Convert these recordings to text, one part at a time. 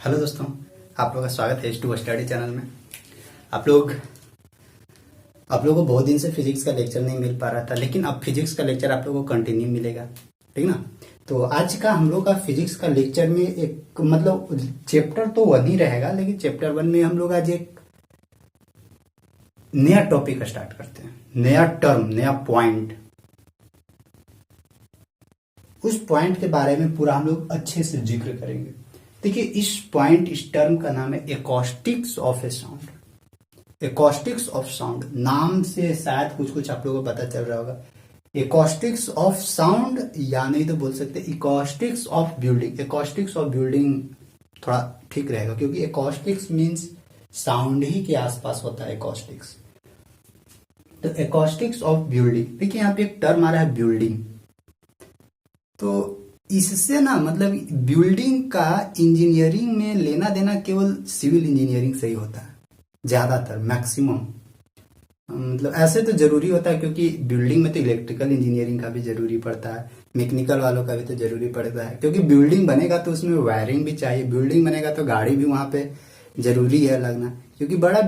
Hello दोस्तों, आप लोगों का स्वागत है H2 स्टडी चैनल में। आप लोगों को बहुत दिन से फिजिक्स का लेक्चर नहीं मिल पा रहा था, लेकिन अब फिजिक्स का लेक्चर आप लोगों को कंटिन्यू मिलेगा, ठीक ना। तो आज का हम लोग का फिजिक्स का लेक्चर में एक मतलब चैप्टर तो वन ही रहेगा, लेकिन चैप्टर वन में हम लोग आज एक नया टॉपिक स्टार्ट करते हैं, नया टर्म, नया पॉइंट। उस पॉइंट के बारे में पूरा हम लोग अच्छे से जिक्र करेंगे। देखिए, इस टर्म का नाम है acoustics of A sound. Acoustics of sound नाम से शायद कुछ कुछ आप लोगों को पता चल रहा होगा। एकॉस्टिक्स ऑफ साउंड या नहीं तो बोल सकते acoustics of building. Acoustics of building थोड़ा ठीक रहेगा, क्योंकि एकॉस्टिक्स मीन्स साउंड ही के आसपास होता है एकॉस्टिक्स। तो एकॉस्टिक्स ऑफ बिल्डिंग, देखिए यहाँ पे एक टर्म आ रहा है बिल्डिंग। तो इससे ना मतलब बिल्डिंग का इंजीनियरिंग में लेना देना केवल सिविल इंजीनियरिंग से ही होता है, ज्यादातर मैक्सिमम। मतलब ऐसे तो जरूरी होता है, क्योंकि बिल्डिंग में तो इलेक्ट्रिकल इंजीनियरिंग का भी जरूरी पड़ता है, मैकेनिकल वालों का भी तो जरूरी पड़ता है, क्योंकि बिल्डिंग बनेगा तो उसमें वायरिंग भी चाहिए। बिल्डिंग बनेगा तो गाड़ी भी वहां पे जरूरी है लगना, क्योंकि बड़ा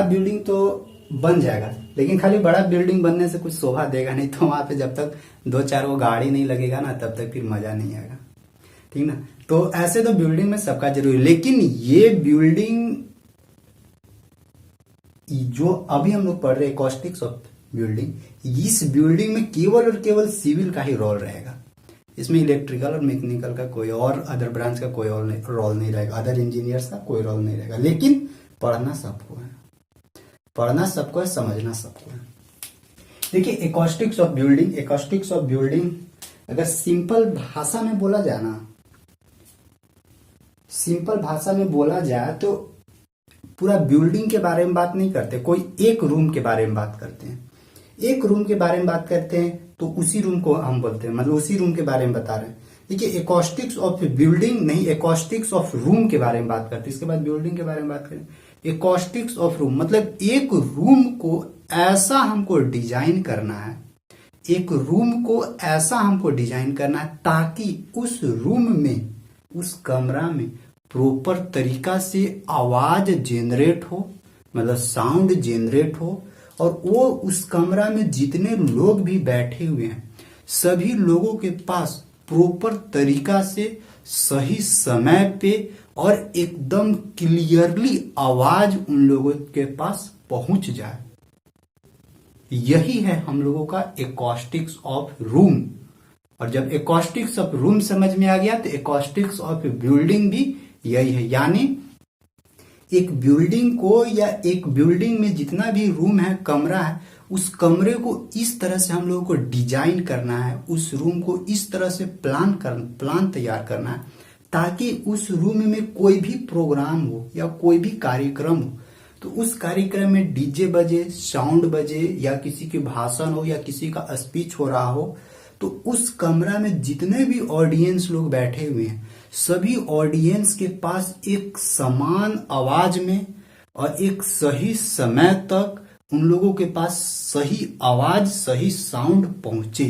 बिल्डिंग तो बन जाएगा, लेकिन खाली बड़ा बिल्डिंग बनने से कुछ शोभा देगा नहीं। तो वहां पे जब तक दो चार वो गाड़ी नहीं लगेगा ना, तब तक फिर मजा नहीं आएगा, ठीक ना। तो ऐसे तो बिल्डिंग में सबका जरूरी, लेकिन ये बिल्डिंग जो अभी हम लोग पढ़ रहे हैं एकॉस्टिक्स ऑफ बिल्डिंग, इस बिल्डिंग में केवल और केवल सिविल का ही रोल रहेगा। इसमें इलेक्ट्रिकल और मैकेनिकल का कोई और अदर ब्रांच का कोई रोल नहीं रहेगा, अदर इंजीनियर्स का कोई रोल नहीं रहेगा। लेकिन पढ़ना सबको है, समझना सबको है। देखिए, एकॉस्टिक्स ऑफ बिल्डिंग अगर सिंपल भाषा में बोला जाए तो पूरा बिल्डिंग के बारे में बात नहीं करते, कोई एक रूम के बारे में बात करते हैं। एक रूम के बारे में बात करते हैं तो उसी रूम को हम बोलते हैं, मतलब उसी रूम के बारे में बता रहे हैं। देखिए, एकॉस्टिक्स ऑफ बिल्डिंग नहीं, एकॉस्टिक्स ऑफ रूम के बारे में बात करते हैं। इसके बाद बिल्डिंग के बारे में बात करें। एकॉस्टिक्स ऑफ रूम मतलब एक रूम को ऐसा हमको डिजाइन करना है, ताकि उस रूम में, उस कमरा में प्रॉपर तरीका से आवाज जेनरेट हो, मतलब साउंड जेनरेट हो, और वो उस कमरा में जितने लोग भी बैठे हुए हैं सभी लोगों के पास प्रॉपर तरीका से सही समय पे और एकदम क्लियरली आवाज उन लोगों के पास पहुंच जाए। यही है हम लोगों का एकॉस्टिक्स ऑफ रूम। और जब एकॉस्टिक्स ऑफ रूम समझ में आ गया तो एकॉस्टिक्स ऑफ बिल्डिंग भी यही है। यानी एक बिल्डिंग को या एक बिल्डिंग में जितना भी रूम है, कमरा है, उस कमरे को इस तरह से हम लोगों को डिजाइन करना है, उस रूम को इस तरह से प्लान तैयार करना है, ताकि उस रूम में कोई भी प्रोग्राम हो या कोई भी कार्यक्रम हो तो उस कार्यक्रम में डीजे बजे, साउंड बजे, या किसी की भाषण हो या किसी का स्पीच हो रहा हो, तो उस कमरा में जितने भी ऑडियंस लोग बैठे हुए हैं सभी ऑडियंस के पास एक समान आवाज में और एक सही समय तक उन लोगों के पास सही आवाज, सही साउंड पहुंचे।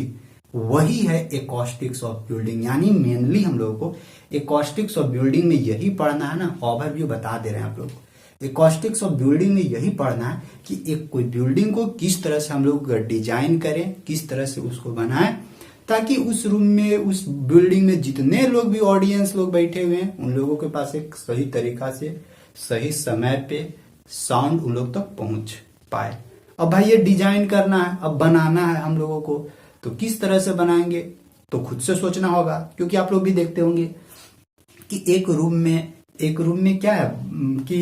वही है एकॉस्टिक्स ऑफ बिल्डिंग। यानी मेनली हम लोगों को एकॉस्टिक्स ऑफ बिल्डिंग में यही पढ़ना है ना, ओवरव्यू बता दे रहे हैं आप लोग को। एकॉस्टिक्स ऑफ बिल्डिंग में यही पढ़ना है कि एक कोई बिल्डिंग को किस तरह से हम लोग डिजाइन करें, किस तरह से उसको बनाएं, ताकि उस रूम में, उस बिल्डिंग में जितने लोग भी ऑडियंस लोग बैठे हुए हैं उन लोगों के पास एक सही तरीका से सही समय पे साउंड उन लोग तक पहुंच पाए। अब भाई ये डिजाइन करना है, अब बनाना है हम लोगों को, तो किस तरह से बनाएंगे तो खुद से सोचना होगा। क्योंकि आप लोग भी देखते होंगे कि एक रूम में क्या है कि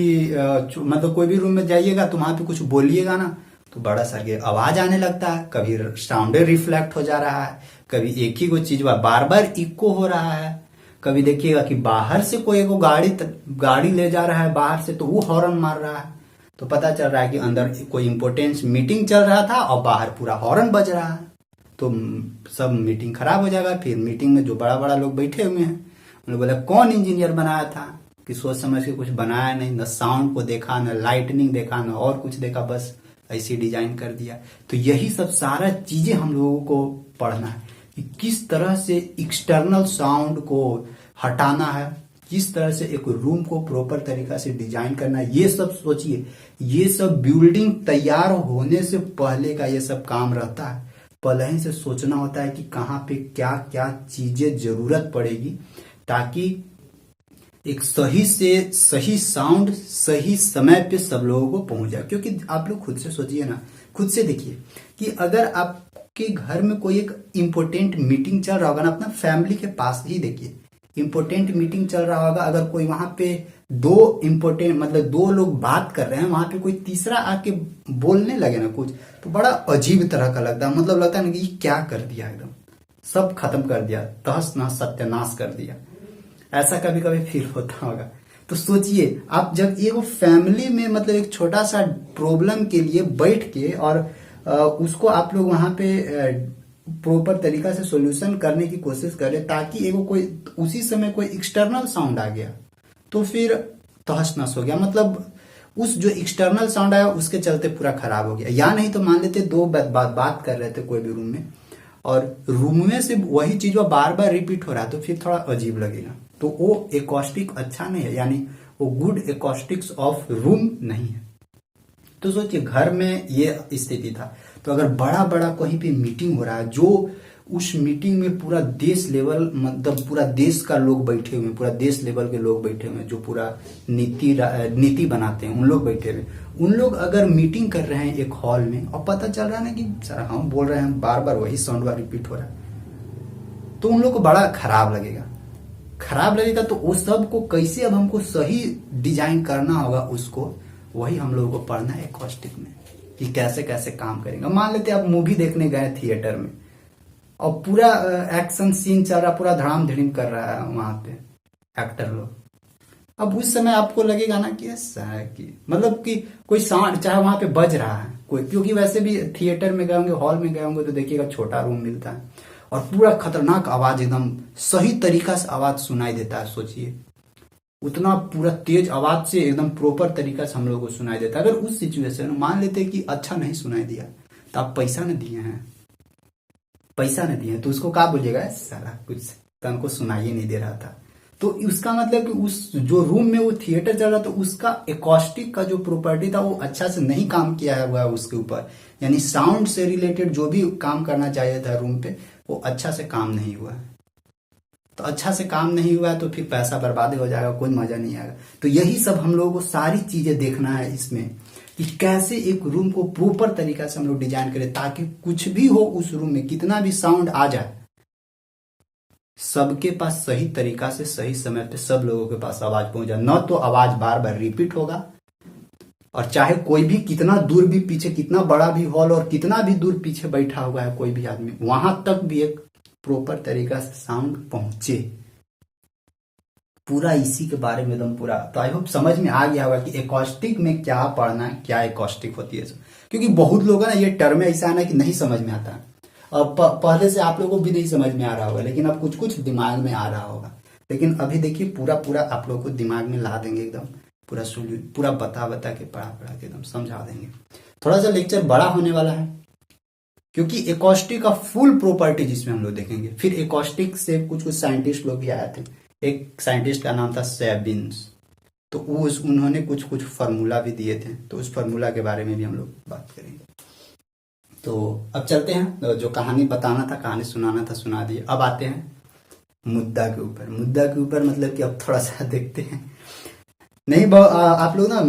मतलब कोई भी रूम में जाइएगा तो वहां पे कुछ बोलिएगा ना तो बड़ा सा आवाज आने लगता है, कभी साउंड रिफ्लेक्ट हो जा रहा है, कभी एक ही को चीज बार बार इको हो रहा है, कभी देखिएगा कि बाहर से कोई को गाड़ी ले जा रहा है बाहर से, तो वो हॉर्न मार रहा है, तो पता चल रहा है कि अंदर कोई इंपोर्टेंट मीटिंग चल रहा था और बाहर पूरा हॉर्न बज रहा है, तो सब मीटिंग खराब हो जाएगा। फिर मीटिंग में जो बड़ा बड़ा लोग बैठे हुए हैं उन लोग बोला कौन इंजीनियर बनाया था, कि सोच समझ के कुछ बनाया नहीं, न साउंड को देखा, न लाइटनिंग देखा, न और कुछ देखा, बस ऐसी डिजाइन कर दिया। तो यही सब सारा चीजें हम लोगों को पढ़ना है। कि किस तरह से एक्सटर्नल साउंड को हटाना है, किस तरह से एक रूम को प्रॉपर तरीका से डिजाइन करना है, ये सब सोचिए। ये सब बिल्डिंग तैयार होने से पहले का ये सब काम रहता है। पहले ही से सोचना होता है कि कहाँ पे क्या क्या चीजें जरूरत पड़ेगी, ताकि एक सही से सही साउंड सही समय पे सब लोगों को पहुंच जाए। क्योंकि आप लोग खुद से सोचिए ना, खुद से देखिए कि अगर आपके घर में कोई एक इम्पोर्टेंट मीटिंग चल रहा होगा ना, अपना फैमिली के पास ही देखिए, इम्पोर्टेंट मीटिंग चल रहा होगा, अगर कोई वहां पे दो इम्पोर्टेंट मतलब दो लोग बात कर रहे हैं, वहां पे कोई तीसरा आके बोलने लगे ना कुछ, तो बड़ा अजीब तरह का लगता है। मतलब लगता है ना कि ये क्या कर दिया, एकदम सब खत्म कर दिया, तहस नहस सत्यानाश कर दिया। ऐसा कभी कभी फील होता होगा। तो सोचिए, आप जब एक फैमिली में मतलब एक छोटा सा प्रॉब्लम के लिए बैठ के और उसको आप लोग वहां पे प्रॉपर तरीका से सॉल्यूशन करने की कोशिश करें, ताकि एगो कोई उसी समय कोई एक्सटर्नल साउंड आ गया तो फिर तहस नहस हो गया। मतलब उस जो एक्सटर्नल साउंड आया उसके चलते पूरा खराब हो गया। या नहीं तो मान लेते दो बात कर रहे थे कोई भी रूम में, और रूम में से वही चीज वो बार बार रिपीट हो रहा है, तो फिर थोड़ा अजीब लगेगा। तो वो एकॉस्टिक अच्छा नहीं है, यानी वो गुड एकॉस्टिक्स ऑफ रूम नहीं है। तो सोचिए, घर में ये स्थिति था, तो अगर बड़ा बड़ा कहीं पे मीटिंग हो रहा है, जो उस मीटिंग में पूरा देश लेवल मतलब पूरा देश का लोग बैठे हुए हैं, पूरा देश लेवल के लोग बैठे हुए हैं, जो पूरा नीति बनाते हैं उन लोग बैठे हुए, उन लोग अगर मीटिंग कर रहे हैं एक हॉल में और पता चल रहा है ना कि सर हम बोल रहे हैं बार बार वही साउंड बार रिपीट हो रहा है, तो उन लोग को बड़ा खराब लगेगा। तो उस सब को कैसे अब हमको सही डिजाइन करना होगा, उसको वही हम लोगों को पढ़ना है एकॉस्टिक में, कि कैसे कैसे काम करेंगे। मान लेते आप मूवी देखने गए थिएटर में और पूरा एक्शन सीन चल रहा, पूरा धड़ाम धड़ीम कर रहा है वहां पे एक्टर लोग। अब उस समय आपको लगेगा ना कि ऐसा है कि मतलब कि कोई साउंड चाहे वहां पे बज रहा है कोई, क्योंकि वैसे भी थिएटर में गए होंगे, हॉल में गए होंगे, तो देखिएगा छोटा रूम मिलता है और पूरा खतरनाक आवाज, एकदम सही तरीका से आवाज सुनाई देता है। सोचिए, उतना पूरा तेज आवाज से एकदम प्रॉपर तरीका से हम लोग को सुनाई देता है। अगर उस सिचुएशन में मान लेते कि अच्छा नहीं सुनाई दिया, तो आप पैसा न दिए हैं, तो उसको क्या बोलिएगा, साला कुछ तो हमको सुनाई नहीं दे रहा था। तो उसका मतलब कि उस जो रूम में वो थिएटर चल रहा था, उसका एकॉस्टिक का जो प्रॉपर्टी था वो अच्छा से नहीं काम किया हुआ है उसके ऊपर, यानी साउंड से रिलेटेड जो भी काम करना चाहिए था रूम पे, वो अच्छा से काम नहीं हुआ है। तो अच्छा से काम नहीं हुआ है तो फिर पैसा बर्बाद हो जाएगा, कोई मजा नहीं आएगा। तो यही सब हम लोगों को सारी चीजें देखना है इसमें, कि कैसे एक रूम को प्रॉपर तरीका से हम लोग डिजाइन करें, ताकि कुछ भी हो उस रूम में, कितना भी साउंड आ जाए, सबके पास सही तरीका से सही समय पे सब लोगों के पास आवाज पहुंच जाए। न तो आवाज बार बार रिपीट होगा, और चाहे कोई भी कितना दूर भी पीछे, कितना बड़ा भी हॉल और कितना भी दूर पीछे बैठा हुआ है कोई भी आदमी, वहां तक भी एक प्रॉपर तरीका से साउंड पहुंचे। पूरा इसी के बारे में एकदम पूरा। तो आई होप समझ में आ गया होगा कि एकॉस्टिक में क्या पढ़ना है, क्या एकॉस्टिक होती है। क्योंकि बहुत लोग ना ये टर्म ऐसा है ना कि नहीं समझ में आता है, और पहले से आप लोगों को भी नहीं समझ में आ रहा होगा, लेकिन अब कुछ कुछ दिमाग में आ रहा होगा। लेकिन अभी देखिए पूरा पूरा आप लोगों को दिमाग में ला देंगे, एकदम पूरा बता के पढ़ा के एकदम समझा देंगे। थोड़ा सा लेक्चर बड़ा होने वाला है, क्योंकि एकॉस्टिक का फुल प्रॉपर्टी जिसमें हम लोग देखेंगे। फिर एकॉस्टिक से कुछ साइंटिस्ट लोग भी आए थे। एक साइंटिस्ट का नाम था सेबिन्स, तो उन्होंने कुछ फार्मूला भी दिए थे, तो उस फार्मूला के बारे में भी हम लोग बात करेंगे। तो अब चलते हैं, जो कहानी बताना था, कहानी सुनाना था, सुना दिए। अब आते हैं मुद्दा के ऊपर मतलब कि अब थोड़ा सा देखते हैं। नहीं आप लोग ना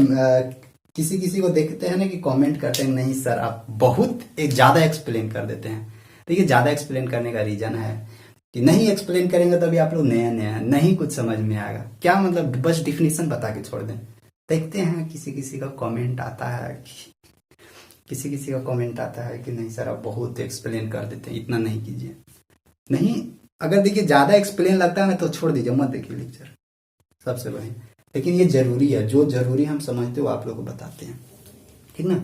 किसी को देखते हैं ना कि कमेंट करते हैं, नहीं सर आप बहुत ज्यादा एक्सप्लेन कर देते हैं। देखिए, ज्यादा एक्सप्लेन करने का रीजन है कि नहीं एक्सप्लेन करेंगे तभी आप लोग नया नहीं कुछ समझ में आएगा। क्या मतलब, बस डिफिनीशन बता के छोड़ दें। देखते हैं किसी का कमेंट आता है कि नहीं सर आप बहुत एक्सप्लेन कर देते हैं, इतना नहीं कीजिए। नहीं, अगर देखिए ज्यादा एक्सप्लेन लगता है ना तो छोड़ दीजिए, मत देखिए लेक्चर, सबसे बढ़िया। लेकिन ये जरूरी है, जो जरूरी हम समझते हो आप लोग को बताते हैं, ठीक ना,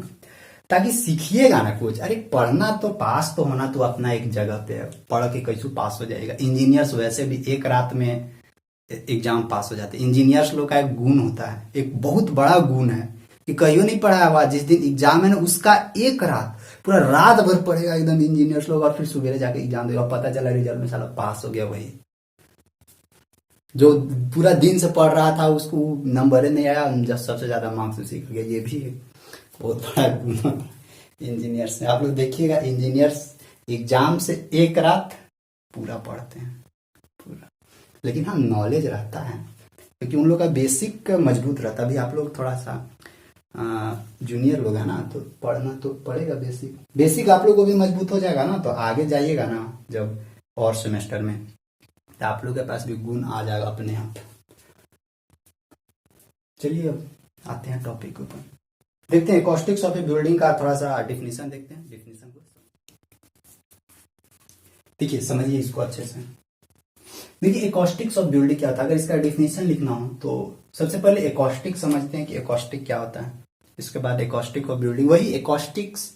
ताकि सीखिएगा ना कुछ। अरे पढ़ना तो पास तो होना तो अपना एक जगह पे है, पढ़ के कैसे पास हो जाएगा। इंजीनियर्स वैसे भी एक रात में एग्जाम पास हो जाते हैं। इंजीनियर्स लोग का एक गुण होता है, एक बहुत बड़ा गुण है कि कहियो नहीं पढ़ाया हुआ, जिस दिन एग्जाम है ना उसका एक रात पूरा रात भर पढ़ेगा एकदम इंजीनियर्स लोग, और फिर सुबह जाके एग्जाम देगा, पता चला रिजल्ट में साला पास हो गया। वही जो पूरा दिन से पढ़ रहा था उसको नंबर ही नहीं आया, जब सबसे ज्यादा मार्क्स उसी का गया। ये भी है बहुत बड़ा गुना इंजीनियर्स से। आप लोग देखिएगा इंजीनियर्स एग्जाम से एक रात पूरा पढ़ते हैं पूरा, लेकिन हाँ नॉलेज रहता है क्योंकि उन लोग का बेसिक मजबूत रहता है। अभी आप लोग थोड़ा सा जूनियर लोग है ना, तो पढ़ना तो पड़ेगा, बेसिक बेसिक आप लोग को भी मजबूत हो जाएगा ना, तो आगे जाइएगा ना जब और सेमेस्टर में, तो आप लोग के पास भी गुण आ जाएगा अपने आप। चलिए अब आते हैं टॉपिक के ऊपर, देखते हैं एकॉस्टिक्स ऑफ ए बिल्डिंग का थोड़ा सा डिफिनीशन देखते हैं। डिफिनीशन को देखिए, समझिए इसको अच्छे से। देखिए एकॉस्टिक्स ऑफ बिल्डिंग क्या होता है, अगर इसका डिफिनीशन लिखना हो तो सबसे पहले एकॉस्टिक समझते हैं कि एकॉस्टिक क्या होता है, इसके बाद एकॉस्टिक ऑफ बिल्डिंग। वही एकॉस्टिक्स,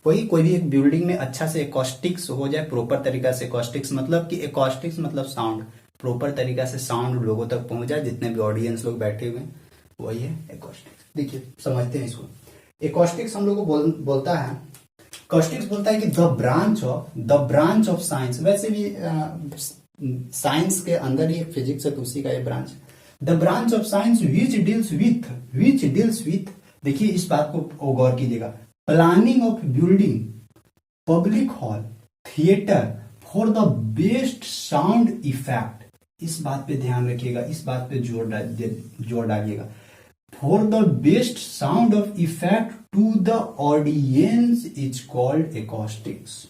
वही कोई भी एक बिल्डिंग में अच्छा से एकॉस्टिक्स हो जाए प्रॉपर तरीका से। एकॉस्टिक्स मतलब कि एकॉस्टिक्स मतलब साउंड, प्रॉपर तरीका से साउंड लोगों तक पहुंच जाए, जितने भी ऑडियंस लोग बैठे हुए हैं, वही है एकॉस्टिक्स। देखिए समझते हैं इसको। एकॉस्टिक्स हम लोग को बोलता है, एकॉस्टिक्स बोलता है कि द ब्रांच ऑफ साइंस, वैसे भी साइंस के अंदर ही एक फिजिक्स है तो उसी का ये branch, the branch of science which deals with, देखिए इस बात को गौर कीजिएगा, planning of building, public hall, theatre for the best sound effect. इस बात पे ध्यान रखिएगा, इस बात पे जोर डालिएगा। For the best sound of effect to the audience is called acoustics.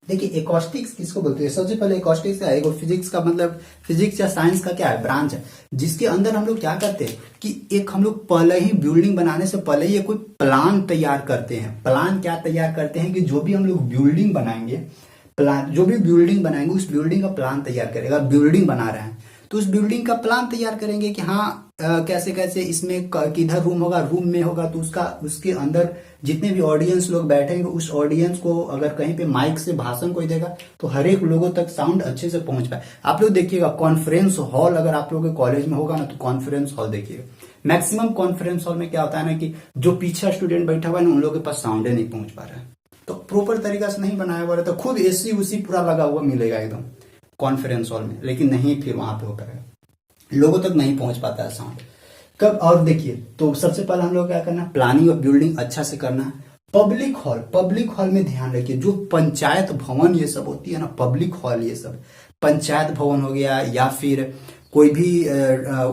देखिए एकॉस्टिक्स किसको बोलते हैं, सबसे पहले एकॉस्टिक्स का एक फिजिक्स का मतलब, फिजिक्स या साइंस का क्या है, ब्रांच है, जिसके अंदर हम लोग क्या करते हैं कि एक हम लोग पहले ही बिल्डिंग बनाने से पहले ही कोई प्लान तैयार करते हैं। प्लान क्या तैयार करते हैं कि जो भी हम लोग बिल्डिंग बनाएंगे, प्लान जो भी बिल्डिंग बनाएंगे उस बिल्डिंग का प्लान तैयार करेगा। बिल्डिंग बना रहे हैं तो उस बिल्डिंग का प्लान तैयार करेंगे कि हाँ कैसे कैसे इसमें किधर रूम होगा, रूम में होगा तो उसके अंदर जितने भी ऑडियंस लोग बैठेंगे उस ऑडियंस को अगर कहीं पे माइक से भाषण कोई देगा तो हर एक लोगों तक साउंड अच्छे से पहुंच पाए। आप लोग देखिएगा कॉन्फ्रेंस हॉल अगर आप लोगों के कॉलेज में होगा ना, तो कॉन्फ्रेंस हॉल देखिएगा, मैक्सिमम कॉन्फ्रेंस हॉल में क्या होता है ना कि जो पीछे स्टूडेंट बैठा हुआ है ना उन लोगों के पास साउंड नहीं पहुंच पा रहा है, तो प्रॉपर तरीका से नहीं बनाया हुआ रहता, खुद एसी उसी पूरा लगा हुआ मिलेगा एकदम कॉन्फ्रेंस हॉल में, लेकिन नहीं फिर वहां पे हो पाएगा, लोगों तक नहीं पहुंच पाता है साउंड कब। और देखिए तो सबसे पहले हम लोग क्या करना है, प्लानिंग ऑफ बिल्डिंग अच्छा से करना है। पब्लिक हॉल में ध्यान रखिए, जो पंचायत भवन ये सब होती है ना, पब्लिक हॉल ये सब पंचायत भवन हो गया, या फिर कोई भी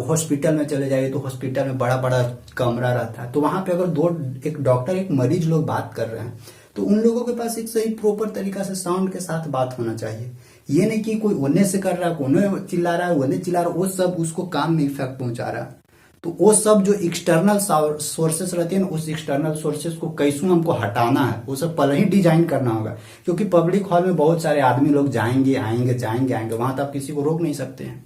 हॉस्पिटल में चले जाइए तो हॉस्पिटल में बड़ा बड़ा कमरा रहता है, तो वहां पे अगर एक डॉक्टर एक मरीज लोग बात कर रहे हैं तो उन लोगों के पास एक सही प्रॉपर तरीका से साउंड के साथ बात होना चाहिए। ये नहीं कि कोई उन्हें से कर रहा है, उन्हें चिल्ला रहा है, उन्हें चिल्ला रहा है, वो सब उसको काम में इफेक्ट पहुंचा रहा है। तो वो सब जो एक्सटर्नल सोर्सेस रहते हैं ना, उस एक्सटर्नल सोर्सेस को कैसे हमको हटाना है वो सब पहले ही डिजाइन करना होगा, क्योंकि पब्लिक हॉल में बहुत सारे आदमी लोग जाएंगे आएंगे, वहां तो आप किसी को रोक नहीं सकते हैं।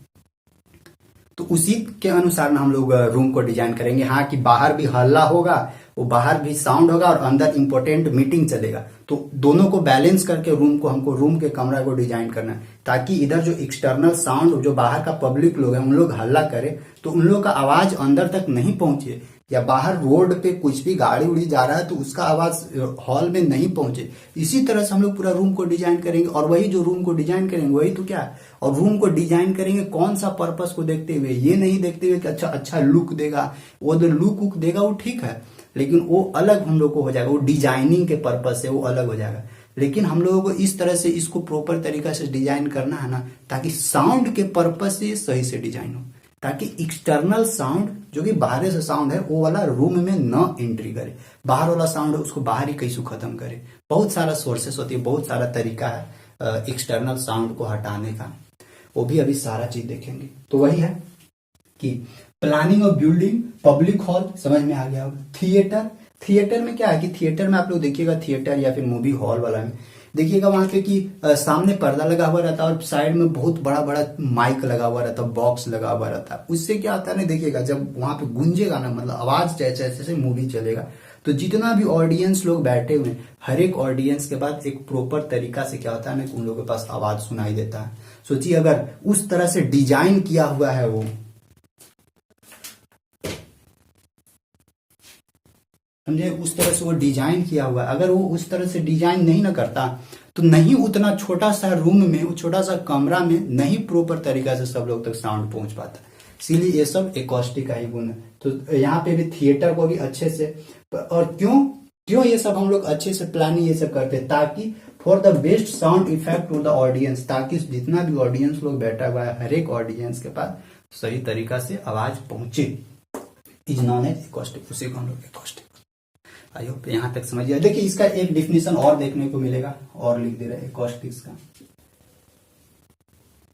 तो उसी के अनुसार ना हम लोग रूम को डिजाइन करेंगे। हाँ कि बाहर भी हल्ला होगा, वो बाहर भी साउंड होगा और अंदर इंपॉर्टेंट मीटिंग चलेगा, तो दोनों को बैलेंस करके हमको रूम के कमरा को डिजाइन करना है, ताकि इधर जो एक्सटर्नल साउंड जो बाहर का पब्लिक लोग है उन लोग हल्ला करे तो उन लोग का आवाज अंदर तक नहीं पहुंचे, या बाहर रोड पे कुछ भी गाड़ी उड़ी जा रहा है तो उसका आवाज हॉल में नहीं पहुंचे। इसी तरह से हम लोग पूरा रूम को डिजाइन करेंगे, और वही जो रूम को डिजाइन करेंगे वही तो क्या है, और रूम को डिजाइन करेंगे कौन सा पर्पस को देखते हुए, ये नहीं देखते हुए कि अच्छा लुक देगा, वो जो लुक देगा वो ठीक है, लेकिन वो अलग हम लोग को हो जाएगा, वो डिजाइनिंग के पर्पस से वो अलग हो जाएगा। लेकिन हम लोगों को इस तरह से इसको प्रॉपर तरीका से डिजाइन करना है ना, ताकि साउंड के पर्पस से सही से डिजाइन हो, ताकि एक्सटर्नल साउंड जो कि बाहर से साउंड है वो वाला रूम में न एंट्री करे, बाहर वाला साउंड है उसको बाहर ही कैसे खत्म करे। बहुत सारा सोर्सेस होती है, बहुत सारा तरीका है एक्सटर्नल साउंड को हटाने का, वो भी अभी सारा चीज देखेंगे। तो वही है कि planning of building, public hall समझ में आ गया होगा। थिएटर में क्या है कि थिएटर में आप लोग देखिएगा, थिएटर या फिर मूवी हॉल वाला में देखिएगा वहां पे कि सामने पर्दा लगा हुआ रहता है और साइड में बहुत बड़ा बड़ा माइक लगा हुआ रहता है, बॉक्स लगा हुआ रहता है। उससे क्या होता है ना, देखिएगा जब वहां पे गूंजेगा ना, मतलब आवाज जैसे जैसे मूवी चलेगा तो जितना भी ऑडियंस लोग बैठे हुए हर एक ऑडियंस के बाद एक प्रॉपर तरीका से क्या होता है ना, उन लोगों के पास आवाज सुनाई देता है। सोचिए अगर उस तरह से डिजाइन किया हुआ है वो, समझे, उस तरह से वो डिजाइन किया हुआ है। अगर वो उस तरह से डिजाइन नहीं ना करता तो नहीं उतना छोटा सा रूम में, वो छोटा सा कमरा में नहीं प्रॉपर तरीका से सब लोग तक साउंड पहुंच पाता। इसीलिए ये सब एकॉस्टिक का ही गुण है। तो यहाँ पे भी थिएटर को भी अच्छे से, और क्यों क्यों ये सब हम लोग अच्छे से प्लानिंग ये सब करते हैं, ताकि for the best sound effect to the audience, ताकि जितना भी ऑडियंस लोग बैठा हुआ है हर एक ऑडियंस के पास सही तरीका से आवाज पहुंचे। इज नॉन एज एकॉस्टिक, उसी को हम लोग एकॉस्टिक। आई होप यहाँ तक समझ गया। देखिए इसका एक डिफिनेशन और देखने को मिलेगा, और लिख दे रहा है एकॉस्टिक्स का,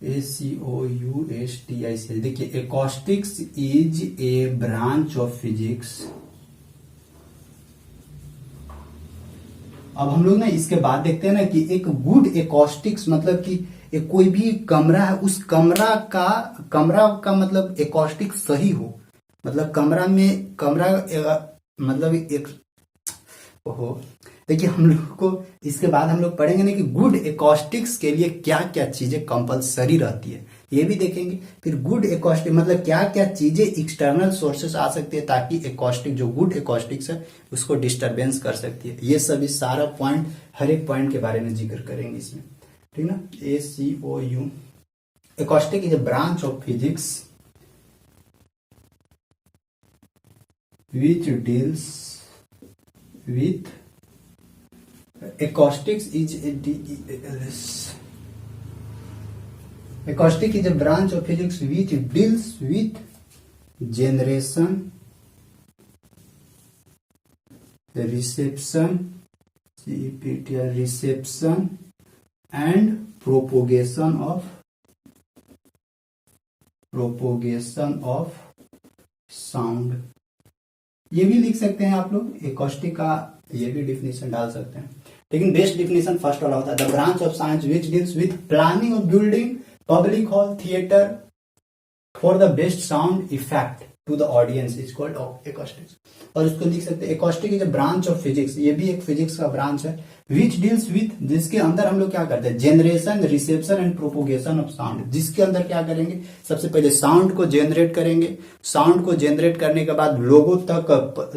ACOUSTICS। देखिए acoustics is a branch of physics. अब हम लोग ना इसके बाद देखते हैं ना कि एक गुड एकॉस्टिक्स मतलब कि एक कोई भी कमरा है, उस कमरा का मतलब एकॉस्टिक सही हो, मतलब कमरा मतलब एक, ओहो, देखिए हम लोग को इसके बाद हम लोग पढ़ेंगे ना कि गुड एकॉस्टिक्स के लिए क्या क्या चीजें कंपलसरी रहती है, ये भी देखेंगे। फिर गुड एकॉस्टिक मतलब क्या क्या चीजें एक्सटर्नल सोर्सेस आ सकती है ताकि एकॉस्टिक जो गुड एकॉस्टिक्स है उसको डिस्टरबेंस कर सकती है। ये सभी सारा पॉइंट, हर एक पॉइंट के बारे में जिक्र करेंगे इसमें, ठीक ना। ACOU, acoustic is a branch of physics which deals with acoustics is a acoustic is a branch of physics which deals with generation, reception, reception and propagation of sound। ये भी लिख सकते हैं आप लोग, एकॉस्टिक का ये भी डिफिनेशन डाल सकते हैं, लेकिन बेस्ट डिफिनेशन फर्स्ट वाला होता है, the branch of science which deals with planning of building public hall theatre for the best sound effect to the audience is called acoustics. और इसको लिख सकते हैं acoustic is a branch of physics, ये भी एक फिजिक्स का branch है, विच डील्स विथ, जिसके अंदर हम लोग क्या करते हैं, generation, reception and propagation of sound. जिसके अंदर क्या करेंगे, सबसे पहले साउंड को जनरेट करेंगे, साउंड को जनरेट करने के बाद लोगों तक,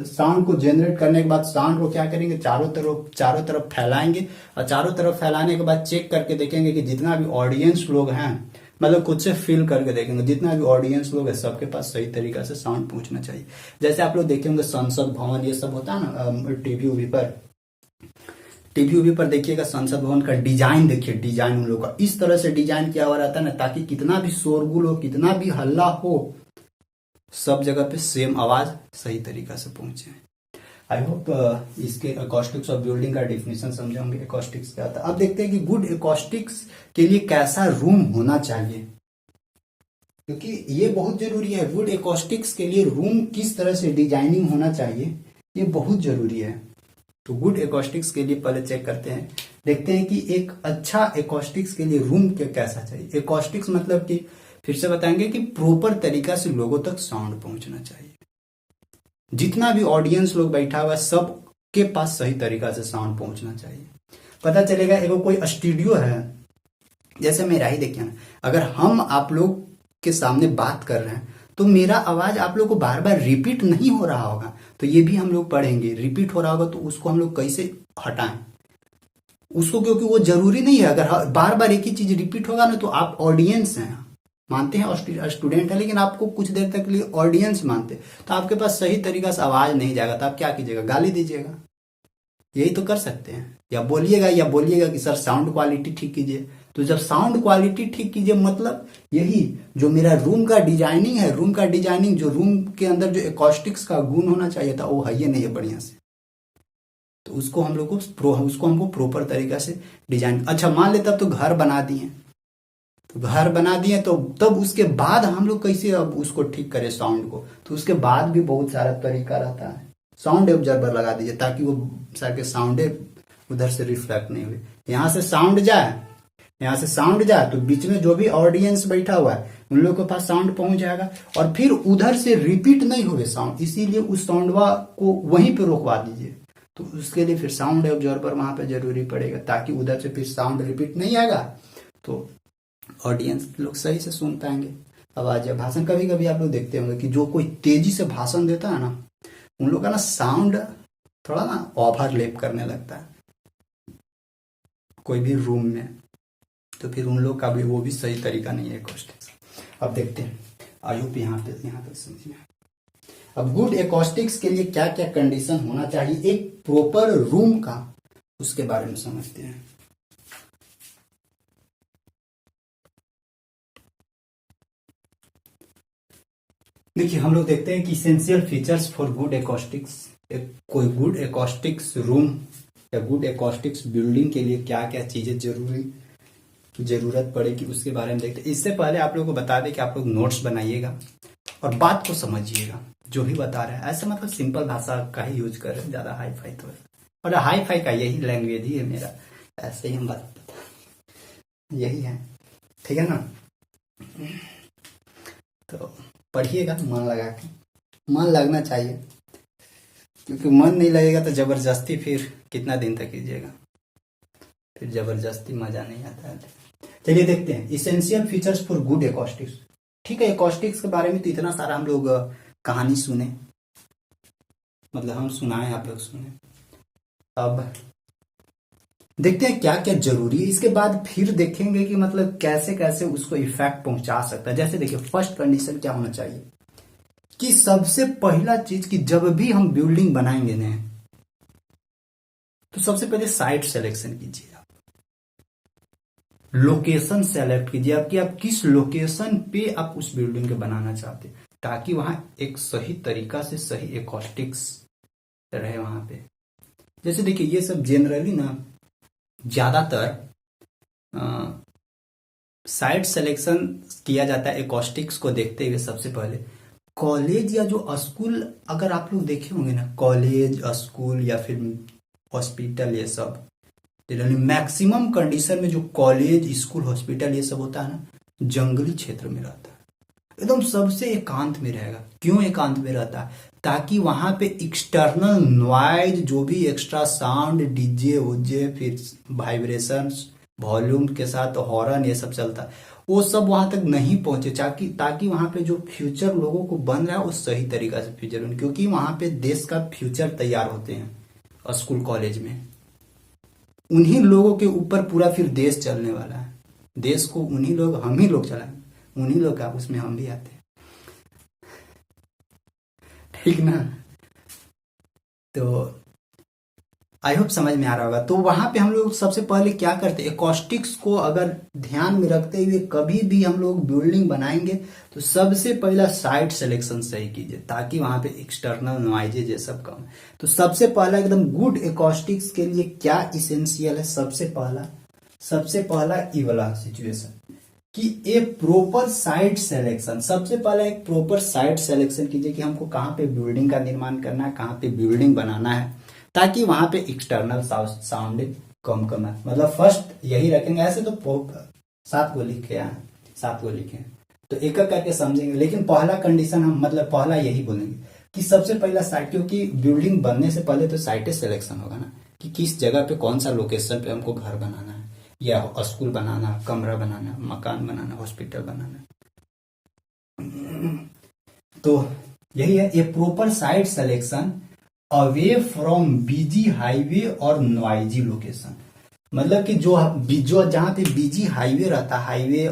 साउंड को जनरेट करने के बाद साउंड को क्या करेंगे, चारों तरफ फैलाएंगे, और चारों तरफ फैलाने के बाद चेक करके देखेंगे कि जितना भी ऑडियंस लोग हैं, मतलब खुद से फील करके देखेंगे जितना भी ऑडियंस लोग है सबके पास सही तरीका से साउंड पहुंचना चाहिए। जैसे आप लोग देखे होंगे संसद भवन ये सब होता है ना, टीवी पर देखिएगा, संसद भवन का डिजाइन देखिए, डिजाइन उन लोग का इस तरह से डिजाइन किया हुआ रहता है ना, ताकि कितना भी शोरगुल हो, कितना भी हल्ला हो, सब जगह पे सेम आवाज सही तरीका से पहुंचे। आई होप इसके एकॉस्टिक्स ऑफ बिल्डिंग का डिफिनेशन समझे होंगे, एकॉस्टिक्स क्या होता है। अब देखते हैं कि गुड एकॉस्टिक्स के लिए कैसा रूम होना चाहिए, क्योंकि ये बहुत जरूरी है। गुड एकॉस्टिक्स के लिए रूम किस तरह से डिजाइनिंग होना चाहिए ये बहुत जरूरी है। तो गुड एकॉस्टिक्स के लिए पहले चेक करते हैं, देखते हैं कि एक अच्छा एकॉस्टिक्स के लिए रूम कैसा चाहिए। एकॉस्टिक्स मतलब कि फिर से बताएंगे कि प्रॉपर तरीका से लोगों तक साउंड पहुंचना चाहिए, जितना भी ऑडियंस लोग बैठा हुआ है सबके पास सही तरीका से साउंड पहुंचना चाहिए। पता चलेगा एगो कोई स्टूडियो है, जैसे मेरा ही देखिए ना, अगर हम आप लोग के सामने बात कर रहे हैं तो मेरा आवाज आप लोग को बार बार रिपीट नहीं हो रहा होगा, तो ये भी हम लोग पढ़ेंगे। रिपीट हो रहा होगा तो उसको हम लोग कैसे हटाएं उसको, क्योंकि वो जरूरी नहीं है। अगर बार बार एक ही चीज रिपीट होगा ना तो आप ऑडियंस हैं, मानते हैं स्टूडेंट है, लेकिन आपको कुछ देर तक लिए ऑडियंस मानते, तो आपके पास सही तरीका से आवाज नहीं जाएगा, तो आप क्या कीजिएगा, गाली दीजिएगा। यही तो कर सकते हैं, या बोलिएगा कि सर साउंड क्वालिटी ठीक कीजिए। तो जब साउंड क्वालिटी ठीक कीजिए मतलब यही जो मेरा रूम का डिजाइनिंग है, रूम का डिजाइनिंग जो रूम के अंदर जो एकॉस्टिक्स का गुण होना चाहिए था वो है ये नहीं है बढ़िया से, तो उसको हमको प्रॉपर तरीका से डिजाइन। अच्छा मान ले तब तो घर बना दिए, तो तब उसके बाद हम लोग कैसे अब उसको ठीक करें साउंड को, तो उसके बाद भी बहुत सारा तरीका रहता है। साउंड ऑब्जर्वर लगा दीजिए ताकि वो सारे साउंड उधर से रिफ्लेक्ट नहीं हुए। यहाँ से साउंड जाए तो बीच में जो भी ऑडियंस बैठा हुआ है उन लोगों के पास साउंड पहुंच जाएगा, और फिर उधर से रिपीट नहीं हुए साउंड, इसीलिए उस साउंडवा को वहीं पे रोकवा दीजिए। तो उसके लिए फिर साउंड ऑब्जर्वर वहां पे जरूरी पड़ेगा, ताकि उधर से फिर साउंड रिपीट नहीं आएगा, तो ऑडियंस लोग सही से सुन पाएंगे आवाज या भाषण। कभी कभी आप लोग देखते होंगे कि जो कोई तेजी से भाषण देता है ना, उन लोग का ना साउंड थोड़ा ना ओवरलैप करने लगता है कोई भी रूम में, तो फिर उन लोग का भी वो भी सही तरीका नहीं है एकॉस्टिक्स। अब देखते हैं, आई होप यहाँ पे समझ में। अब गुड एकॉस्टिक्स के लिए क्या क्या कंडीशन होना चाहिए एक प्रॉपर रूम का, उसके बारे में समझते हैं। देखिए, हम लोग देखते हैं कि essential features for good acoustics, कोई गुड एकॉस्टिक्स रूम या गुड एकॉस्टिक्स बिल्डिंग के लिए क्या क्या चीजें जरूरत पड़ेगी उसके बारे में देखते हैं। इससे पहले आप लोगों को बता दें कि आप लोग नोट्स बनाइएगा और बात को समझिएगा, जो भी बता रहे हैं ऐसे मतलब सिंपल भाषा का ही यूज कर रहे हैं, ज्यादा हाई फाई तो है, और हाई फाई का यही लैंग्वेज ही है मेरा, ऐसे ही हम बात यही है, ठीक है ना। तो पढ़िएगा मन लगा के, मन लगना चाहिए, क्योंकि मन नहीं लगेगा तो जबरदस्ती फिर कितना दिन तक कीजिएगा, फिर जबरदस्ती मजा नहीं आता है। चलिए देखते हैं essential features for good acoustics. ठीक है, एकॉस्टिक्स के बारे में तो इतना सारा हम लोग कहानी सुने, मतलब हम सुनाए आप लोग सुने। अब देखते हैं क्या क्या जरूरी है, इसके बाद फिर देखेंगे कि मतलब कैसे कैसे उसको इफेक्ट पहुंचा सकता है। जैसे देखिए, फर्स्ट कंडीशन क्या होना चाहिए कि सबसे पहला चीज कि जब भी हम बिल्डिंग बनाएंगे ना, तो सबसे पहले साइट सिलेक्शन कीजिए, आप लोकेशन सेलेक्ट कीजिए आपकी, आप किस लोकेशन पे आप उस बिल्डिंग को बनाना चाहते हैं, ताकि वहां एक सही तरीका से सही एकॉस्टिक्स रहे वहां पे। जैसे देखिए, ये सब जनरली ना ज्यादातर साइट सिलेक्शन किया जाता है एकॉस्टिक्स को देखते हुए सबसे पहले कॉलेज या जो स्कूल, अगर आप लोग देखे होंगे ना, कॉलेज स्कूल या फिर हॉस्पिटल, ये सब जनरली मैक्सिमम कंडीशन में जो कॉलेज स्कूल हॉस्पिटल ये सब होता है ना, जंगली क्षेत्र में रहता है, एकदम सबसे एकांत में रहेगा। क्यों एकांत में रहता है? ताकि वहां पे एक्सटर्नल नॉइज, जो भी एक्स्ट्रा साउंड, डीजे उजे, फिर वाइब्रेशन, वॉल्यूम के साथ हॉर्न, ये सब चलता है, वो सब वहां तक नहीं पहुंचे, ताकि वहां पे जो फ्यूचर लोगों को बन रहा है वो सही तरीका से फ्यूचर बने, क्योंकि वहां पे देश का फ्यूचर तैयार होते हैं स्कूल कॉलेज में। उन्हीं लोगों के ऊपर पूरा फिर देश चलने वाला है, देश को उन्हीं लोग, हम ही लोग चलाएंगे, उन्हीं लोग का, उसमें हम भी आते हैं, ठीक ना। तो आई होप समझ में आ रहा होगा। तो वहां पे हम लोग सबसे पहले क्या करते हैं, एकॉस्टिक्स को अगर ध्यान में रखते हुए कभी भी हम लोग बिल्डिंग बनाएंगे तो सबसे पहला साइट सिलेक्शन सही कीजिए, ताकि वहां पे एक्सटर्नल नॉइजेज ये सब कम। तो सबसे पहला एकदम गुड एकॉस्टिक्स के लिए क्या इसेंशियल है, सबसे पहला ये वाला सिचुएशन कि ए प्रॉपर साइट सिलेक्शन। सबसे पहला एक प्रॉपर साइट सिलेक्शन कीजिए कि हमको कहाँ पे बिल्डिंग का निर्माण करना है, कहाँ पे बिल्डिंग बनाना है, ताकि वहां पे एक्सटर्नल साउंड कम है। मतलब फर्स्ट यही रखेंगे, ऐसे तो 7 को लिखे हैं, 7 को लिखे हैं, तो एक एक करके समझेंगे, लेकिन पहला कंडीशन हम मतलब पहला यही बोलेंगे कि सबसे पहला साइट, क्योंकि बिल्डिंग बनने से पहले तो साइट सिलेक्शन होगा ना, कि किस जगह पे कौन सा लोकेशन पे हमको घर बनाना है, या स्कूल बनाना, कमरा बनाना, मकान बनाना, हॉस्पिटल बनाना। तो यही है, ये proper site selection away from busy highway और नॉइजी लोकेशन। मतलब कि जो जहां पे बिजी हाईवे रहता, हाईवे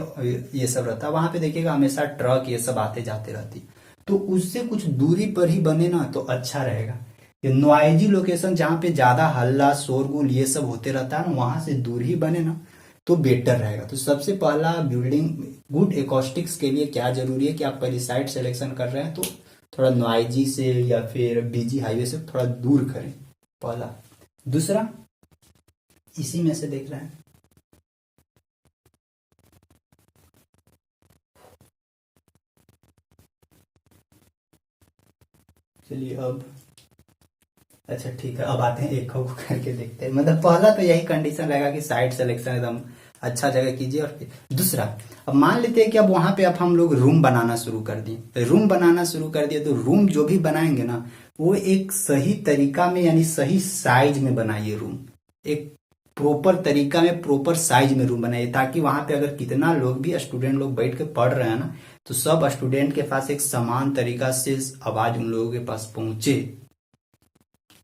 ये सब रहता, वहां पे देखिएगा हमेशा ट्रक ये सब आते जाते रहती, तो उससे कुछ दूरी पर ही बने ना तो अच्छा रहेगा। ये नॉइजी लोकेशन जहां पे ज्यादा हल्ला शोरगुल ये सब होते रहता है ना, वहां से दूर ही बने ना तो बेटर रहेगा। तो सबसे पहला बिल्डिंग गुड एकॉस्टिक्स के लिए क्या जरूरी है कि आप पहले साइट सिलेक्शन कर रहे हैं तो थोड़ा नॉइजी से या फिर बिजी हाईवे से थोड़ा दूर करें, पहला। दूसरा इसी में से देख रहे हैं, चलिए अब अच्छा ठीक है, अब आते हैं एक को करके देखते हैं। मतलब पहला तो यही कंडीशन रहेगा कि साइट सिलेक्शन एकदम अच्छा जगह कीजिए। और दूसरा, अब मान लेते हैं कि अब वहां पे अब हम लोग रूम बनाना शुरू कर दिए, रूम बनाना शुरू कर दिए, तो रूम जो भी बनाएंगे ना वो एक सही तरीका में, यानी सही साइज में बनाइए रूम, एक प्रॉपर तरीका में प्रॉपर साइज में रूम बनाइए, ताकि वहां पे अगर कितना लोग भी स्टूडेंट लोग बैठ के पढ़ रहे हैं ना, तो सब स्टूडेंट के पास एक समान तरीका से आवाज उन लोगों के पास पहुंचे,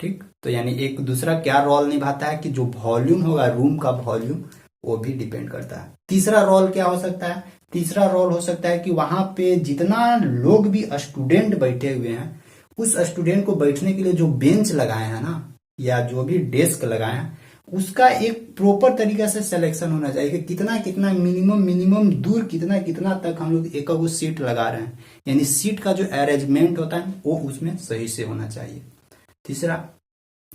ठीक, तो यानी एक दूसरा क्या रोल निभाता है कि जो वॉल्यूम होगा, रूम का वॉल्यूम, वो भी डिपेंड करता है। तीसरा रोल क्या हो सकता है? तीसरा रोल हो सकता है कि वहां पे जितना लोग भी स्टूडेंट बैठे हुए हैं, उस स्टूडेंट को बैठने के लिए जो बेंच लगाए हैं ना, या जो भी डेस्क लगाए हैं, उसका एक प्रॉपर तरीके से सिलेक्शन होना चाहिए कि कितना कितना मिनिमम दूर कितना कितना तक हम लोग एक सीट लगा रहे हैं, यानी सीट का जो अरेंजमेंट होता है वो उसमें सही से होना चाहिए। तीसरा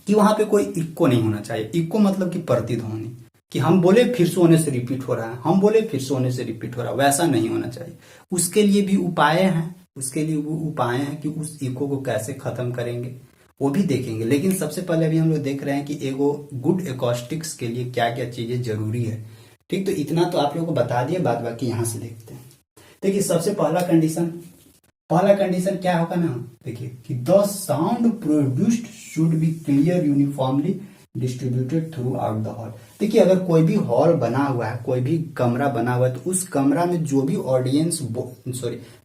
कि वहां पे कोई इक्को नहीं होना चाहिए। इक्को मतलब कि प्रतिध्वनि, कि हम बोले फिर से होने से रिपीट हो रहा है, हम बोले फिर से होने से रिपीट हो रहा है, वैसा नहीं होना चाहिए। उसके लिए भी उपाय हैं, उसके लिए वो उपाय हैं कि उस इको को कैसे खत्म करेंगे वो भी देखेंगे। लेकिन सबसे पहले अभी हम लोग देख रहे हैं कि एगो गुड एकॉस्टिक्स के लिए क्या क्या चीजें जरूरी है। ठीक, तो इतना तो आप लोगों को बता दिया, बाद बाकी यहां से देखते हैं। देखिए सबसे पहला कंडीशन क्या होगा ना, देखिए कि the sound produced should be clear uniformly distributed through out the hall. देखिए अगर कोई भी हॉल बना हुआ है, कोई भी कमरा बना हुआ है, तो उस कमरा में जो भी ऑडियंस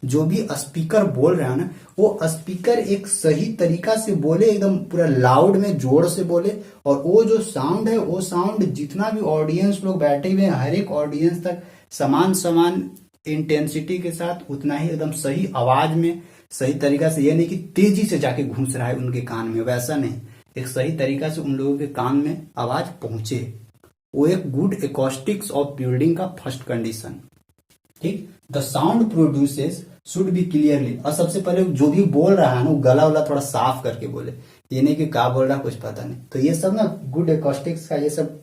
जो भी स्पीकर बोल रहे हैं ना, वो स्पीकर एक सही तरीका से बोले, एकदम पूरा लाउड में जोर से बोले, और वो जो साउंड है वो साउंड जितना भी ऑडियंस लोग बैठे हुए हैं, हर एक ऑडियंस तक समान समान इंटेंसिटी के साथ उतना ही एकदम सही आवाज में, सही तरीका से। ये नहीं कि तेजी से जाके घुस रहा है उनके कान में, वैसा नहीं, एक सही तरीका से उन लोगों के कान में आवाज पहुंचे, वो एक गुड एकॉस्टिक्स ऑफ बिल्डिंग का फर्स्ट कंडीशन। ठीक, the sound produces should be clearly, और सबसे पहले जो भी बोल रहा है ना, वो गला वाला थोड़ा साफ करके बोले, ये नहीं कि क्या बोल रहा है कुछ पता नहीं। तो ये सब ना गुड एकॉस्टिक्स का ये सब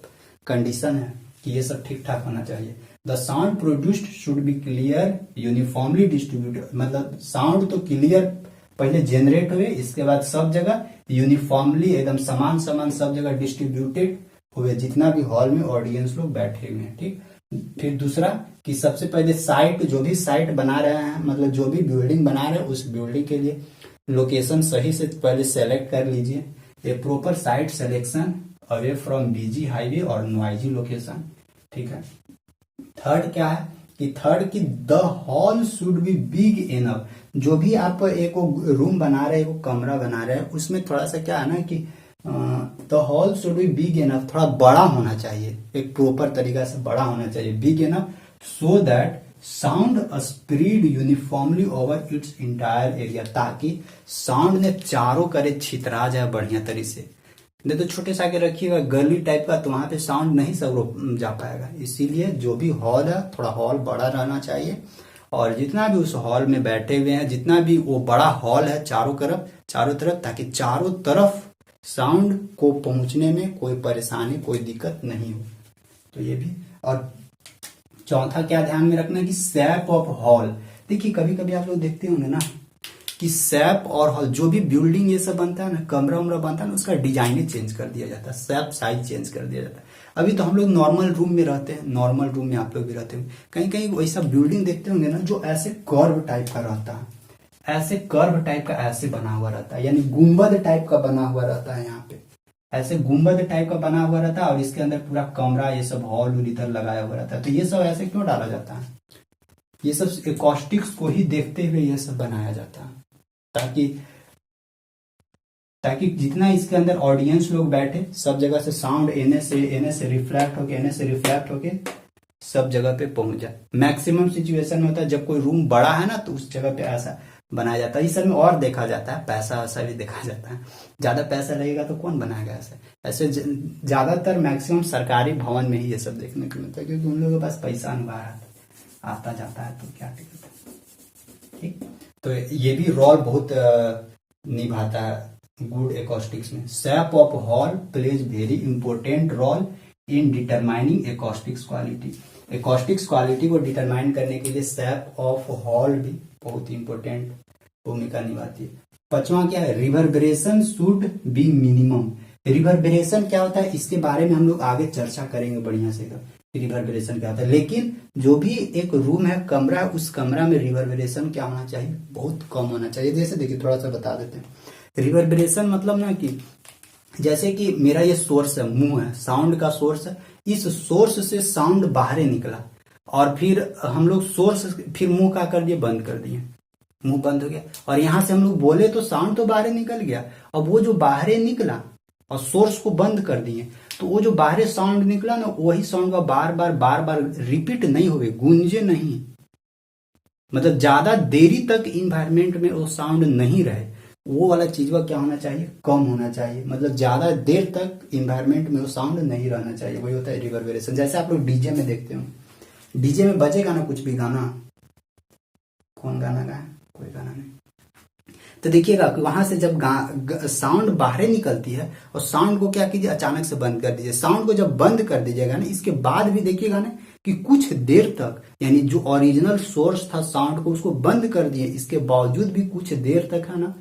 कंडीशन है कि ये सब ठीक ठाक होना चाहिए। The sound produced should be clear uniformly distributed, मतलब साउंड तो क्लियर पहले जनरेट हुए, इसके बाद सब जगह यूनिफॉर्मली एकदम समान समान सब जगह डिस्ट्रीब्यूटेड हुए, जितना भी हॉल में ऑडियंस लोग बैठे हुए हैं। ठीक, फिर दूसरा कि सबसे पहले साइट, जो भी साइट बना रहे हैं, मतलब जो भी बिल्डिंग बना रहे हैं, उस बिल्डिंग के लिए लोकेशन सही से पहले सेलेक्ट कर लीजिए। A proper site selection away from busy highway और नॉइजी लोकेशन। ठीक है, थर्ड क्या है कि थर्ड की the hall should be big enough. जो भी आप एक रूम बना रहे हैं, एक कमरा बना रहे हैं, उसमें थोड़ा सा क्या है ना कि the hall should be big enough, थोड़ा बड़ा होना चाहिए, एक प्रॉपर तरीका से बड़ा होना चाहिए, big enough, so that sound spread uniformly over it's entire area, ताकि साउंड ने चारों करे छितरा जाए बढ़िया तरीके से। नहीं तो छोटे सा के रखिएगा गली टाइप का, तो वहां पे साउंड नहीं सब जा पाएगा। इसीलिए जो भी हॉल है थोड़ा हॉल बड़ा रहना चाहिए, और जितना भी उस हॉल में बैठे हुए हैं, जितना भी वो बड़ा हॉल है चारों तरफ, ताकि चारों तरफ साउंड को पहुंचने में कोई परेशानी, कोई दिक्कत नहीं हो। तो ये भी। और चौथा क्या ध्यान में रखना कि शेप ऑफ हॉल। देखिए कभी कभी आप लोग देखते होंगे ना कि शेप और हॉल, जो भी बिल्डिंग ये सब बनता है ना, कमरा उमरा बनता है ना, उसका डिजाइन चेंज कर दिया जाता है, शेप साइज चेंज कर दिया जाता है। अभी तो हम लोग नॉर्मल रूम में रहते हैं, नॉर्मल रूम में आप लोग भी रहते होंगे, कहीं कहीं वैसा बिल्डिंग देखते होंगे ना जो ऐसे कर्व टाइप का रहता है, ऐसे कर्व टाइप का ऐसे बना हुआ रहता है, यानी गुंबद टाइप का बना हुआ रहता है, यहाँ पे ऐसे गुंबद टाइप का बना हुआ रहता है, और इसके अंदर पूरा कमरा ये सब हॉल इधर लगाया हुआ रहता है। तो ये सब ऐसे क्यों डाला जाता है? ये सब एकॉस्टिक्स को ही देखते हुए ये सब बनाया जाता है, ताकि जितना इसके अंदर ऑडियंस लोग बैठे, सब जगह से साउंड एने से रिफ्लेक्ट होके सब जगह पे पहुंच जाए। मैक्सिमम सिचुएशन में होता है जब कोई रूम बड़ा है ना, तो उस जगह पे ऐसा बनाया जाता है। इस सब में और देखा जाता है, पैसा वैसा भी देखा जाता है, ज्यादा पैसा लगेगा तो कौन बनाएगा ऐसे ज्यादातर मैक्सिमम सरकारी भवन में ही ये सब देखने को मिलता है, क्योंकि उन लोगों के पास पैसा अनुवार आता जाता है, तो क्या दिक्कत है। ठीक, तो ये भी रोल बहुत निभाता है गुड एकॉस्टिक्स में। Shape of hall plays very important role in determining acoustics quality. Acoustics quality को डिटरमाइन करने के लिए शेप ऑफ हॉल भी बहुत इंपॉर्टेंट भूमिका निभाती है। पांचवा क्या है, reverberation should be minimum. Reverberation क्या होता है इसके बारे में हम लोग आगे चर्चा करेंगे बढ़िया से, रिवर्बरेशन क्या होता है। लेकिन जो भी एक रूम है, कमरा है, उस कमरा में रिवर्बरेशन क्या होना चाहिए, बहुत कम होना चाहिए। जैसे देखिए थोड़ा सा बता देते हैं। रिवर्बरेशन मतलब ना कि जैसे कि मेरा ये सोर्स है, मुंह है, साउंड का सोर्स है, इस सोर्स से साउंड बाहर निकला, और फिर हम लोग सोर्स फिर मुंह का कर दिए, बंद कर दिए, मुंह बंद हो गया। और यहां से हम लोग बोले तो साउंड तो बाहर निकल गया। अब वो जो बाहर निकला और सोर्स को बंद कर दिए, तो वो जो बाहर साउंड निकला ना, वही साउंड का बार बार रिपीट नहीं होवे, गूंजे नहीं, मतलब ज्यादा देरी तक इन्वायरमेंट में वो साउंड नहीं रहे, वो वाला चीज का क्या होना चाहिए, कम होना चाहिए। मतलब ज्यादा देर तक इन्वायरमेंट में वो साउंड नहीं रहना चाहिए, वही होता है रिवर्बरेशन। जैसे आप लोग डीजे में देखते हो, डीजे में बजेगा ना कुछ भी गाना, कौन गाना गाए, कोई गाना नहीं, तो देखिएगा कि वहां से जब साउंड बाहर निकलती है, और साउंड को क्या कीजिए, अचानक से बंद कर दीजिए। साउंड को जब बंद कर दीजिएगा ना, इसके बाद भी देखिएगा ना कि कुछ देर तक, यानी जो ओरिजिनल सोर्स था साउंड को, उसको बंद कर दिए, इसके बावजूद भी कुछ देर तक है ना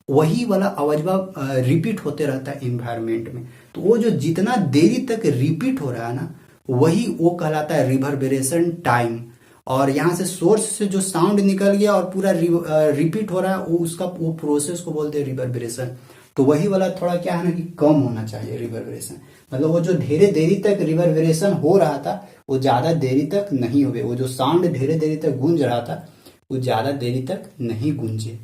वही वाला आवाजवा रिपीट होते रहता है इन्वायरमेंट में। तो वो जो जितना देरी तक रिपीट हो रहा है ना, वही वो कहलाता है रिवर्बरेशन टाइम। और यहाँ से सोर्स से जो साउंड निकल गया और पूरा रिपीट हो रहा है, वो उसका वो प्रोसेस को बोलते हैं रिवर्बरेशन। तो वही वाला थोड़ा क्या है ना कि कम होना चाहिए रिवर्बरेशन। मतलब वो जो धीरे देरी तक रिवर्बरेशन हो रहा था, वो ज्यादा देरी तक नहीं हुए। वो जो साउंड धीरे देरी तक गूंज रहा था, वो ज्यादा देरी तक नहीं गूंजे।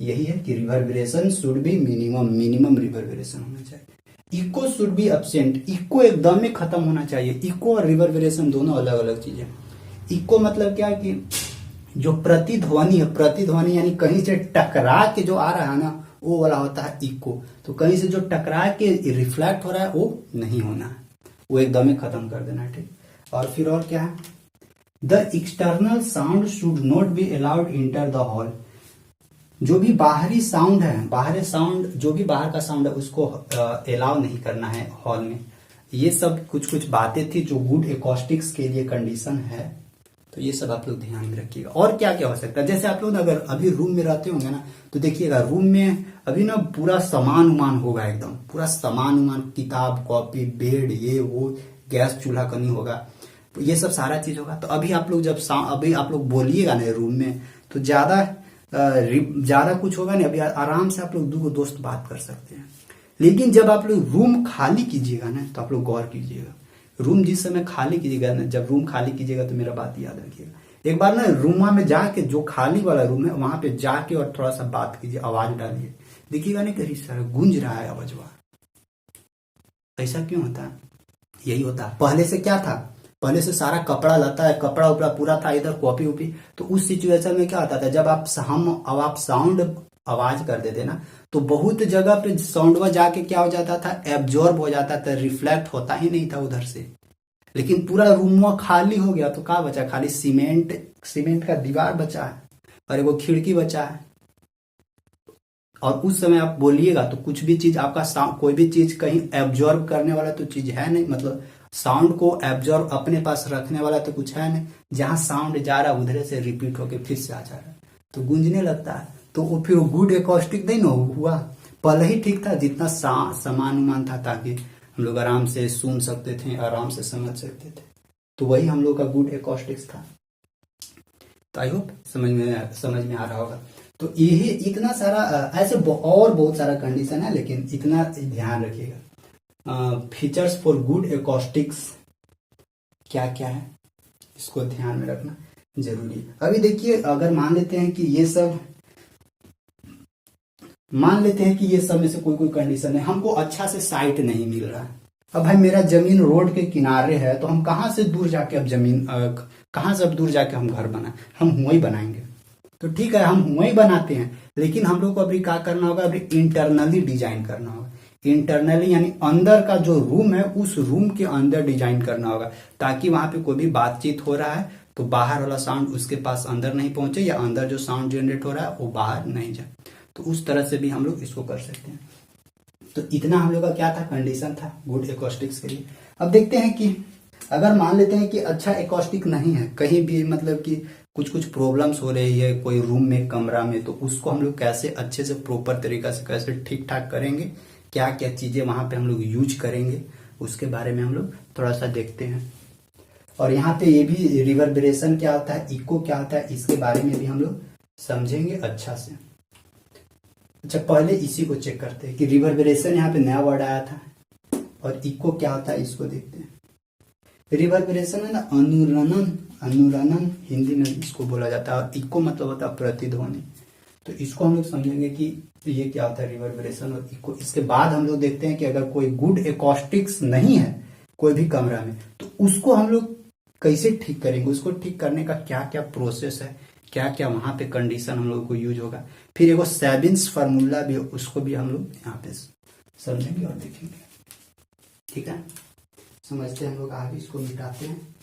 यही है कि reverberation should be minimum reverberation होना चाहिए। Echo should be absent, echo एकदम ही खत्म होना चाहिए। इको और रिवर्बरेशन दोनों अलग अलग चीजें। इको मतलब क्या कि जो प्रतिध्वनि है, प्रतिध्वनि यानी कहीं से टकरा के जो आ रहा है ना, वो वाला होता है इको। तो कहीं से जो टकरा के रिफ्लेक्ट हो रहा है, वो नहीं होना है, वो एकदम ही खत्म कर देना है, ठीक। और फिर और क्या है, the external sound should not be allowed enter the hall. जो भी बाहरी साउंड है, बाहरी साउंड, जो भी बाहर का साउंड है, उसको अलाउ नहीं करना है हॉल में। ये सब कुछ कुछ बातें थी जो गुड एकॉस्टिक्स के लिए कंडीशन है। तो ये सब आप लोग ध्यान में रखिएगा। और क्या क्या हो सकता है, जैसे आप लोग अगर अभी रूम में रहते होंगे ना, तो देखिएगा रूम में अभी ना पूरा सामान उमान होगा, एकदम पूरा सामान उमान, किताब कॉपी बेड ये वो, गैस चूल्हा कहीं होगा, तो ये सब सारा चीज होगा। तो अभी आप लोग जब अभी आप लोग बोलिएगा ना रूम में, तो ज्यादा कुछ होगा नहीं, अभी आराम से आप लोग दो दोस्त बात कर सकते हैं। लेकिन जब आप लोग रूम खाली कीजिएगा ना, तो आप लोग गौर कीजिएगा, रूम जिस समय खाली कीजिएगा ना, जब रूम खाली कीजिएगा तो मेरा बात याद रखिएगा। एक बार ना रूम में जाके, जो खाली वाला रूम है वहां पे जाके और थोड़ा सा बात कीजिए, आवाज डालिए, देखिएगा नहीं कहीं सारा गूंज रहा है आवाजवा। ऐसा क्यों होता है, यही होता है। पहले से क्या था, पहले से सारा कपड़ा लता है, कपड़ा उपड़ा पूरा था, इधर कॉपी उपी। तो उस सिचुएशन में क्या होता था, जब आप साउंड आवाज कर देते ना, तो बहुत जगह पे साउंडवा जाके क्या हो जाता था, एब्जॉर्ब हो जाता था, रिफ्लेक्ट होता ही नहीं था उधर से। लेकिन पूरा रूम खाली हो गया, तो क्या बचा, खाली सीमेंट का दीवार बचा है और एगो खिड़की बचा है। और उस समय आप बोलिएगा तो कुछ भी चीज आपका कोई भी चीज कहीं एब्जॉर्ब करने वाला तो चीज है नहीं, मतलब साउंड को एब्जॉर्ब अपने पास रखने वाला तो कुछ है नहीं। जहां साउंड जा रहा है उधर से रिपीट होके फिर से आ जा रहा है, तो गूंजने लगता है। तो वो फिर गुड एकॉस्टिक नहीं ना हुआ। पहले ही ठीक था, जितना सामान उमान था, ताकि हम लोग आराम से सुन सकते थे, आराम से समझ सकते थे। तो वही हम लोग का गुड एकॉस्टिक्स था। तो आई होप समझ में आ रहा होगा। तो यही इतना सारा ऐसे और बहुत सारा कंडीशन है, लेकिन इतना ध्यान रखिएगा। फीचर्स फॉर गुड एकॉस्टिक्स क्या क्या है, इसको ध्यान में रखना जरूरी है। अभी देखिए, अगर मान लेते हैं कि ये सब में से कोई कंडीशन है, हमको अच्छा से साइट नहीं मिल रहा है। अब भाई मेरा जमीन रोड के किनारे है, तो हम कहाँ से दूर जाके हम घर बनाए, हम हुआ ही बनाएंगे। तो ठीक है, हम हुआ ही बनाते हैं, लेकिन हम लोग को अभी क्या करना होगा, अभी इंटरनली डिजाइन करना होगा। इंटरनली यानी अंदर का जो रूम है, उस रूम के अंदर डिजाइन करना होगा, ताकि वहां पे कोई भी बातचीत हो रहा है तो बाहर वाला साउंड उसके पास अंदर नहीं पहुंचे, या अंदर जो साउंड जनरेट हो रहा है वो बाहर नहीं जाए। तो उस तरह से भी हम लोग इसको कर सकते हैं। तो इतना हम लोग का क्या था, कंडीशन था गुड एकॉस्टिक्स के लिए। अब देखते हैं कि अगर मान लेते हैं कि अच्छा एकॉस्टिक नहीं है कहीं भी, मतलब कि कुछ प्रॉब्लम्स हो रही है कोई रूम में, कमरा में, तो उसको हम लोग कैसे अच्छे से प्रॉपर तरीका से कैसे ठीक ठाक करेंगे, क्या क्या चीजें वहां पे हम लोग यूज करेंगे, उसके बारे में हम लोग थोड़ा सा देखते हैं। और यहाँ पे ये भी रिवर्बरेशन क्या होता है, इको क्या होता है, इसके बारे में भी हम लोग समझेंगे अच्छा से। अच्छा, पहले इसी को चेक करते हैं कि रिवर्बरेशन यहाँ पे नया वर्ड आया था, और इको क्या होता है इसको देखते हैं। रिवर्बरेशन है ना अनुरणन हिंदी में इसको बोला जाता है, और इको मतलब होता है प्रतिध्वनि। तो इसको हम लोग समझेंगे कि ये क्या होता है रिवर्बरेशन और इको। इसके बाद हम लोग देखते हैं कि अगर कोई गुड एकॉस्टिक्स नहीं है कोई भी कमरा में, तो उसको हम लोग कैसे ठीक करेंगे, उसको ठीक करने का क्या क्या प्रोसेस है, क्या क्या वहां पे कंडीशन हम लोग को यूज होगा। फिर एगो सेबिन्स फार्मूला भी, उसको भी हम लोग यहाँ पे समझेंगे और देखेंगे। ठीक है, समझते हैं हम लोग आगे, इसको मिटाते हैं।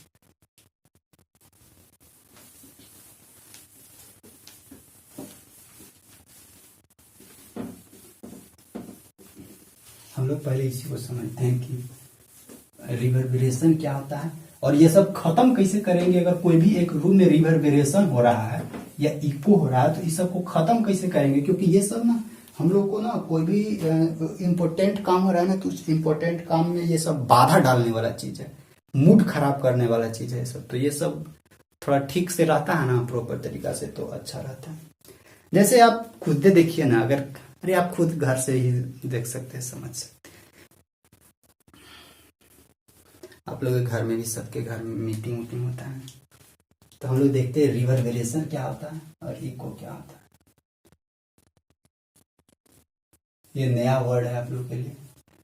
हम लोग पहले इसी को समझते हैं कि रिवर्बरेशन क्या होता है और ये सब खत्म कैसे करेंगे। अगर कोई भी एक रूम में रिवर्बरेशन हो रहा है या इको हो रहा है तो इस सब को खत्म कैसे करेंगे, क्योंकि ये सब ना हम लोग को ना कोई भी इम्पोर्टेंट काम हो रहा है ना, तो उस इम्पोर्टेंट काम में ये सब बाधा डालने वाला चीज है, मूड खराब करने वाला चीज है ये सब। तो ये सब थोड़ा ठीक से रहता है ना प्रॉपर तरीका से तो अच्छा रहता है। जैसे आप खुद देखिए ना, अगर अरे आप खुद घर से ही देख सकते हैं, समझ सकते हैं। आप लोग के घर में भी, सबके घर में मीटिंग वूटिंग होता है, तो हम लोग देखते हैं रिवर्बरेशन क्या होता है और इको क्या होता है। ये नया वर्ड है आप लोग के लिए,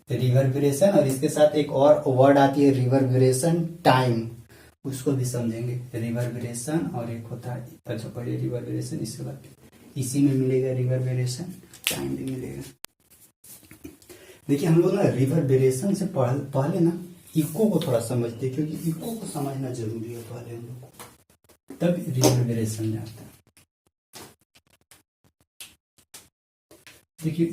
रिवर्बरेशन, और इसके साथ एक और वर्ड आती है रिवर्बरेशन टाइम, उसको भी समझेंगे। रिवर्बरेशन और एक होता है, अच्छा पढ़िए रिवर्बरेशन, इसके बाद इसी में मिलेगा रिवर्बरेशन टाइम भी मिलेगा। देखिए हम लोग ना रिवर्बरेशन से पहले ना इको को थोड़ा समझते हैं, क्योंकि इको को समझना जरूरी है पहले हम लोग को, तब रिवर्बरेशन में आता है। देखिए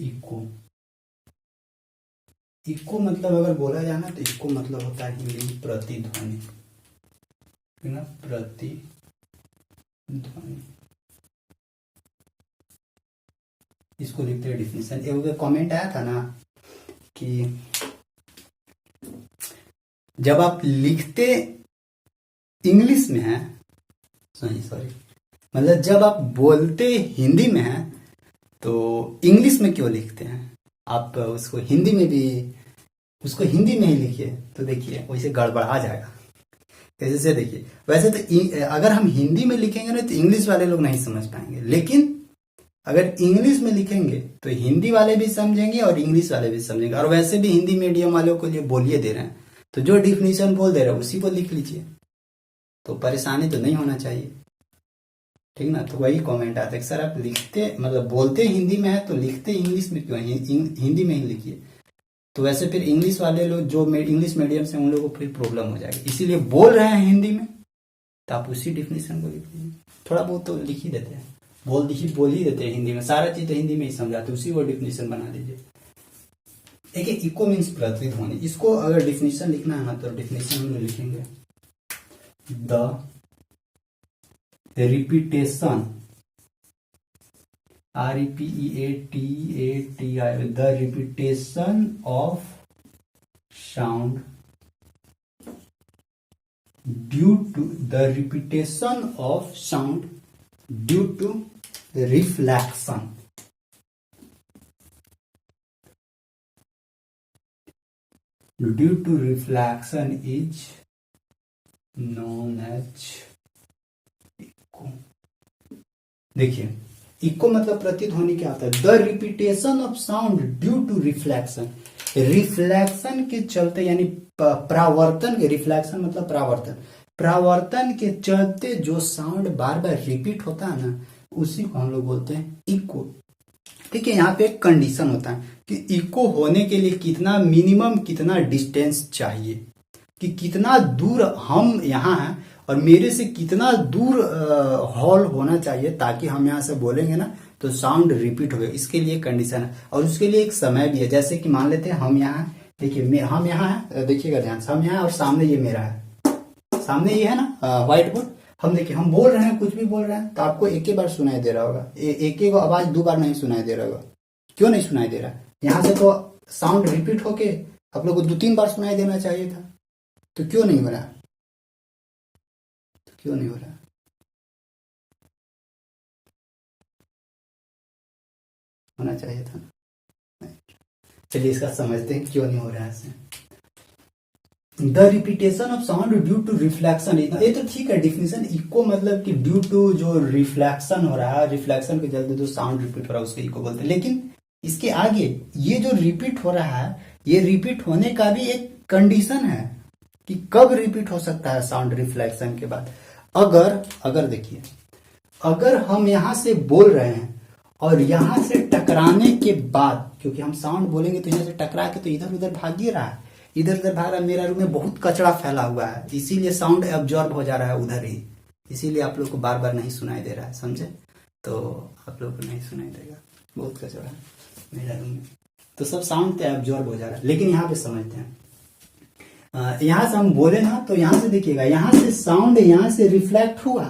इको मतलब अगर बोला जाए ना तो इको मतलब होता है हिंदी में प्रतिध्वनि, ना प्रतिध्वनि। इसको लिखते हैं डिफिनेशन। एक कमेंट आया था ना कि जब आप लिखते इंग्लिश में है, सॉरी, मतलब जब आप बोलते हिंदी में है तो इंग्लिश में क्यों लिखते हैं, आप उसको हिंदी में भी, उसको हिंदी में ही लिखिए, तो देखिए वैसे गड़बड़ा जाएगा। कैसे से देखिए, वैसे तो अगर हम हिंदी में लिखेंगे ना तो इंग्लिश वाले लोग नहीं समझ पाएंगे, लेकिन अगर इंग्लिश में लिखेंगे तो हिंदी वाले भी समझेंगे और इंग्लिश वाले भी समझेंगे। और वैसे भी हिंदी मीडियम वालों को लिए बोलिए दे रहे हैं, तो जो डिफिनीशन बोल दे रहे हैं उसी को लिख लीजिए, तो परेशानी तो नहीं होना चाहिए। ठीक ना, तो वही कमेंट आता है सर आप लिखते मतलब बोलते हिंदी में है तो लिखते इंग्लिश में क्यों, हिंदी में ही लिखिए। तो वैसे फिर इंग्लिश वाले लोग जो इंग्लिश मीडियम से, उन लोगों को फिर प्रॉब्लम हो जाएगी, इसीलिए बोल रहे हैं हिंदी में तो आप उसी डिफिनेशन को लिख लीजिए। थोड़ा बहुत तो लिख ही देते हैं, बोल ही देते हैं हिंदी में, सारा चीज तो हिंदी में ही समझाते, उसी को डिफिनेशन बना दीजिए। देखिए इको मीन्स प्रतिध्वनि, इसको अगर डिफिनेशन लिखना है ना तो डिफिनेशन हम लोग लिखेंगे the repetition, REPEATATI, the repetition of sound due to reflection. Due to reflection is known as echo. देखिए इको मतलब प्रतिध्वनि क्या होता है, the repetition of sound due to reflection, reflection के चलते, यानी परावर्तन के, रिफ्लेक्शन मतलब परावर्तन के चलते जो साउंड बार बार रिपीट होता है ना, उसी को हम लोग बोलते हैं इको। ठीक है, यहाँ पे एक कंडीशन होता है कि इको होने के लिए कितना मिनिमम कितना डिस्टेंस चाहिए, कि कितना दूर हम यहाँ हैं और मेरे से कितना दूर हॉल होना चाहिए ताकि हम यहाँ से बोलेंगे ना तो साउंड रिपीट हो गया। इसके लिए कंडीशन है और उसके लिए एक समय भी है। जैसे कि मान लेते हैं हम यहाँ, देखिए हम यहाँ है, देखिएगा ध्यान से, हम यहाँ और सामने ये मेरा है, सामने ये है ना व्हाइट बोर्ड, हम देखिए हम बोल रहे हैं, कुछ भी बोल रहे हैं तो आपको एक ही बार सुनाई दे रहा होगा, एक ही आवाज दो बार नहीं सुनाई दे रहा होगा। क्यों नहीं सुनाई दे रहा, यहाँ से तो साउंड रिपीट होके आप लोग को 2-3 बार सुनाई देना चाहिए था, तो क्यों नहीं हो रहा, क्यों नहीं हो रहा, होना चाहिए था। चलिए इसका समझते हैं क्यों नहीं हो रहा है ऐसे। The repetition of sound due to reflection. ये तो ठीक है डिफिनेशन। इको मतलब कि ड्यू टू जो रिफ्लेक्शन हो रहा है, रिफ्लेक्शन के चलते जो साउंड रिपीट हो रहा है उसको इको बोलते हैं। लेकिन इसके आगे ये जो रिपीट हो रहा है, ये रिपीट होने का भी एक कंडीशन है कि कब रिपीट हो सकता है साउंड रिफ्लेक्शन के बाद। अगर देखिए, अगर हम यहां से बोल रहे हैं और यहां से टकराने के बाद, क्योंकि हम साउंड बोलेंगे तो यहां से टकरा के तो इधर उधर भाग ही रहा है, इधर उधर भाग रहा है। मेरा रूम में बहुत कचरा फैला हुआ है, इसीलिए साउंड एब्जॉर्ब हो जा रहा है उधर ही, इसीलिए आप लोग को बार बार नहीं सुनाई दे रहा है, समझे? तो आप लोग को नहीं सुनाई देगा, बहुत कचरा है मेरा रूम में, तो सब साउंड तो एब्जॉर्ब हो जा रहा है। लेकिन यहाँ पे समझते हैं, यहां से हम बोले ना, तो यहां से देखिएगा, यहां से साउंड यहां से रिफ्लेक्ट हुआ,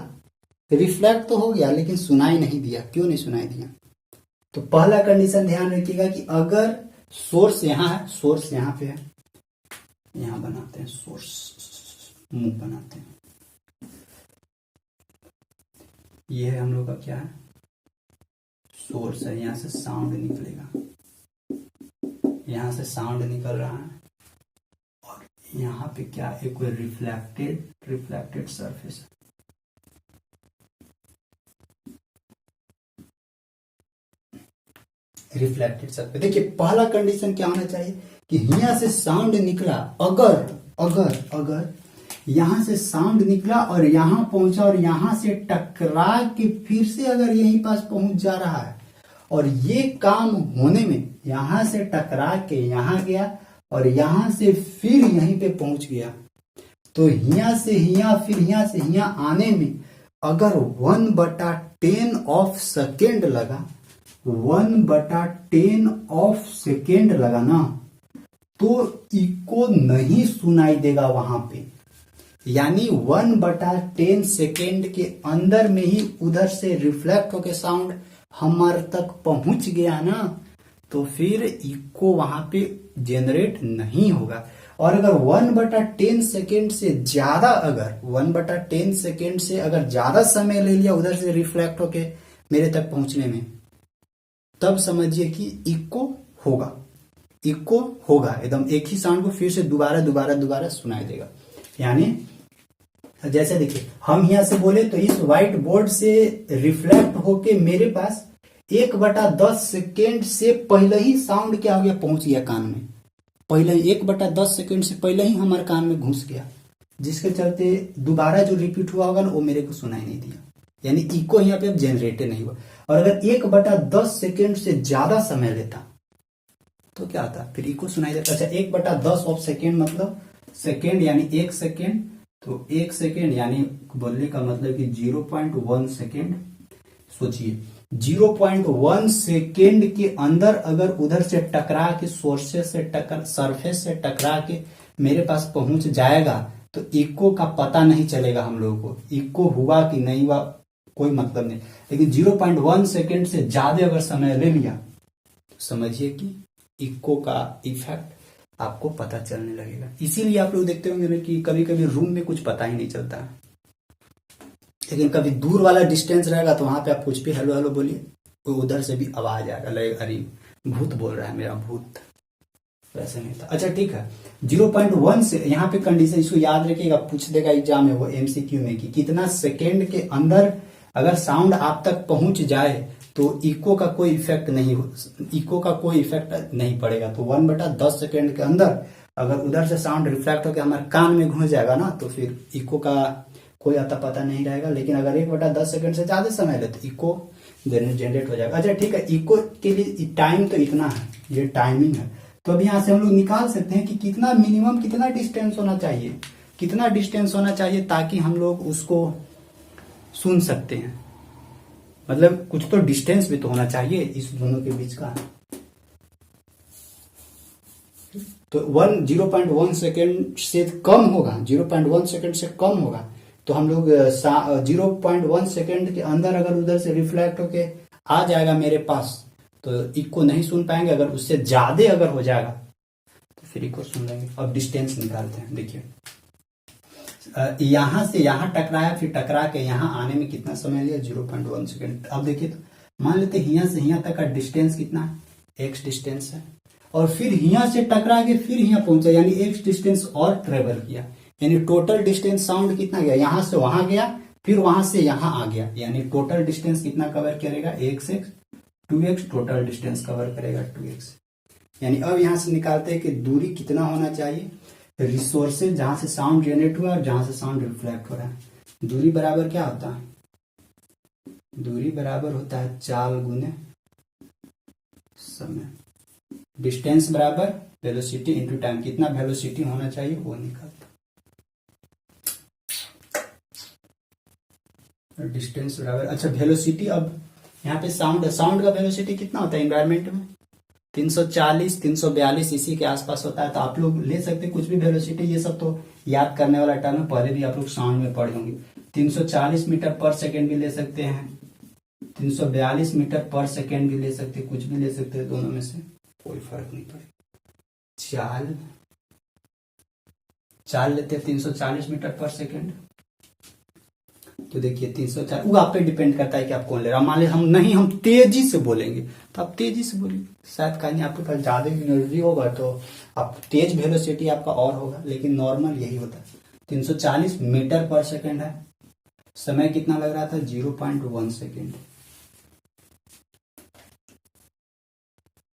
रिफ्लेक्ट तो हो गया लेकिन सुनाई नहीं दिया। क्यों नहीं सुनाई दिया? तो पहला कंडीशन ध्यान रखिएगा कि अगर सोर्स यहां है, सोर्स यहां पे है, यहां बनाते हैं सोर्स, मुंह बनाते हैं, ये है हम लोग का क्या है, सोर्स है। यहां से साउंड निकलेगा, यहां से साउंड निकल रहा है, और यहां पे क्या, एक रिफ्लेक्टेड सरफेस है। Reflected surface. देखिए पहला कंडीशन क्या होना चाहिए कि यहां से साउंड निकला, अगर यहां से साउंड निकला और यहां पहुंचा और यहां से टकरा के फिर से अगर यहीं पास पहुंच जा रहा है, और ये काम होने में यहां से टकरा के यहां गया और यहां से फिर यहीं पे पहुंच गया, तो यहां से यहां फिर यहां से यहां आने में अगर 1/10 ऑफ सेकेंड लगा, 1/10 ऑफ सेकेंड लगा ना, तो इको नहीं सुनाई देगा वहां पे। यानी 1/10 सेकेंड के अंदर में ही उधर से रिफ्लेक्ट होके साउंड हमारे तक पहुंच गया ना, तो फिर इको वहां पे जनरेट नहीं होगा। और अगर 1/10 सेकेंड से ज्यादा, अगर 1/10 सेकेंड से अगर ज्यादा समय ले लिया उधर से रिफ्लेक्ट होके मेरे तक पहुंचने में, तब समझिए कि इको होगा, इको होगा एकदम, एक ही साउंड को फिर से दोबारा सुनाई देगा। यानी जैसे देखिए, हम यहां से बोले तो इस व्हाइट बोर्ड से रिफ्लेक्ट होके मेरे पास 1/10 सेकेंड से पहले ही साउंड क्या हो गया, पहुंच गया कान में, पहले ही 1/10 सेकेंड से पहले ही हमारे कान में घुस गया, जिसके चलते दोबारा जो रिपीट हुआ होगा ना वो मेरे को सुनाई नहीं दिया। यानी इको यहाँ पे अब जनरेट नहीं हुआ। और अगर 1/10 सेकेंड से ज्यादा समय लेता तो क्या आता, फिर इको सुनाई देता। अच्छा 1/10 ऑफ सेकेंड मतलब सेकेंड यानी 1 सेकेंड, तो 1 सेकेंड यानी बोलने का मतलब कि 0.1 सेकेंड। सोचिए 0.1 सेकेंड के अंदर अगर उधर से टकरा के सरफेस से टकरा के मेरे पास पहुंच जाएगा तो इको का पता नहीं चलेगा हम लोगों को, इको हुआ कि नहीं हुआ कोई मतलब नहीं। लेकिन 0.1 सेकेंड से ज्यादा अगर समय ले लिया तो समझिए कि इको का इफेक्ट आपको पता चलने लगेगा। इसीलिए आप लोग देखते होंगे कि कभी कभी रूम में कुछ पता ही नहीं चलता, लेकिन कभी दूर वाला डिस्टेंस रहेगा तो वहां पे आप कुछ भी हेलो हेलो बोलिए, कोई उधर से भी आवाज आएगा, लगेगा अरे भूत बोल रहा है, मेरा भूत। वैसे नहीं था। अच्छा ठीक है, 0.1 से यहाँ पे कंडीशन इसको याद रखिएगा, पूछ देगा एग्जाम में वो एमसीक्यू में कि कितना सेकेंड के अंदर अगर साउंड आप तक पहुंच जाए तो इको का कोई इफेक्ट नहीं पड़ेगा। तो 1/10 सेकेंड के अंदर अगर उधर से साउंड रिफ्लेक्ट होकर हमारे कान में घुस जाएगा ना, तो फिर इको का कोई अता पता नहीं रहेगा। लेकिन अगर 1/10 सेकेंड से ज्यादा समय ले तो इको जनरेट हो जाएगा। अच्छा ठीक है, इको के लिए टाइम तो इतना है, ये टाइमिंग है। तो अब यहाँ से हम लोग निकाल सकते हैं कि कितना मिनिमम कितना डिस्टेंस होना चाहिए, कितना डिस्टेंस होना चाहिए ताकि हम लोग उसको सुन सकते हैं। मतलब कुछ तो डिस्टेंस भी तो होना चाहिए इस दोनों के बीच का। तो 0.1 सेकेंड से कम होगा, 0.1 सेकेंड से कम होगा तो हम लोग 0.1 सेकेंड के अंदर अगर उधर से रिफ्लेक्ट होके आ जाएगा मेरे पास तो इको नहीं सुन पाएंगे। अगर उससे ज्यादा अगर हो जाएगा तो फिर इको सुन लेंगे। अब डिस्टेंस निकालते हैं। देखिए यहां से यहां टकराया, फिर टकरा के यहां आने में कितना समय लिया, 0.1 सेकेंड। अब देखिए तो मान लेते हैं यहां से यहां तक का डिस्टेंस कितना है, x डिस्टेंस है, और फिर यहाँ से टकरा के फिर यहाँ पहुंचा, यानी एक डिस्टेंस और ट्रेवल किया, यानी टोटल डिस्टेंस साउंड कितना गया, यहां से वहां गया, फिर वहां से यहां आ गया, यानी टोटल डिस्टेंस कितना कवर करेगा, x 2x total distance cover करेगा 2x। यानी अब यहां से निकालते हैं कि दूरी कितना होना चाहिए, रिसोर्सेज जहां से साउंड जनरेट हुआ और जहां से साउंड रिफ्लेक्ट हो रहा है। दूरी बराबर क्या होता है, दूरी बराबर होता है चाल गुने समय, डिस्टेंस बराबर वेलोसिटी इंटू टाइम, कितना वेलोसिटी होना चाहिए वो निकालता, डिस्टेंस बराबर, अच्छा वेलोसिटी, अब यहाँ पे साउंड का वेलोसिटी कितना होता है एनवायरमेंट में, 340 342 इसी के आसपास होता है। तो आप लोग ले सकते कुछ भी वेलोसिटी, ये सब तो याद करने वाला टर्म है, पहले भी आप लोग साउंड में पढ़े होंगे। 340 मीटर पर सेकेंड भी ले सकते हैं, 342 मीटर पर सेकेंड भी ले सकते, कुछ भी ले सकते हैं, दोनों में से कोई फर्क नहीं पड़ेगा। चाल लेते हैं 340 मीटर पर सेकेंड, तो देखिए 340, वो आप पे डिपेंड करता है कि आप कौन ले रहा है। मान लीजिए हम तेजी से बोलेंगे तो आप तेजी से बोलिए, शायद कहीं आपके पास ज्यादा एनर्जी होगा तो आप तेज वेलोसिटी आपका और होगा, लेकिन नॉर्मल यही होता है। 340 मीटर पर सेकेंड है, समय कितना लग रहा था 0.1 सेकेंड,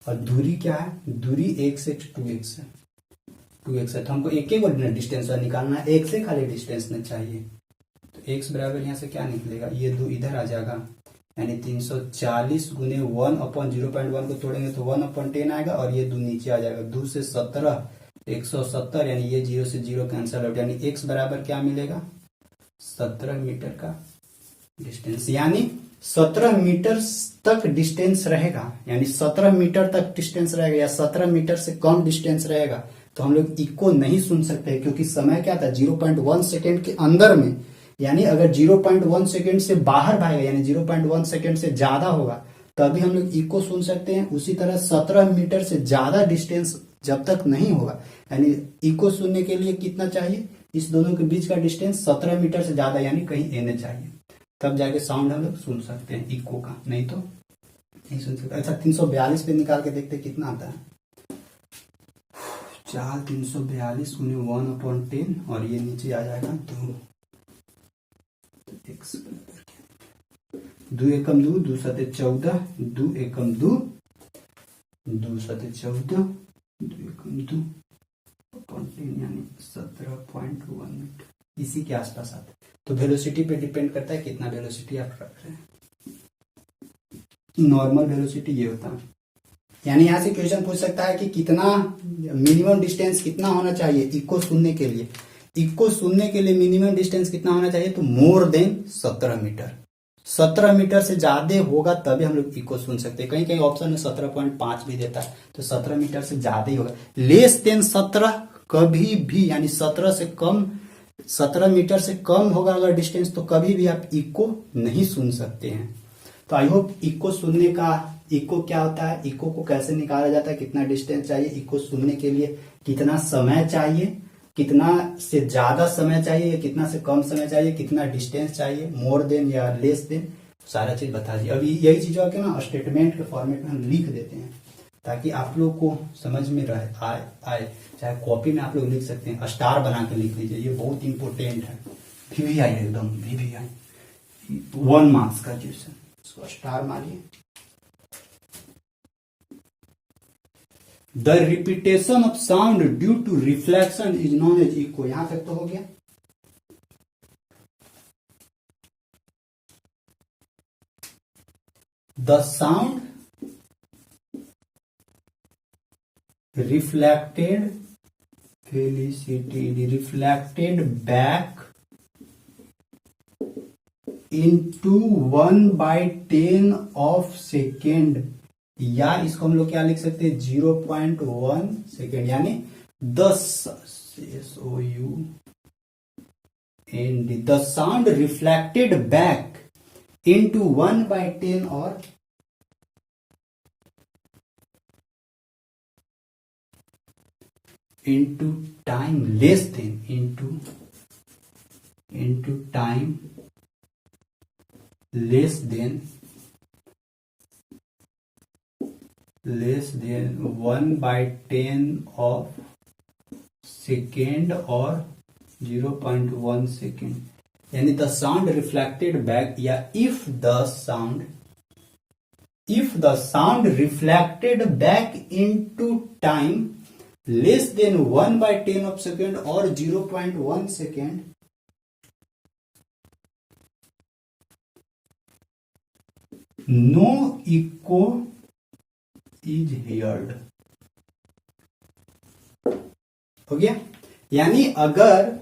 और दूरी क्या है, दूरी x 2x है, 2x है, तो हमको एक एक डिस्टेंस निकालना है, एक से खाली डिस्टेंस नहीं चाहिए, तो x बराबर यहाँ से क्या निकलेगा, ये दो इधर आ जाएगा, यानी 340 गुने 1/0.1 को तोड़ेंगे तो 1/10 आएगा, और ये दो नीचे आ जाएगा, 2 से 17 170, यानी ये 0 से 0 कैंसिल आउट, यानी x बराबर क्या मिलेगा 17 मीटर का डिस्टेंस, यानी 17 मीटर तक डिस्टेंस रहेगा, यानी 17 मीटर तक डिस्टेंस रहेगा या 17 मीटर से कम डिस्टेंस रहेगा तो हम लोग इको नहीं सुन सकते, क्योंकि समय क्या था 0.1 सेकेंड के अंदर में, यानी अगर 0.1 सेकेंड से बाहर भागेगा, यानी 0.1 सेकेंड से ज्यादा होगा तभी हम लोग इको सुन सकते हैं। उसी तरह 17 मीटर से ज्यादा डिस्टेंस जब तक नहीं होगा, यानी इको सुनने के लिए कितना चाहिए, इस दोनों के बीच का डिस्टेंस 17 मीटर से ज्यादा, यानी कहीं एन चाहिए, तब जाके साउंड हम लोग सुन सकते हैं इको का, नहीं तो नहीं सुन सकते। अच्छा 342 पे निकाल के देखते कितना आता है, चाल 342 गुने 1/10, और ये नीचे आ जाएगा 2, दो एकम 2, 2 सते 14, 2 एकम 2, 2 सते 14, 2 एकम 2 10, यानी 17.1 मीटर, इसी के आसपास आता है। तो वेलोसिटी पे डिपेंड करता है कितना वेलोसिटी आप रख रहे हैं, नॉर्मल वेलोसिटी ये होता है। यानी यहां से क्वेश्चन पूछ सकता है कि कितना मिनिमम डिस्टेंस कितना होना चाहिए इको सुनने के लिए, इको सुनने के लिए मिनिमम डिस्टेंस कितना होना चाहिए, तो मोर देन 17 मीटर, 17 मीटर से ज्यादा होगा तभी हम लोग इको सुन सकते हैं। कहीं कहीं ऑप्शन में 17.5 भी देता है, तो 17 मीटर से ज्यादा ही होगा, लेस देन 17 कभी भी, यानी 17 से कम, 17 मीटर से कम होगा अगर डिस्टेंस तो कभी भी आप इको नहीं सुन सकते हैं। तो आई होप इको सुनने का, इको क्या होता है, इको को कैसे निकाला जाता है, कितना डिस्टेंस चाहिए इको सुनने के लिए, कितना समय चाहिए, कितना से ज्यादा समय चाहिए या कितना से कम समय चाहिए, कितना डिस्टेंस चाहिए, मोर देन या लेस देन, सारा चीज बता दिए। अभी यही चीजों के ना स्टेटमेंट के फॉर्मेट में हम लिख देते हैं ताकि आप लोग को समझ में रहे, आए। चाहे कॉपी में आप लोग लिख सकते हैं, स्टार बना के लिख लीजिए, ये बहुत इंपॉर्टेंट है, VVI एकदम VVI 1 मार्क्स का क्वेश्चन, इसको स्टार मारिए। The repetition of sound due to reflection is known as echo, यहां तक तो हो गया। The sound reflected back into 1/10 of second, या इसको हम लोग क्या लिख सकते हैं 0.1 सेकेंड, यानी 10 SOUND, the sound reflected back into 1/10 और into time less than, into time less than less than 1/10 of second और 0.1 सेकेंड, यानी द साउंड रिफ्लेक्टेड बैक, या if the sound reflected back into time less than 1/10 of second और 0.1 second, no echo is heard. हो गया, यानी अगर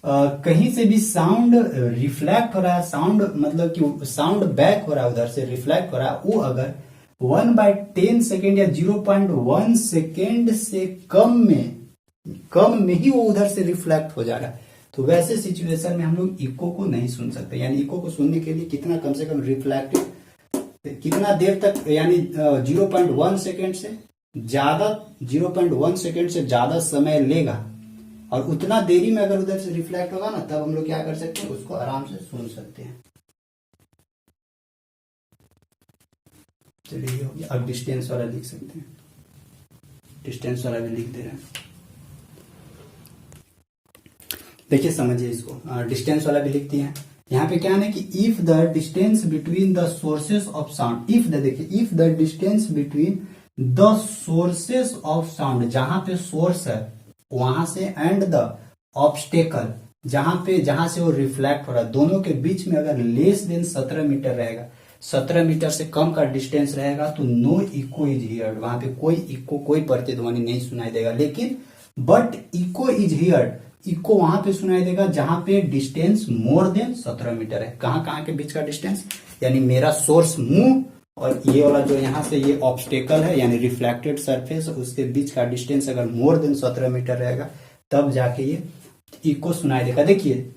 कहीं से भी साउंड रिफ्लेक्ट हो रहा है, साउंड मतलब कि साउंड बैक हो रहा है, उधर से रिफ्लेक्ट हो रहा है, वो अगर 1/10 सेकेंड या 0.1 सेकेंड से कम में ही वो उधर से रिफ्लेक्ट हो जा रहा है, तो वैसे सिचुएशन में हम लोग इको को नहीं सुन सकते। यानी इको को सुनने के लिए कितना कम से कम रिफ्लेक्टेड कितना देर तक, यानी 0.1 सेकेंड से ज्यादा, 0.1 सेकेंड से ज्यादा समय लेगा, और उतना देरी में अगर उधर से रिफ्लेक्ट होगा ना, तब हम लोग क्या कर सकते हैं, उसको आराम से सुन सकते हैं। चलिए हो गया। अब डिस्टेंस वाला लिख सकते हैं, डिस्टेंस वाला भी लिख दे रहे हैं। देखिए समझिए इसको, डिस्टेंस वाला भी लिखते हैं। यहाँ पे क्या है कि if the distance between the sources of sound, if the distance between the sources of sound, जहां पे सोर्स है वहां से, एंड द ऑब्स्टेकल, जहां से वो रिफ्लेक्ट हो रहा है, दोनों के बीच में अगर लेस देन 17 मीटर रहेगा, 17 मीटर से कम का डिस्टेंस रहेगा, तो नो इको इज हियर्ड, वहां पे कोई इको, कोई प्रतिध्वनि नहीं सुनाई देगा। लेकिन but echo is heard, echo वहां पे सुनाई देगा जहां पे डिस्टेंस मोर देन 17 मीटर है। कहां के बीच का डिस्टेंस, यानी मेरा सोर्स मुंह और ये वाला जो यहां से ये ऑब्स्टेकल है, यानी रिफ्लेक्टेड सरफेस, उसके बीच का डिस्टेंस अगर मोर देन 17 मीटर रहेगा, तब जाके ये इको सुनाई देगा। देखिए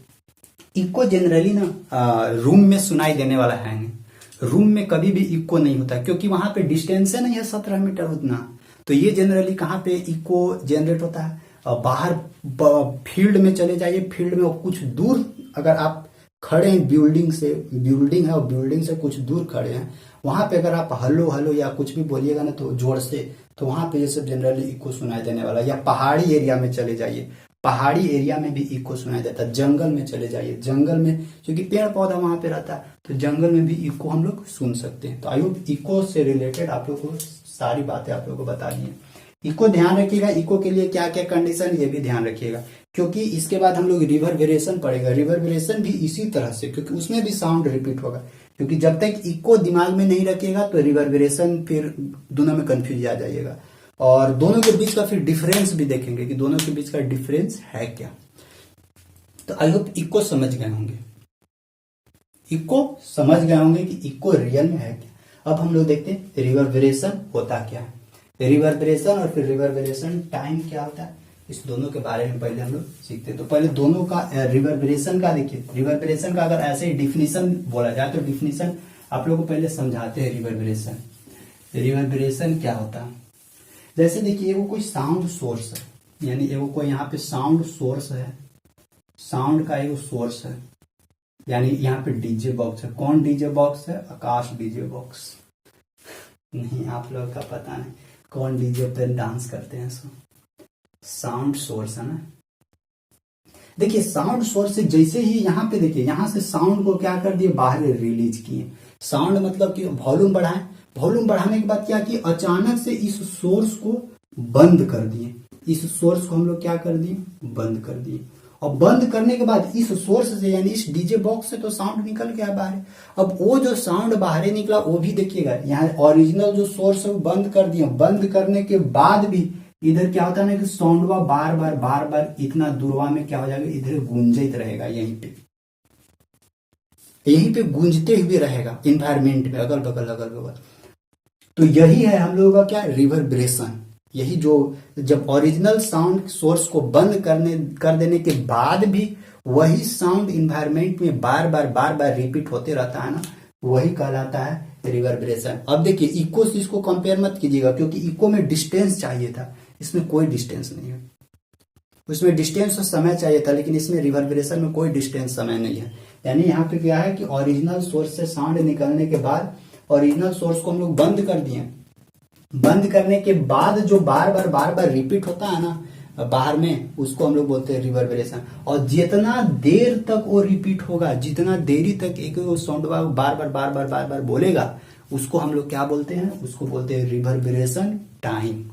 इको जनरली ना रूम में सुनाई देने वाला है नहीं, रूम में कभी भी इको नहीं होता, क्योंकि वहां पे डिस्टेंस है नहीं है 17 मीटर उतना। तो ये जनरली कहाँ पे इको जनरेट होता है, बाहर फील्ड में चले जाइए, फील्ड में कुछ दूर अगर आप खड़े हैं, बिल्डिंग है और बिल्डिंग से कुछ दूर खड़े हैं, वहां पे अगर आप हलो या कुछ भी बोलिएगा ना तो जोर से, तो वहां पे ये सब जनरली इको सुनाई देने वाला। या पहाड़ी एरिया में चले जाइए, पहाड़ी एरिया में भी इको सुनाई देता है। जंगल में चले जाइए, जंगल में क्योंकि पेड़ पौधा वहां पे रहता है, तो जंगल में भी इको हम लोग सुन सकते हैं। तो आई होप इको से रिलेटेड आप लोग को सारी बातें आप लोग को बता दी है। इको ध्यान रखिएगा, इको के लिए क्या क्या कंडीशन, ये भी ध्यान रखिएगा, क्योंकि इसके बाद हम लोग रिवर्बरेशन पढ़ेगा। रिवर्बरेशन भी इसी तरह से, क्योंकि उसमें भी साउंड रिपीट होगा, क्योंकि जब तक इको दिमाग में नहीं रखिएगा तो रिवर्बरेशन फिर दोनों में कंफ्यूज आ जाइएगा। और दोनों के बीच का फिर डिफरेंस भी देखेंगे कि दोनों के बीच का डिफरेंस है क्या। तो आई होप इको समझ गए होंगे, कि इको रियल में है क्या। अब हम लोग देखते हैं रिवर्बरेशन होता क्या है, रिवर्बरेशन और फिर रिवर्बरेशन टाइम क्या होता है, इस दोनों के बारे में पहले हम लोग सीखते हैं। तो पहले दोनों का रिवर्बरेशन का देखिए, रिवर्बरेशन का अगर ऐसे ही डिफिनीशन बोला जाए तो डिफिनीशन आप लोग को पहले समझाते हैं। रिवर्बरेशन क्या होता है, जैसे देखिए वो कोई साउंड सोर्स है, यानी एगो कोई यहाँ पे साउंड सोर्स है, साउंड का एगो सोर्स है, यानी यहाँ पे डीजे बॉक्स है। कौन डीजे बॉक्स है, आकाश डीजे बॉक्स नहीं, आप लोग का पता नहीं कौन डीजे पे डांस करते हैं, सो साउंड सोर्स है ना। देखिए साउंड सोर्स से जैसे ही यहाँ पे देखिए, यहाँ से साउंड को क्या कर दिए, बाहर रिलीज किए। साउंड मतलब कि वॉल्यूम बढ़ाए, वॉल्यूम बढ़ाने के बाद क्या किए, अचानक से इस सोर्स को बंद कर दिए। इस सोर्स को हम लोग क्या कर दिए, बंद कर दिए। और बंद करने के बाद इस सोर्स से, यानी इस डीजे बॉक्स से तो साउंड निकल गया बाहर। अब वो जो साउंड बाहर निकला वो भी देखिएगा, यहाँ ओरिजिनल जो सोर्स है वो बंद कर दिया। बंद करने के बाद भी इधर क्या होता है ना कि साउंड बार बार इतना दूरवा में क्या हो जाएगा, इधर गूंजित रहेगा, यहीं पे गूंजते हुए रहेगा इन्वायरमेंट में, अगल बगल। तो यही है हम लोगों का क्या, रिवर्बरेशन। यही जो जब ओरिजिनल साउंड सोर्स को बंद कर देने के बाद भी वही साउंड इन्वायरमेंट में बार बार रिपीट होते रहता है ना, वही कहलाता है रिवर्बरेशन। अब देखिए इको से इसको कंपेयर मत कीजिएगा, क्योंकि इको में डिस्टेंस चाहिए था, इसमें कोई डिस्टेंस नहीं है। उसमें डिस्टेंस और समय चाहिए था, लेकिन इसमें रिवर्बरेशन में कोई डिस्टेंस समय नहीं है। यानी यहाँ पे क्या है कि ओरिजिनल सोर्स से साउंड निकलने के बाद ओरिजिनल सोर्स को हम लोग बंद कर दिए, बंद करने के बाद जो बार बार रिपीट होता है ना बाहर में, उसको हम लोग बोलते हैं रिवर्बरेशन। और जितना देर तक वो रिपीट होगा, जितना देरी तक एक साउंड बार बार बोलेगा, उसको हम लोग क्या बोलते हैं, उसको बोलते हैं रिवर्बरेशन टाइम।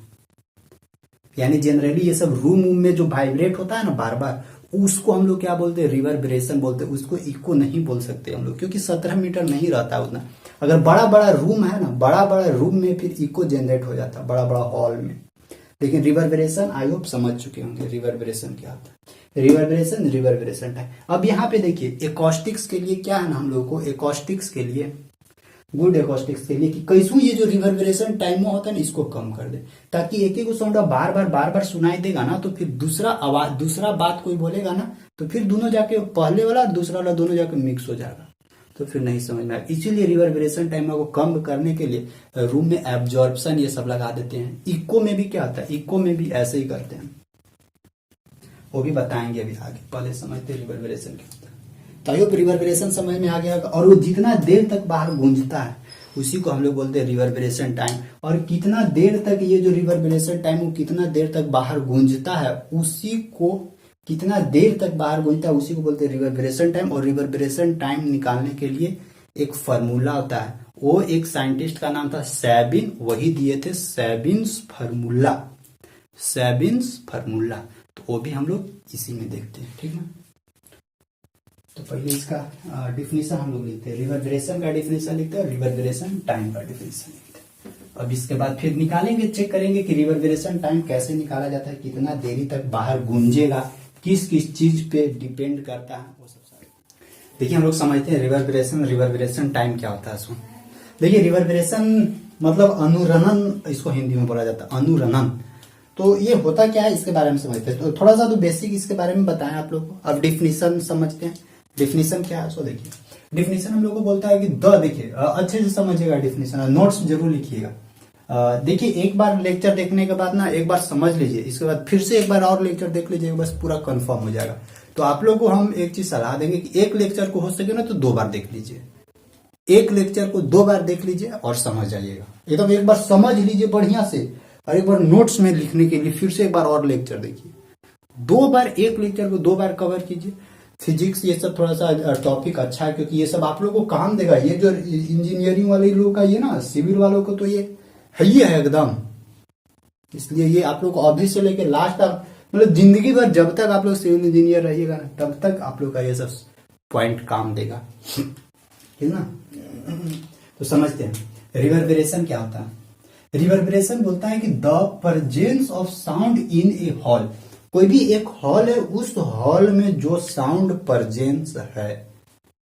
यानी जनरली ये सब रूम में जो वाइब्रेट होता है ना बार बार, उसको हम लोग क्या बोलते हैं, रिवर्बरेशन बोलते हैं। उसको इको नहीं बोल सकते हम लोग, क्योंकि 17 मीटर नहीं रहता उतना। अगर बड़ा बड़ा रूम है ना, बड़ा बड़ा रूम में फिर इको जनरेट हो जाता है, बड़ा बड़ा हॉल में। लेकिन रिवर्बरेशन आई होप समझ चुके होंगे रिवर्बरेशन क्या होता है। Reverberation time. अब यहाँ पे देखिए एकॉस्टिक्स के लिए क्या है ना, हम लोग को एकॉस्टिक्स के लिए, गुड एकॉस्टिक्स के लिए कि कैसू ये जो रिवर्बरेशन टाइम में होता है ना, इसको कम कर दे, ताकि एक ही साउंड बार बार सुनाई देगा ना, तो फिर दूसरा बात कोई बोलेगा ना, तो फिर दोनों जाके पहले वाला और दूसरा वाला दोनों जाके मिक्स हो जाएगा, तो फिर नहीं समझ में आएगा। इसीलिए रिवर्बरेशन टाइम को कम करने के लिए रूम में एब्जॉर्प्शन ये सब लगा देते हैं। इको में भी क्या आता है, इको में भी ऐसे ही करते हैं, वो भी बताएंगे अभी आगे। पहले समझते रिवर्बरेशन क्या होता है। तो रिवर्बरेशन समझ में आ गया। और वो जितना देर तक बाहर गूंजता है उसी को हम लोग बोलते हैं रिवर्बरेशन टाइम। और कितना देर तक ये जो रिवर्बरेशन टाइम, वो कितना देर तक बाहर गूंजता है, उसी को कितना देर तक बाहर गूंजता है उसी को बोलते हैं रिवर्बरेशन टाइम। और रिवर्बरेशन टाइम निकालने के लिए एक फॉर्मूला होता है, वो एक साइंटिस्ट का नाम था सैबिन, वही दिए थे सैबिन्स फार्मूला। तो वो भी हम लोग इसी में देखते हैं, ठीक है। तो पहले इसका डिफिनेशन हम लोग लिखते हैं, रिवर्बरेशन का डिफिनेशन लिखते हैं और रिवर्बरेशन टाइम का डिफिनेशन लिखते हैं। अब इसके बाद फिर निकालेंगे, चेक करेंगे कि रिवर्बरेशन टाइम कैसे निकाला जाता है, कितना देरी तक बाहर गूंजेगा, किस किस चीज पे डिपेंड करता है, वो सब सारे। देखिए हम लोग समझते हैं रिवर्बरेशन टाइम क्या होता है। सुन देखिए, रिवर्बरेशन मतलब अनुरणन, इसको हिंदी में बोला जाता है अनुरणन। तो ये होता क्या है इसके बारे में समझते हैं। तो थोड़ा सा तो बेसिक इसके बारे में बताएं आप लोग को। अब डिफिनीशन समझते हैं, डिफिनीशन क्या है। सो देखिए डिफिनीशन हम लोग को बोलता है कि देखिए अच्छे से समझिएगा डिफिनीशन, नोट्स जरूर लिखिएगा। देखिए एक बार लेक्चर देखने के बाद ना एक बार समझ लीजिए, इसके बाद फिर से एक बार और लेक्चर देख लीजिए, बस पूरा कंफर्म हो जाएगा। तो आप लोग को हम एक चीज सलाह देंगे कि एक लेक्चर को हो सके ना तो 2 बार देख लीजिए, एक लेक्चर को 2 बार देख लीजिए और समझ जाइएगा एकदम। एक बार समझ लीजिए बढ़िया से, और एक बार नोट्स में लिखने के लिए फिर से एक बार और लेक्चर देखिए। 2 बार एक लेक्चर को 2 बार कवर कीजिए। फिजिक्स ये सब थोड़ा सा टॉपिक अच्छा है, क्योंकि ये सब आप लोगों को काम देगा। ये जो इंजीनियरिंग वाले लोग का ये ना, सिविल वालों को तो ये है ही है एकदम। इसलिए ये आप लोग को अभी से लेके लास्ट तक, मतलब जिंदगी भर जब तक आप लोग सिविल इंजीनियर रहिएगा ना, तब तक आप लोग का ये सब पॉइंट काम देगा, ठीक ना। तो समझते हैं रिवर्बरेशन क्या होता है। रिवर्बरेशन बोलता है कि the presence of sound in A hall, कोई भी एक हॉल है, उस हॉल में जो साउंड प्रेजेंस है,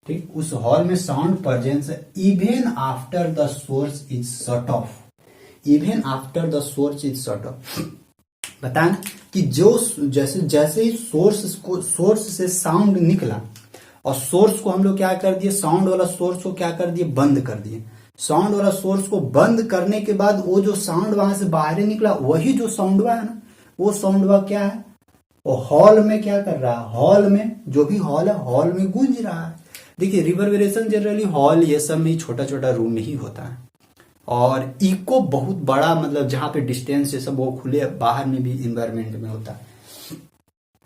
ठीक, उस हॉल में साउंड प्रेजेंस है, even after the source is shut off, even after the source is shut off. बताएं कि जो जैसे ही सोर्स से साउंड निकला, और सोर्स को हम लोग क्या कर दिए, साउंड वाला सोर्स को क्या कर दिए, बंद कर दिए। साउंड वाला सोर्स को बंद करने के बाद वो जो साउंड वहां से बाहर निकला, वही जो साउंड है ना, वो साउंड क्या है, वो हॉल में क्या कर रहा है, हॉल में जो भी हॉल है, हॉल में गूंज रहा है। देखिए रिवर्बरेशन जनरली हॉल ये सब में छोटा छोटा रूम में ही होता है, और इको बहुत बड़ा, मतलब जहां पे डिस्टेंस ये सब वो खुले बाहर में भी इन्वायरमेंट में होता है।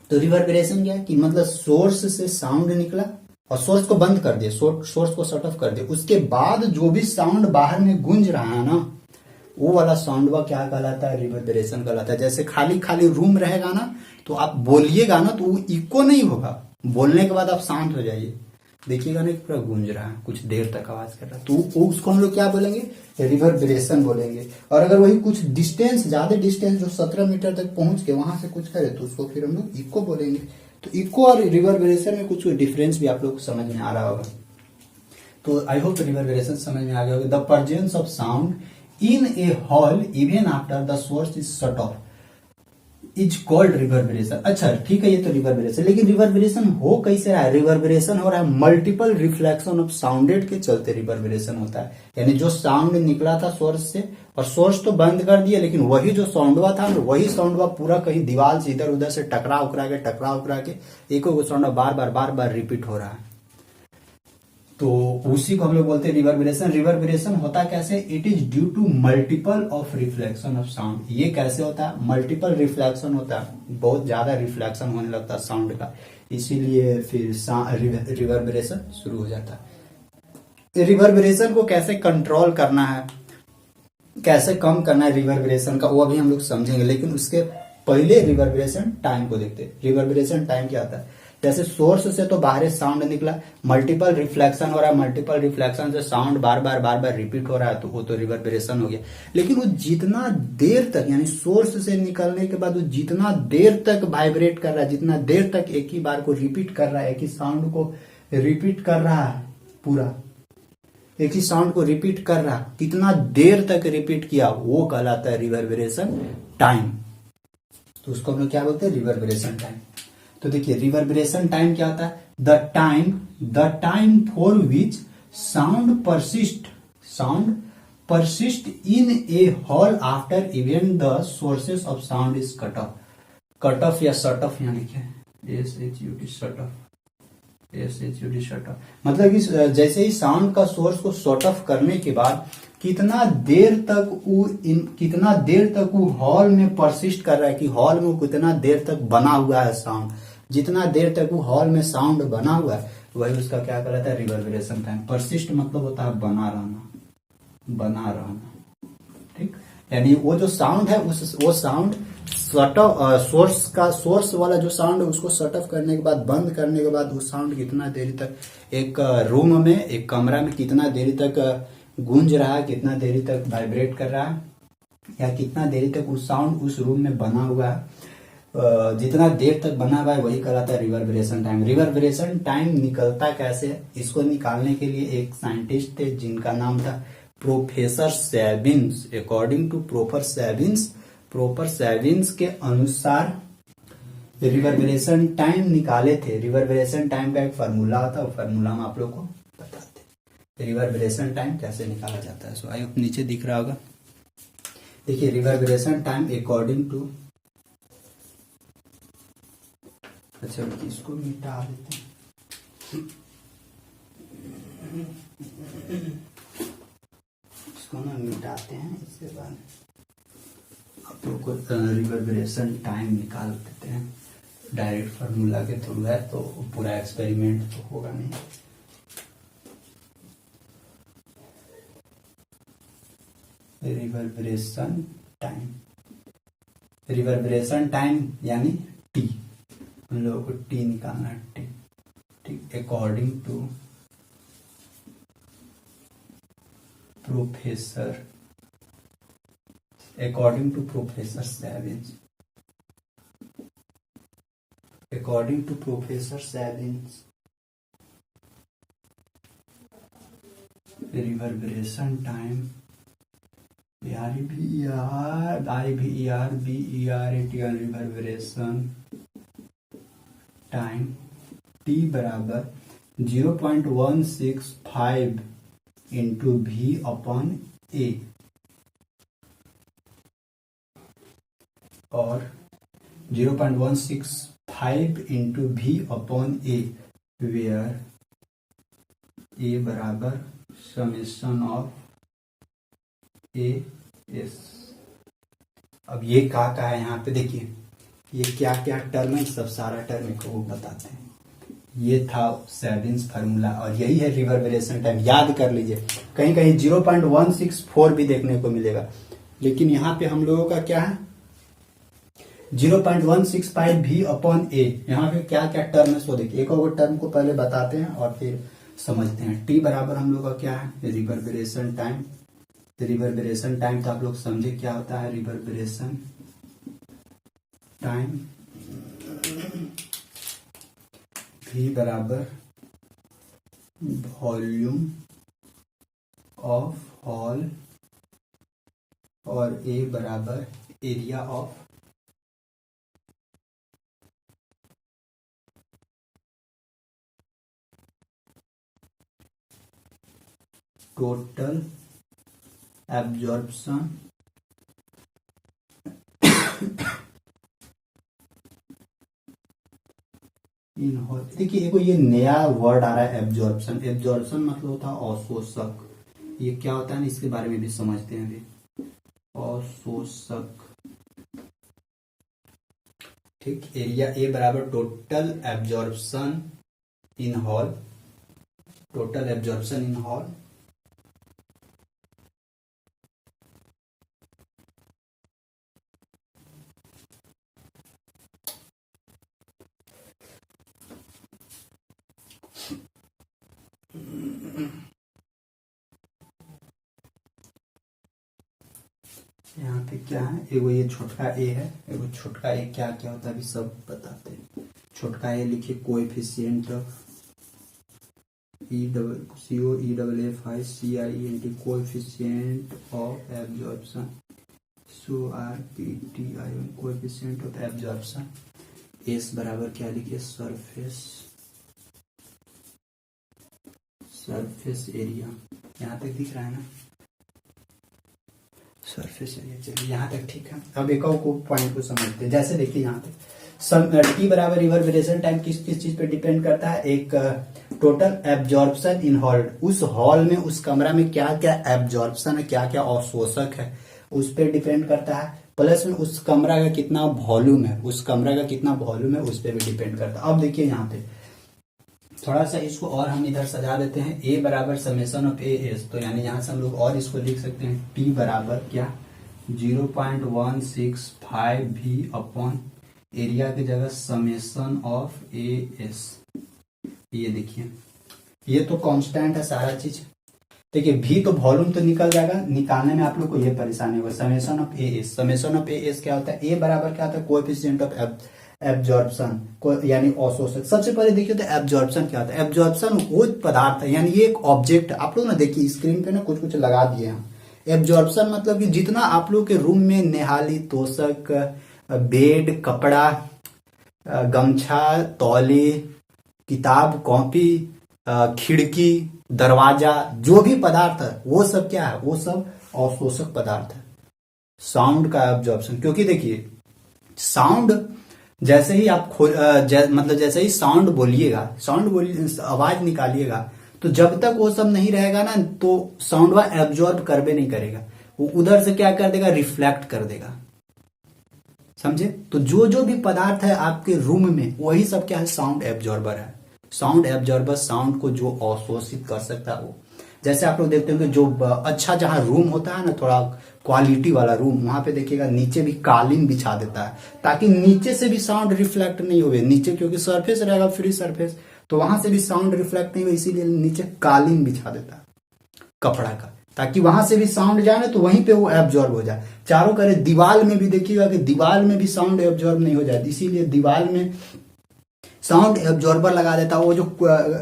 तो रिवर्बरेशन क्या है कि मतलब सोर्स से साउंड निकला और सोर्स को बंद कर दिए, सोर्स को शट ऑफ कर दिए, उसके बाद जो भी साउंड बाहर में गूंज रहा है ना, वो वाला साउंड क्या कहलाता है, रिवर्बरेशन कहलाता है। जैसे खाली खाली रूम रहेगा ना, तो आप बोलिएगा ना तो वो इको नहीं होगा, बोलने के बाद आप शांत हो जाइए, देखिएगा ना पूरा गूंज रहा है, कुछ देर तक आवाज कर रहा है, तो उसको हम लोग क्या बोलेंगे, रिवर्बरेशन बोलेंगे। और अगर वही कुछ डिस्टेंस, ज्यादा डिस्टेंस जो 17 मीटर तक पहुंच के वहां से कुछ करे, तो उसको फिर हम लोग इको बोलेंगे। तो इको और रिवर्बरेशन में कुछ डिफरेंस भी आप लोग को समझ में आ रहा होगा। तो आई होप रिवर्बरेशन समझ में आ गया होगा। The presence of sound in A hall even after the source is shut off is called reverberation. अच्छा ठीक है, ये तो रिवर्बरेशन, लेकिन रिवर्बरेशन हो कैसे रहा है, रिवर्बरेशन हो रहा है मल्टीपल रिफ्लेक्शन ऑफ साउंडेड के चलते रिवर्बरेशन होता है। यानी जो साउंड निकला था सोर्स से, और सोर्स तो बंद कर दिया, लेकिन वही जो साउंडवा था, वही साउंडवा पूरा कहीं दीवार से इधर उधर से टकरा उकरा के एक साउंड बार बार रिपीट हो रहा है। तो उसी को हम लोग बोलते हैं रिवर्बरेशन। रिवर्बरेशन होता कैसे? It is due to multiple of reflection of sound. ये कैसे होता है? मल्टीपल रिफ्लेक्शन होता है, बहुत ज्यादा रिफ्लेक्शन होने लगता है साउंड का, इसीलिए फिर रिवर्बरेशन शुरू हो जाता है। रिवर्बरेशन को कैसे कंट्रोल करना है, कैसे कम करना है रिवर्बरेशन का, वो अभी हम लोग समझेंगे, लेकिन उसके पहले रिवर्बरेशन टाइम को देखते हैं। रिवर्बरेशन टाइम क्या होता है? जैसे सोर्स से तो बाहर साउंड निकला, मल्टीपल रिफ्लेक्शन हो रहा है, मल्टीपल रिफ्लेक्शन से साउंड बार बार रिपीट हो रहा है, तो वो तो रिवर्बरेशन हो गया। लेकिन वो जितना देर तक, यानी सोर्स से निकलने के बाद वो जितना देर तक वाइब्रेट कर रहा है, जितना देर तक एक ही बार को रिपीट कर रहा है, एक ही साउंड को रिपीट कर रहा है, पूरा एक ही साउंड को रिपीट कर रहा है, कितना देर तक रिपीट किया, वो कहलाता है रिवर्बरेशन टाइम। तो उसको हम लोग क्या बोलते हैं? Reverberation time. तो देखिए रिवर्बरेशन टाइम क्या होता है? The time for which sound persist in A hall after even the sources of sound is cut off. Cut off या शट ऑफ यहाँ लिखे, SHUT शट ऑफ, SHUT। मतलब कि जैसे ही साउंड का सोर्स को शॉर्ट ऑफ करने के बाद कितना देर तक वो हॉल में परसिस्ट कर रहा है, कि हॉल में कितना देर तक बना हुआ है साउंड, जितना देर तक वो हॉल में साउंड बना हुआ है, वही उसका क्या कहलाता है? Reverberation time. परसिस्ट मतलब होता है बना रहना, ठीक। यानी वो जो साउंड है, वो साउंड सोर्स वाला जो साउंड है उसको शट ऑफ करने के बाद, बंद करने के बाद, वो साउंड कितना देरी तक एक रूम में, एक कमरा में कितना देरी तक गूंज रहा है, कितना देरी तक वाइब्रेट कर रहा है, या कितना देरी तक वो साउंड उस रूम में बना हुआ है, जितना देर तक बना हुआ है, वही कहलाता है रिवर्बरेशन टाइम। रिवर्बरेशन टाइम निकलता कैसे है? इसको निकालने के लिए एक साइंटिस्ट थे जिनका नाम था professor Sabine's. According to professor Sabine's के अनुसार रिवर्बरेशन टाइम निकाले थे। रिवर्बरेशन टाइम का एक फार्मूला होता है, वो फार्मूला हम आप लोग को बताते हैं। रिवर्बरेशन टाइम कैसे निकाला जाता है, सो आई होप नीचे दिख रहा होगा। देखिए रिवर्बरेशन टाइम अकॉर्डिंग टू, अच्छा इसको मिटा देते हैं, इसको ना मिटाते हैं, इसके बाद आप लोग को रिवर्बरेशन टाइम निकाल देते हैं। डायरेक्ट फार्मूला के थ्रू है तो पूरा एक्सपेरिमेंट तो होगा नहीं। रिवर्बरेशन टाइम यानी टी, हम लोगों को टी निकालना है, टी, ठीक। According to professor Sabine's, reverberation time reverberation time T बराबर 0.165 इंटू V अपॉन A, और 0.165 into V upon A, where A बराबर समेशन ऑफ AS। अब ये का है यहाँ पे देखिए, ये क्या क्या टर्म है, सब सारा टर्म को बताते हैं। ये था सैबिन्स फार्मूला, और यही है रिवर्बरेशन टाइम। याद कर लीजिए, कहीं कहीं 0.164 भी देखने को मिलेगा, लेकिन यहाँ पे हम लोगों का क्या है? 0.165 V अपॉन A। यहाँ पे क्या क्या टर्म है सो देखिए, एक और टर्म को पहले बताते हैं और फिर समझते हैं। T बराबर हम लोग का क्या है? Reverberation time. रिवर्बरेशन टाइम तो आप लोग समझे क्या होता है रिवर्बरेशन टाइम। V बराबर वॉल्यूम ऑफ हॉल, और A बराबर एरिया ऑफ टोटल एब्जॉर्प्शन इनहॉल। देखिए एक ये नया वर्ड आ रहा है एब्जॉर्प्शन। एब्जॉर्प्शन मतलब होता है अवशोषक। ये क्या होता है ना, इसके बारे में भी समझते हैं अभी। अवशोषक, ठीक। एरिया ए बराबर total absorption in hall, total absorption in hall यहाँ पे क्या है, एगो ये छोटका ए है, एगो छोटका ए क्या क्या होता है अभी सब बताते हैं। छोटका ए लिखिए coefficient of COEFFICRENT, coefficient of absorption, SORPTION, coefficient of absorption. S बराबर क्या लिखिए, सरफेस एरिया। यहाँ तक दिख रहा है ना, सरफेस एरिया। चलिए यहाँ तक ठीक है। अब एक और को पॉइंट को समझते हैं। जैसे देखिए यहाँ पे टी बराबर रिवर्बरेशन टाइम किस किस चीज पे डिपेंड करता है, एक टोटल एब्जॉर्प्शन इन हॉल, उस हॉल में उस कमरा में क्या क्या एब्जॉर्प्शन है, क्या क्या अवशोषक है, उस पर डिपेंड करता है। प्लस में उस कमरा का कितना वॉल्यूम है, उस कमरा का कितना वॉल्यूम है, उस पर भी डिपेंड करता है। अब देखिए यहाँ पे थोड़ा सा इसको और हम इधर सजा देते हैं। ए बराबर समेशन ऑफ ए एस, तो यानी यहां से हम लोग और इसको लिख सकते हैं टी बराबर क्या 0.165 भी अपॉन एरिया की जगह समेशन ऑफ ए एस। ये देखिए ये तो कांस्टेंट है सारा चीज। देखिए भी तो वॉल्यूम तो निकल जाएगा, निकालने में आप लोग को ये परेशानी होगा। Summation of A S, summation of A S क्या होता है, ए बराबर क्या होता है कोएफिशिएंट ऑफ एब्जॉर्प्शन को, यानी अवशोषक। सबसे पहले देखिए तो एब्जॉर्प्शन क्या होता है। एब्जॉर्प्शन वो पदार्थ है, यानी ये एक ऑब्जेक्ट। आप लोग ना देखिए स्क्रीन पे ना कुछ कुछ लगा दिए हैं। एब्जॉर्प्शन मतलब कि जितना आप लोग के रूम में नेहाली, तोशक, बेड, कपड़ा, गमछा, तौली, किताब, कॉपी, खिड़की, दरवाजा, जो भी पदार्थ है वो सब क्या है, वो सब अवशोषक पदार्थ है। साउंड का एब्जॉर्प्शन, क्योंकि देखिए साउंड जैसे ही आप मतलब जैसे ही साउंड बोलिएगा, आवाज निकालिएगा, तो जब तक वो सब नहीं रहेगा ना, तो साउंड वह एब्जॉर्ब करबे नहीं करेगा, वो उधर से क्या कर देगा, रिफ्लेक्ट कर देगा। समझे? तो जो जो भी पदार्थ है आपके रूम में, वही सब क्या है, साउंड एब्जॉर्बर है। साउंड एब्जॉर्बर साउंड को जो अवशोषित कर सकता है वो। जैसे आप लोग देखते होंगे जो अच्छा जहां रूम होता है ना, थोड़ा क्वालिटी वाला रूम, वहां पे देखिएगा नीचे भी कालीन बिछा देता है, ताकि नीचे से भी साउंड रिफ्लेक्ट नहीं होवे। नीचे क्योंकि सरफेस रहेगा, फ्री सरफेस, तो वहां से भी साउंड रिफ्लेक्ट नहीं हो, इसीलिए नीचे कालीन बिछा देता है कपड़ा का, ताकि वहां से भी साउंड जाए ना, तो वहीं पे वो एब्जॉर्ब हो जाए। चारों करे दीवार में भी देखिएगा कि दीवार में भी साउंड एब्जॉर्ब नहीं हो जाए, इसीलिए दीवार में साउंड एब्जॉर्बर लगा देता है। वो जो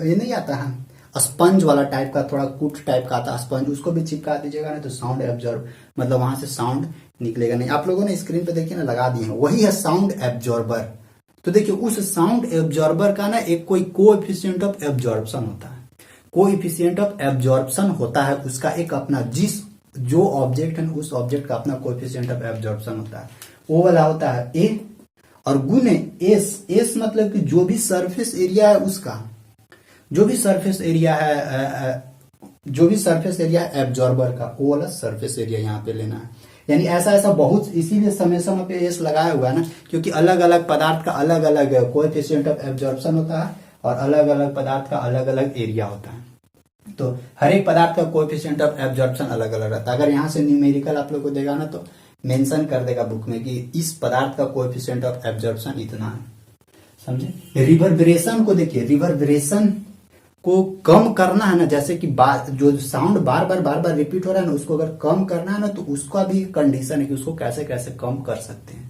ये नहीं आता है स्पंज वाला टाइप का, थोड़ा कुट टाइप का आता है स्पंज, उसको भी चिपका दीजिएगा ना, तो साउंड एब्जॉर्ब मतलब वहां से साउंड निकलेगा नहीं। आप लोगों ने स्क्रीन पे देखिए ना, लगा दिए हैं, वही है साउंड एब्जॉर्बर। तो देखिए उस साउंड एब्जॉर्बर का ना एक कोई कोएफिशिएंट ऑफ एब्जॉर्प्शन होता है। कोएफिशिएंट ऑफ एब्जॉर्प्शन होता है उसका एक अपना, जिस जो ऑब्जेक्ट है उस ऑब्जेक्ट का अपना कोएफिशिएंट ऑफ एब्जॉर्प्शन होता है, वो वाला होता है ए, और गुने एस। एस मतलब कि जो भी सरफेस एरिया है उसका, जो भी सरफेस एरिया है, जो भी सरफेस एरिया है एब्जॉर्बर का, वो वाला सरफेस एरिया यहाँ पे लेना है। यानी ऐसा ऐसा बहुत, इसीलिए समेशन पे एस लगाया हुआ है ना, क्योंकि अलग अलग पदार्थ का अलग अलग कोएफिशिएंट ऑफ एब्जॉर्प्शन होता है, और अलग अलग पदार्थ का अलग अलग एरिया होता है। तो हर एक पदार्थ का कोएफिशिएंट ऑफ एब्जॉर्प्शन अलग अलग रहता है। अगर यहाँ से न्यूमेरिकल आप लोग को देगा ना, तो मेंशन कर देगा बुक में कि इस पदार्थ का कोएफिशिएंट ऑफ एब्जॉर्प्शन इतना है। समझे? रिवर्बरेशन को देखिए, रिवर्बरेशन को कम करना है ना, जैसे कि जो साउंड बार बार रिपीट हो रहा है ना, उसको अगर कम करना है ना, तो उसका भी कंडीशन है कि उसको कैसे कैसे कम कर सकते हैं,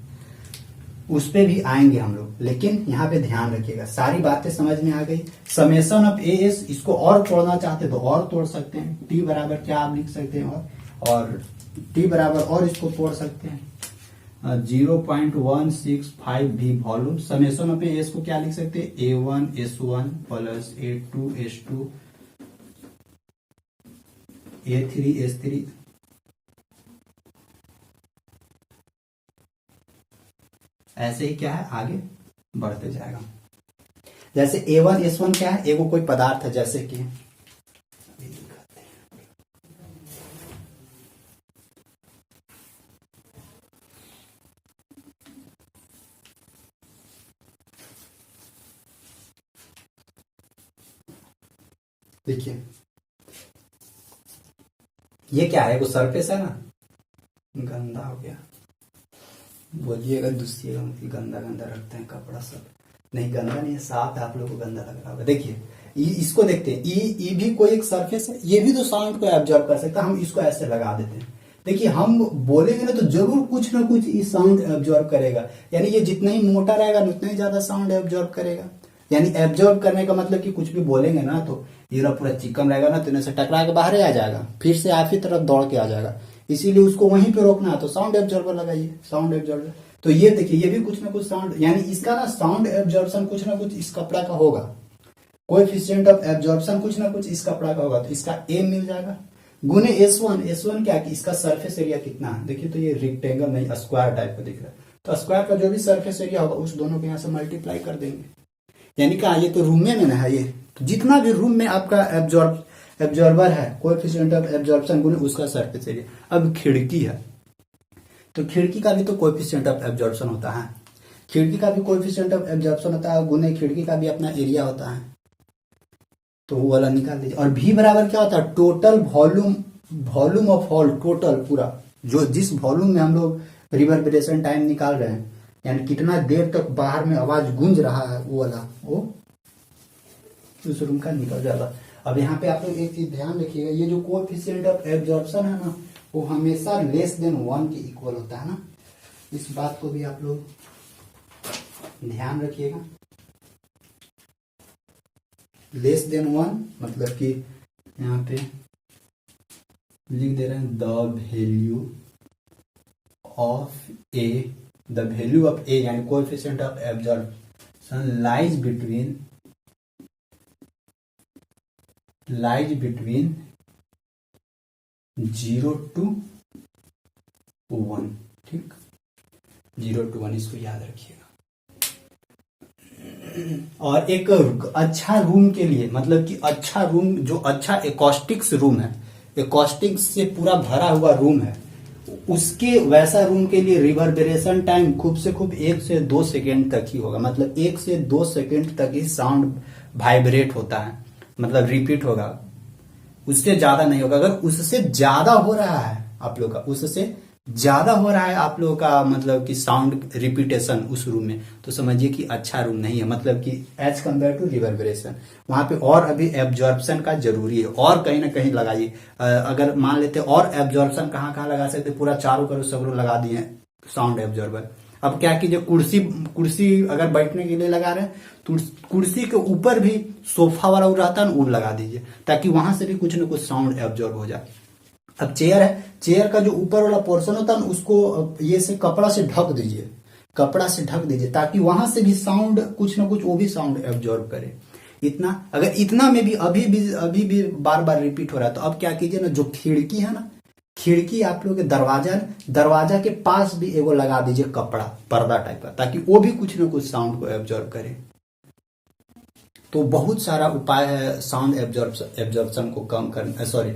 उस पे भी आएंगे हम लोग। लेकिन यहाँ पे ध्यान रखिएगा, सारी बातें समझ में आ गई। समेशन ऑफ ए एस, इसको और तोड़ना चाहते तो और तोड़ सकते हैं। टी बराबर क्या आप लिख सकते हैं, और टी बराबर और इसको तोड़ सकते हैं 0.165 भी वॉल्यूम। समेशन ऑफ एस को क्या लिख सकते हैं, A1S1 प्लस A2S2 A3S3। ऐसे ही क्या है, आगे बढ़ते जाएगा। जैसे A1 S1 क्या है, एगो कोई पदार्थ है, जैसे कि देखिए ये क्या है, वो सरफेस है ना, गंदा हो गया, बोलिएगा दूसरिएगा कि गंदा गंदा रखते हैं कपड़ा सब, नहीं गंदा नहीं है, साफ है, आप लोगों को गंदा लग रहा होगा। देखिए इसको देखते हैं, ई भी कोई एक सरफेस है, ये भी तो साउंड को एब्जॉर्ब कर सकता है, हम इसको ऐसे लगा देते हैं। देखिए हम बोलेंगे ना तो जरूर कुछ ना कुछ ये साउंड एब्जॉर्ब करेगा, यानी ये जितना ही मोटा रहेगा उतना ही ज्यादा साउंड एब्जॉर्ब करेगा। यानी एब्जॉर्ब करने का मतलब कि कुछ भी बोलेंगे ना तो ये पूरा चिकन रहेगा ना, तो इन्हें से टकरा के बाहर आ जाएगा, फिर से आप ही तरफ दौड़ के आ जाएगा, इसीलिए उसको वहीं पे रोकना है, तो साउंड एब्जॉर्बर लगाइए, साउंड एब्जॉर्बर। तो ये देखिए ये भी कुछ ना कुछ साउंड, यानी इसका ना साउंड एब्जॉर्प्शन कुछ ना कुछ इस कपड़ा का होगा, कोएफिशिएंट ऑफ एब्जॉर्प्शन कुछ ना कुछ इस कपड़ा का होगा, तो इसका ए मिल जाएगा गुने S1 क्या कि इसका सरफेस एरिया कितना है, देखिए तो ये रेक्टेंगल नहीं स्क्वायर टाइप का दिख रहा है, तो स्क्वायर का जो भी सरफेस एरिया होगा उस दोनों को यहाँ से मल्टीप्लाई कर देंगे। यानी कहा ये तो रूम में ना है, ये तो जितना भी रूम में आपका एब्जॉर्बर है, कोएफिशिएंट ऑफ एब्जॉर्प्शन गुने उसका सरफेस एरिया। अब खिड़की है तो खिड़की का भी तो कोएफिशिएंट ऑफ एब्जॉर्प्शन होता है, खिड़की का भी कोएफिशिएंट ऑफ एब्जॉर्प्शन होता है, गुने खिड़की का भी अपना एरिया होता है, तो वो वाला निकाल दीजिए। और भी बराबर क्या होता है, total volume of hall, total पूरा जो जिस वॉल्यूम में हम लोग रिवर्बरेशन टाइम निकाल रहे हैं, यानी कितना देर तक बाहर में आवाज गूंज रहा है, वो वाला वो उस रूम का निकल जाएगा। अब यहाँ पे आप लोग एक चीज ध्यान रखिएगा, ये जो कोएफिशिएंट ऑफ एब्जॉर्प्शन है ना वो हमेशा लेस देन 1 के इक्वल होता है ना, इस बात को भी आप लोग ध्यान रखिएगा। लेस देन 1 मतलब कि यहाँ पे लिख दे रहे हैं the value of A, the value of A यानी coefficient of absorption lies between 0 to 1, ठीक, 0 to 1 इसको याद रखिएगा। और एक अच्छा रूम के लिए मतलब कि अच्छा रूम जो अच्छा एकॉस्टिक्स रूम है, एकॉस्टिक्स से पूरा भरा हुआ रूम है, उसके वैसा रूम के लिए रिवर्बरेशन टाइम खूब से खूब 1 से 2 सेकेंड तक ही होगा, मतलब 1 से 2 सेकेंड तक ही साउंड वाइब्रेट होता है, मतलब रिपीट होगा, उससे ज्यादा नहीं होगा। अगर उससे ज्यादा हो रहा है आप लोग का, उससे ज्यादा हो रहा है आप लोगों का मतलब कि साउंड रिपीटेशन उस रूम में, तो समझिए कि अच्छा रूम नहीं है, मतलब कि एज कम्पेयर टू रिवर्बरेशन वहां पे और अभी एब्जॉर्प्शन का जरूरी है, और कहीं ना कहीं लगाइए। अगर मान लेते और एब्जॉर्प्शन कहाँ कहाँ लगा सकते, पूरा चारों करो सब लगा दिए साउंड एब्जॉर्बर। अब क्या कीजिए, कुर्सी अगर बैठने के लिए लगा रहे हैं तो कुर्सी के ऊपर भी सोफा वाला रहता है ना, वो लगा दीजिए ताकि वहां से भी कुछ ना कुछ साउंड एब्जॉर्ब हो जाए। अब चेयर है, चेयर का जो ऊपर वाला पोर्शन होता है ना उसको ये से कपड़ा से ढक दीजिए, कपड़ा से ढक दीजिए ताकि वहां से भी साउंड कुछ ना कुछ वो भी साउंड एब्जॉर्ब करे। इतना अगर इतना में भी अभी भी बार बार रिपीट हो रहा है तो अब क्या कीजिए ना, जो खिड़की है ना, खिड़की आप लोग के दरवाजा के पास भी एगो लगा दीजिए कपड़ा, पर्दा टाइप का, ताकि वो भी कुछ ना कुछ साउंड को एब्जॉर्ब करे। तो बहुत सारा उपाय है साउंड एब्जॉर्प्शन को कम करने, सॉरी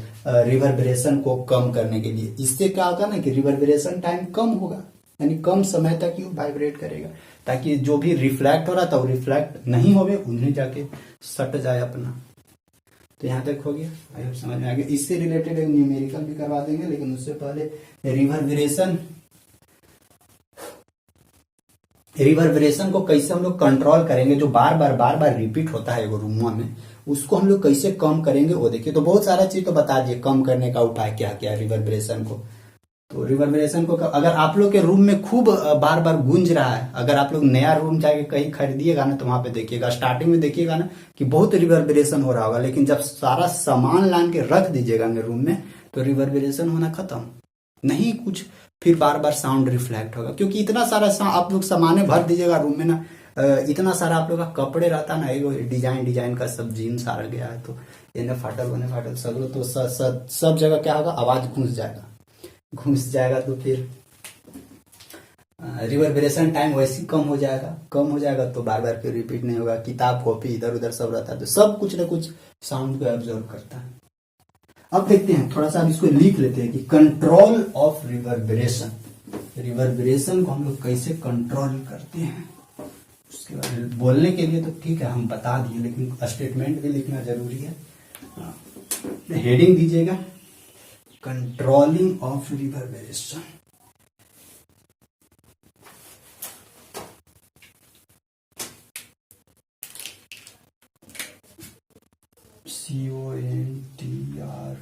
रिवर्बरेशन को कम करने के लिए। इससे क्या होगा ना कि रिवर्बरेशन टाइम कम होगा, यानी कम समय तक ही वाइब्रेट करेगा, ताकि जो भी रिफ्लेक्ट हो रहा था वो रिफ्लेक्ट नहीं होवे, उन्हें जाके सट जाए अपना। तो यहाँ तक हो गया, आई होप समझ में आ गया। इससे रिलेटेड एक न्यूमेरिकल भी करवा देंगे, लेकिन उससे पहले रिवर्बरेशन को कैसे हम लोग कंट्रोल करेंगे, जो बार बार रिपीट होता है वो रूम में, उसको हम लोग कैसे कम करेंगे वो देखिए। तो बहुत सारा चीज तो बता दिए कम करने का उपाय क्या क्या है रिवर्बरेशन को। तो रिवर्बरेशन को अगर आप लोग के रूम में खूब बार बार गूंज रहा है, अगर आप लोग नया रूम जाके कहीं खरीदिएगा ना तो वहां पे देखिएगा, स्टार्टिंग में देखिएगा ना कि बहुत रिवर्बरेशन हो रहा होगा, लेकिन जब सारा सामान लान के रख दीजिएगा अपने रूम में तो रिवर्बरेशन होना खत्म, नहीं कुछ फिर बार बार साउंड रिफ्लेक्ट होगा, क्योंकि इतना सारा आप लोग सामान भर दीजिएगा रूम में ना, इतना सारा आप लोग का कपड़े रहता ना, एगो डिजाइन का सब जीन्स आ गया है, तो इन्हें फाटल सब, तो सब जगह क्या होगा, आवाज घुस जाएगा, तो फिर रिवर्बरेशन टाइम वैसे ही कम हो जाएगा तो बार बार फिर रिपीट नहीं होगा। किताब कॉपी इधर उधर सब रहता है तो सब कुछ ना कुछ साउंड को एब्जॉर्व करता है। अब देखते हैं, थोड़ा सा अब इसको लिख लेते हैं कि कंट्रोल ऑफ रिवर्बरेशन, रिवर्बरेशन को हम लोग कैसे कंट्रोल करते हैं। उसके बाद बोलने के लिए तो ठीक है हम बता दिए, लेकिन स्टेटमेंट भी लिखना जरूरी है। हेडिंग दीजिएगा कंट्रोलिंग ऑफ रिवर्बरेशन। CONTR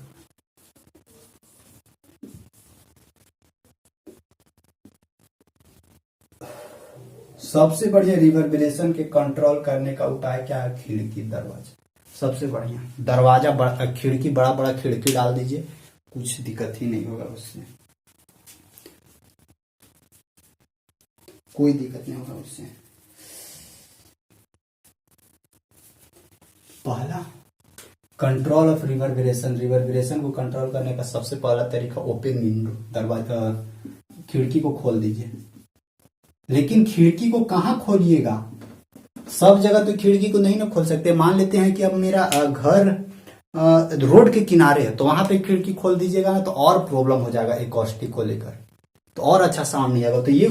सबसे बढ़िया रिवर्बरेशन के कंट्रोल करने का उपाय क्या है? खिड़की दरवाजा सबसे बढ़िया। दरवाजा बड़ा, खिड़की बड़ा बड़ा खिड़की डाल दीजिए, कुछ दिक्कत ही नहीं होगा, उससे कोई दिक्कत नहीं होगा उससे। पहला कंट्रोल ऑफ रिवर्बरेशन, रिवर्बरेशन को कंट्रोल करने का सबसे पहला तरीका ओपन विंडो, दरवाजा खिड़की को खोल दीजिए। लेकिन खिड़की को कहाँ खोलिएगा? सब जगह तो खिड़की को नहीं ना खोल सकते। मान लेते हैं कि अब मेरा घर रोड के किनारे है तो वहां पे खिड़की खोल दीजिएगा ना तो और प्रॉब्लम हो जाएगा एकॉस्टिक को लेकर, तो और अच्छा साउंड नहीं आएगा। तो ये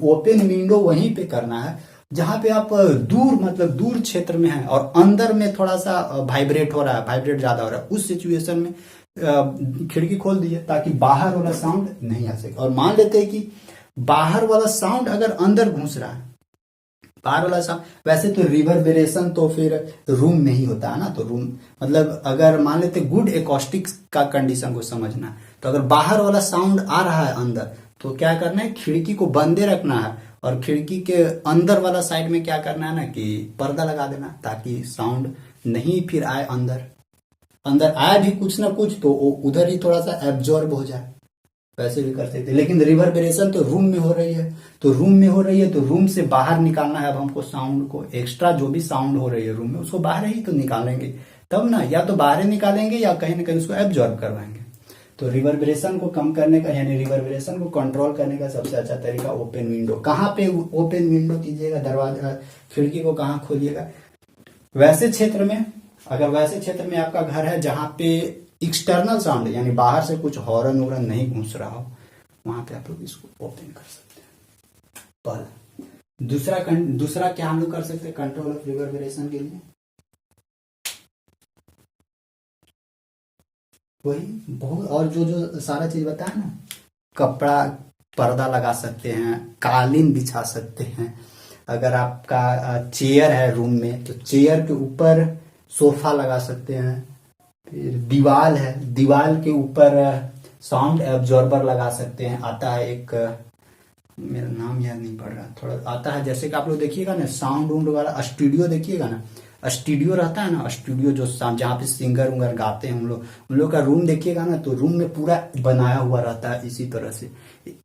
ओपन विंडो वहीं पे करना है जहां पे आप दूर, मतलब दूर क्षेत्र में है और अंदर में थोड़ा सा वाइब्रेट हो रहा है, वाइब्रेट ज्यादा हो रहा है, उस सिचुएशन में खिड़की खोल दीजिए ताकि बाहर वाला साउंड नहीं आ सके। और मान लेते हैं कि बाहर वाला साउंड अगर अंदर घुस रहा है, बाहर वाला साउंड, वैसे तो रिवर्बरेशन तो फिर रूम में ही होता है ना, तो रूम मतलब अगर मान लेते गुड एकॉस्टिक्स का कंडीशन को समझना है तो अगर बाहर वाला साउंड आ रहा है अंदर तो क्या करना है? खिड़की को बंदे रखना है और खिड़की के अंदर वाला साइड में क्या करना है ना कि पर्दा लगा देना ताकि साउंड नहीं फिर आए अंदर। अंदर आया भी कुछ ना कुछ तो उधर ही थोड़ा सा एब्जॉर्ब हो जाए, वैसे भी कर सकते। लेकिन रिवर्बरेशन तो रूम में हो रही है, तो रूम में हो रही है तो रूम से बाहर निकालना है। अब हमको साउंड को, एक्स्ट्रा जो भी साउंड हो रही है रूम में उसको बाहर ही तो निकालेंगे तब ना, या तो बाहर निकालेंगे या कहीं ना कहीं उसको एब्जॉर्ब करवाएंगे। तो रिवर्बरेशन को कम करने का, यानी रिवर्बरेशन को कंट्रोल करने का सबसे अच्छा तरीका ओपन विंडो। कहाँ पे ओपन विंडो कीजिएगा? दरवाजा खिड़की को कहाँ खोलिएगा? वैसे क्षेत्र में, अगर वैसे क्षेत्र में आपका घर है जहां पे एक्सटर्नल साउंड यानी बाहर से कुछ हॉर्न वॉर्न नहीं घुस रहा हो, वहां पे आप लोग इसको ओपन कर सकते हैं। पहला दूसरा क्या हम लोग कर सकते हैं कंट्रोल ऑफ रिवर्बरेशन के लिए? वही बहुत, और जो सारा चीज बताया ना, कपड़ा पर्दा लगा सकते हैं, कालीन बिछा सकते हैं। अगर आपका चेयर है रूम में तो चेयर के ऊपर सोफा लगा सकते हैं। फिर दीवार है, दीवार के ऊपर साउंड एब्जॉर्बर लगा सकते हैं। आता है एक, मेरा नाम याद नहीं पड़ रहा, थोड़ा आता है, जैसे कि आप लोग देखिएगा ना साउंड वूंड वाला स्टूडियो, देखिएगा ना स्टूडियो रहता है ना, स्टूडियो जो जहाँ पे सिंगर उंगर गाते हैं उन लोग का रूम देखिएगा ना तो रूम में पूरा बनाया हुआ रहता है इसी तरह से।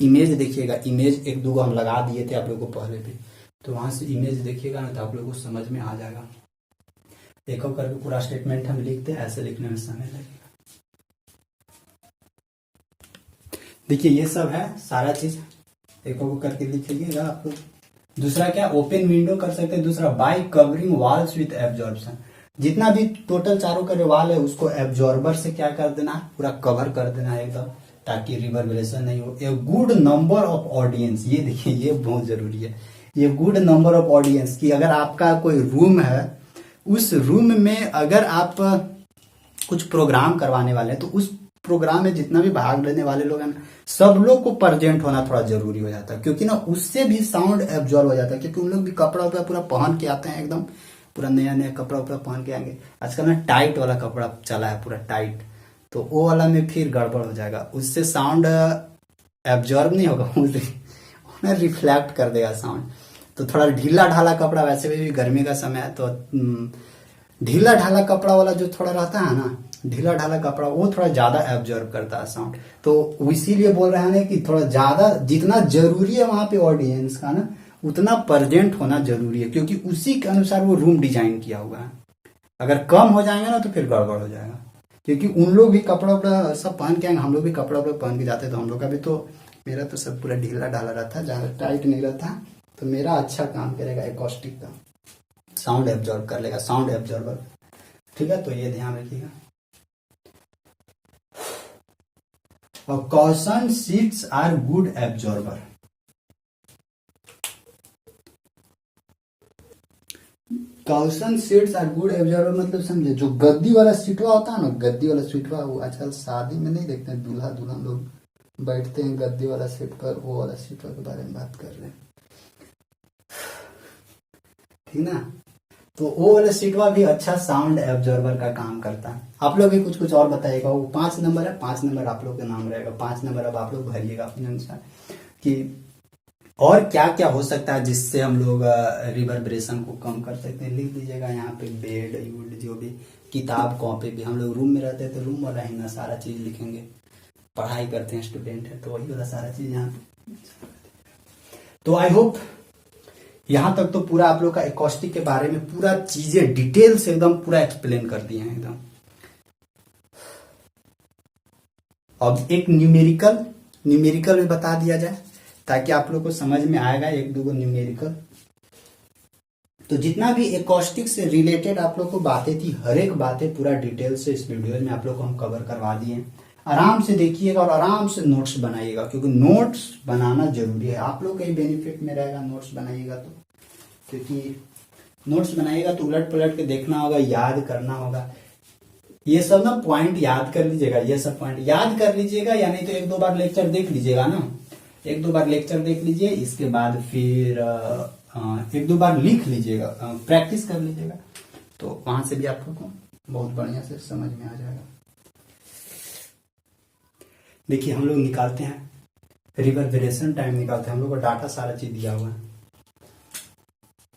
इमेज देखिएगा, इमेज एक दो हम लगा दिए थे आप लोगों को पहले भी, तो वहां से इमेज देखिएगा ना तो आप लोगों को समझ में आ जाएगा। एक करके पूरा स्टेटमेंट हम लिखते हैं, ऐसे लिखने में समय लगेगा। देखिए ये सब है सारा चीज, एक करके लिख लीजिएगा आप लोग। दूसरा क्या ओपन विंडो कर सकते हैं। दूसरा bye covering walls with absorption, जितना भी टोटल चारों का वॉल है उसको एब्जॉर्बर से क्या कर देना है, पूरा कवर कर देना है एकदम, ताकि रिवर्बरेशन नहीं हो। A good number of audience, ये देखिए ये बहुत जरूरी है, ये गुड नंबर ऑफ ऑडियंस की अगर आपका कोई रूम है, उस रूम में अगर आप कुछ प्रोग्राम करवाने वाले हैं तो उस प्रोग्राम में जितना भी भाग लेने वाले लोग हैं ना, सब लोग को प्रेजेंट होना थोड़ा जरूरी हो जाता है, क्योंकि ना उससे भी साउंड एब्जॉर्ब हो जाता है। क्योंकि उन लोग भी कपड़ा वपड़ा पूरा पहन के आते हैं, एकदम पूरा नया नया कपड़ा वपड़ा पहन के आएंगे। आजकल ना टाइट वाला कपड़ा चला है, पूरा टाइट, तो वो वाला में फिर गड़बड़ हो जाएगा, उससे साउंड एब्जॉर्ब नहीं होगा, उन्हें रिफ्लेक्ट कर देगा साउंड। तो थोड़ा ढीला ढाला कपड़ा, वैसे भी गर्मी का समय है तो ढीला ढाला कपड़ा वाला जो थोड़ा रहता है ना, ढीला ढाला कपड़ा, वो थोड़ा ज्यादा एब्जॉर्ब करता है साउंड। तो इसीलिए बोल रहे हैं कि थोड़ा ज्यादा, जितना जरूरी है वहां पे ऑडियंस का ना, उतना प्रेजेंट होना जरूरी है, क्योंकि उसी के अनुसार वो रूम डिजाइन किया हुआ है। अगर कम हो जाएंगे ना तो फिर गड़बड़ हो जाएगा, क्योंकि उन लोग भी कपड़ा वपड़ा सब पहन के आएंगे, हम लोग भी कपड़ा वपड़ा पहन के जाते हैं, तो हम लोग का भी तो मेरा तो सब पूरा ढीला ढाला रहता, ज्यादा टाइट नहीं रहता, तो मेरा अच्छा काम करेगा एकॉस्टिक का, साउंड एब्जॉर्ब कर लेगा, साउंड एब्जॉर्बर। ठीक है, तो ये ध्यान रखिएगा। और cushion seats are good absorber. Cushion seats are good absorber मतलब समझे, जो गद्दी वाला सीटवा होता है ना, गद्दी वाला सीटवा, वो आजकल शादी में नहीं देखते हैं, दूल्हा दुल्हन लोग बैठते हैं गद्दी वाला सीट पर, वो वाला सीटवा के बारे में बात कर रहे हैं, ठीक ना। तो वो वाला सीटवा भी अच्छा साउंड एब्जॉर्बर का काम करता है। आप लोग भी कुछ कुछ और बताइएगा। वो 5 नंबर है, 5 नंबर आप लोग का नाम रहेगा, 5 नंबर अब आप लोग भरिएगा अपने अनुसार कि और क्या क्या हो सकता है जिससे हम लोग रिवर्बरेशन को कम कर सकते हैं। लिख दीजिएगा यहाँ पे बेड वुड, जो भी किताब कॉपी भी, हम लोग रूम में रहते हैं तो रूम वाला ही ना सारा चीज लिखेंगे, पढ़ाई करते हैं स्टूडेंट है तो वही वाला सारा चीज यहाँ पे। तो आई होप यहां तक तो पूरा आप लोग का एकॉस्टिक के बारे में पूरा चीजें डिटेल से एकदम पूरा एक्सप्लेन कर दिए हैं एकदम। अब एक न्यूमेरिकल में बता दिया जाए ताकि आप लोग को समझ में आएगा, एक दो न्यूमेरिकल। तो जितना भी एकॉस्टिक से रिलेटेड आप लोग को बातें थी, हर एक बातें पूरा डिटेल से इस वीडियो में आप लोग को हम कवर करवा दिए हैं। आराम से देखिएगा और आराम से नोट्स बनाइएगा, क्योंकि नोट्स बनाना जरूरी है। आप लोग का ही बेनिफिट में रहेगा नोट्स बनाइएगा तो, क्योंकि नोट्स बनाइएगा तो उलट पलट के देखना होगा, याद करना होगा। ये सब ना पॉइंट याद कर लीजिएगा, ये सब पॉइंट याद कर लीजिएगा, या नहीं तो एक दो बार लेक्चर देख लीजिएगा ना, एक दो बार लेक्चर देख लीजिए, इसके बाद फिर एक दो बार लिख लीजिएगा, प्रैक्टिस कर लीजिएगा, तो वहां से भी आपको बहुत बढ़िया से समझ में आ जाएगा। देखिए हम लोग निकालते हैं रिवर्बरेशन टाइम, निकालते हैं, हम लोग को डाटा सारा चीज दिया हुआ है।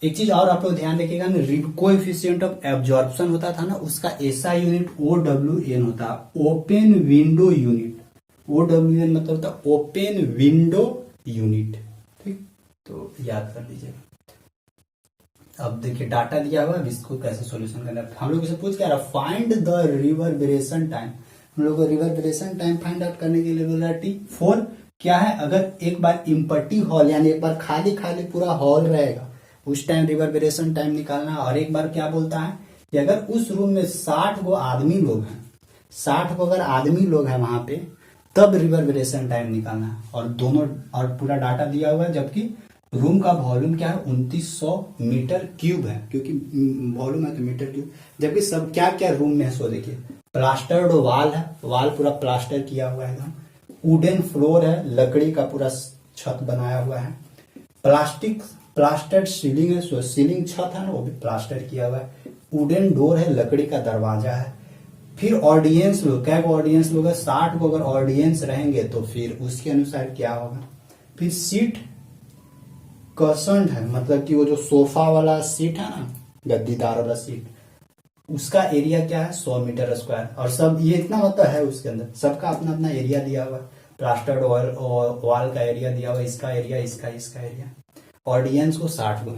एक चीज और आप लोग ध्यान रखिएगा ना, कोएफिशिएंट ऑफ एब्जॉर्प्शन होता था ना, उसका एसआई यूनिट OWN होता है, ओपन विंडो यूनिट। OWN मतलब होता है ओपन विंडो यूनिट, ठीक, तो याद कर लीजिएगा। अब देखिए डाटा दिया हुआ है, इसको कैसे सॉल्यूशन करना है। हम लोग इसे पूछ क्या रहा, फाइंड द रिवर्बरेशन टाइम। हम लोग को रिवर्बरेशन टाइम फाइंड आउट करने के लिए बोला T4 क्या है, अगर एक बार इम्पटी हॉल यानी एक बार खाली खाली पूरा हॉल रहेगा उस टाइम रिवर्बरेशन टाइम निकालना है। और एक बार क्या बोलता है कि अगर उस रूम में 60 गो आदमी लोग हैं, 60 को अगर आदमी लोग हैं वहां पे, तब रिवर्बरेशन टाइम निकालना है। और दोनों और पूरा डाटा दिया हुआ है, जबकि रूम का वॉल्यूम क्या है 2900 मीटर क्यूब है, क्योंकि वॉल्यूम है तो मीटर क्यूब। जबकि सब क्या क्या रूम में है, सो देखिए प्लास्टर्ड वाल है, वाल पूरा प्लास्टर किया हुआ है एकदम। वुडन फ्लोर है, लकड़ी का पूरा छत बनाया हुआ है। प्लास्टर्ड सीलिंग है, सो सीलिंग छत है ना वो भी प्लास्टर किया हुआ है। वुडन डोर है, लकड़ी का दरवाजा है। फिर ऑडियंस लोग, क्या ऑडियंस लोग है 60 को, अगर ऑडियंस रहेंगे तो फिर उसके अनुसार क्या होगा। फिर सीट कशन्ड है, मतलब कि वो जो सोफा वाला सीट है ना, गद्दीदार वाला सीट, उसका एरिया क्या है 100 मीटर स्क्वायर। और सब ये इतना होता है, उसके अंदर सबका अपना अपना एरिया दिया हुआ है। प्लास्टर्ड वॉल का एरिया दिया हुआ है, इसका एरिया, इसका एरिया। ऑडियंस को 60 गो।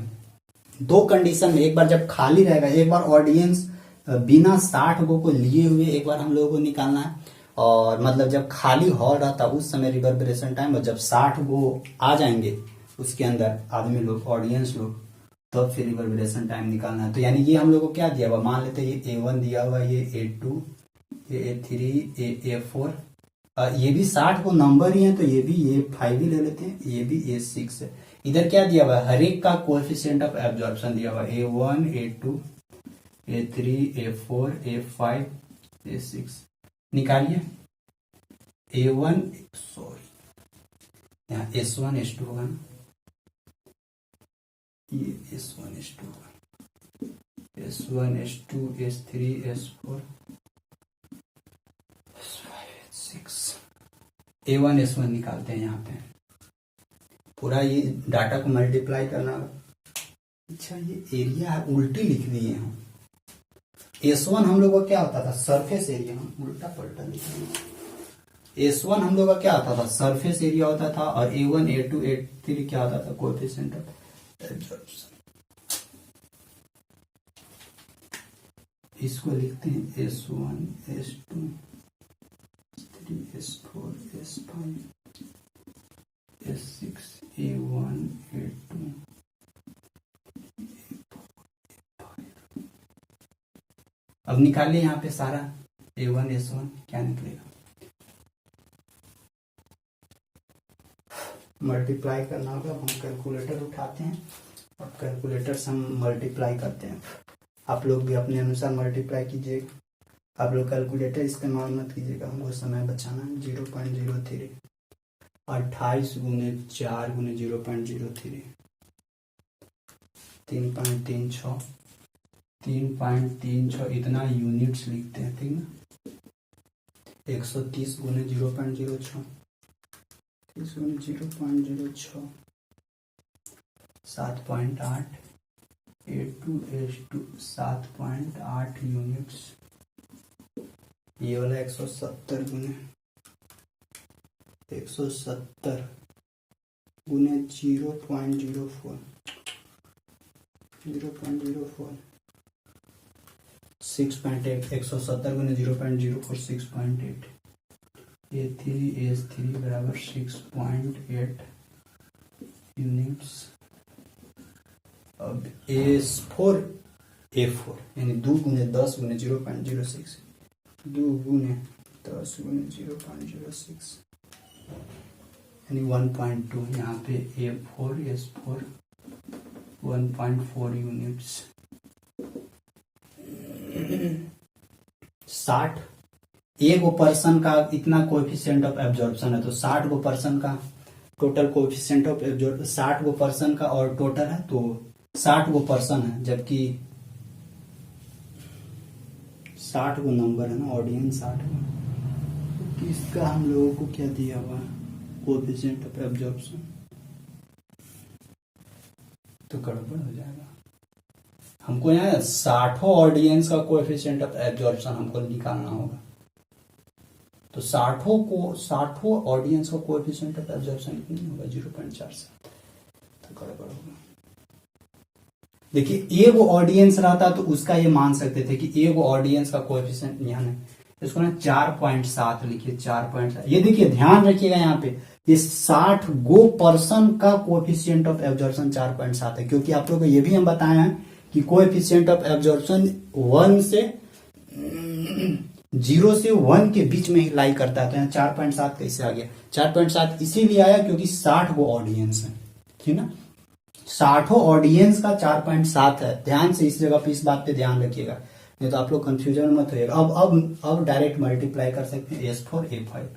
दो कंडीशन में, एक बार जब खाली रहेगा, एक बार ऑडियंस बिना 60 गो को लिए हुए एक बार हम लोगों को निकालना है, और मतलब जब खाली हॉल रहता उस समय रिवर्बरेशन टाइम, और जब 60 गो आ जाएंगे उसके अंदर आदमी लोग, ऑडियंस लोग, तब फिर रिवर्बरेशन टाइम निकालना है। तो यानी ये हम लोग को क्या दिया हुआ, मान लेते हैं ये A1 दिया हुआ, ये A2, ये A3, ये A4, ये भी 60 को नंबर ही है, तो ये भी A5 ही ले लेते हैं, ये भी A6 है। इधर क्या दिया हुआ है, हर एक का कोएफिशिएंट ऑफ एब्जॉर्प्शन दिया हुआ है, A1, A2, A3, A4, A5, A6। निकालिए A1, सॉरी यहाँ S1 S2 होगा ना, ये S1 S2 होगा, S1 S2 S3 S4 S5 S6, A1 S1 निकालते हैं यहाँ पे। पूरा ये डाटा को मल्टीप्लाई करना। अच्छा ये एरिया है, उल्टी लिख दिए हम। S1 हम लोग का क्या होता था, सरफेस एरिया, हम उल्टा पलटा लिख दिए। S1 हम लोग का क्या होता था, सरफेस एरिया होता था, और A1 A2 A3 क्या होता था, कोएफिशिएंट ऑफ एब्जॉर्प्शन। इसको लिखते हैं S1 S2 S3 S4 S5 A6 A1 A2 अब निकालिए यहाँ पे सारा A1 S1 क्या निकलेगा, मल्टीप्लाई करना होगा। अब हम कैलकुलेटर उठाते हैं और कैलकुलेटर से हम मल्टीप्लाई करते हैं। आप लोग भी अपने अनुसार मल्टीप्लाई कीजिएगा। आप लोग कैलकुलेटर इस्तेमाल मत कीजिएगा, हमको समय बचाना है। 0.03 28 गुने 4 गुने 0.03 3.36 3.36 इतना यूनिट्स लिखते हैं, ठीक ना। 130 गुने 0.06 30 गुने 0.06 7.8 A2 7.8 यूनिट्स। ये वाला 170 गुने 0.04 6.8 170 गुने 0.04 6.8 A3 बराबर 6.8 यूनिट्स। अब A4 यानी 2 गुने 10 गुने 0.06 2 गुने 10 गुने 0.06 यानी 1.2। यहाँ पे A4 S4 1.4 यूनिट्स। 60 एक पर्सन का इतना कोएफिशिएंट ऑफ एब्जॉर्प्शन है, तो 60 गो पर्सन का total coefficient of absorb 60 go person का और टोटल है, तो 60 गो पर्सन है, जबकि 60 गो नंबर है ना, ऑडियंस 60 गो। तो इसका हम लोगों को क्या दिया हुआ कोएफिशिएंट ऑफ एब्जॉर्प्शन, तो गड़बड़ हो जाएगा। हमको यहाँ 60 ऑडियंस का कोएफिशिएंट ऑफ एब्जॉर्प्शन हमको निकालना होगा, तो 60 ऑडियंस का कोएफिशिएंट ऑफ एब्जॉर्प्शन कितना होगा 0.47, तो गड़बड़ होगा। देखिए एक ऑडियंस रहता तो उसका ये मान सकते थे कि एक ऑडियंस का कोएफिशिएंट यहाँ नहीं, इसको ना 4.7 लिखिए 4.7। ये देखिए ध्यान रखिएगा यहाँ पे ये 60 गो पर्सन का कोएफिशिएंट ऑफ एब्जॉर्प्शन 4.7 है, क्योंकि आप लोग को ये भी हम बताए हैं कि कोएफिशिएंट ऑफ एब्जॉर्प्शन 0 से 1 के बीच में ही लाई करता है। तो यहाँ 4.7 कैसे आ गया, 4.7 इसीलिए आया क्योंकि 60 गो ऑडियंस है, ठीक ना। 60 ऑडियंस का 4.7 है। ध्यान से इस जगह पे इस बात पे ध्यान रखिएगा, नहीं तो आप लोग कंफ्यूजन मत होइएगा। अब डायरेक्ट मल्टीप्लाई कर सकते हैं S4 A5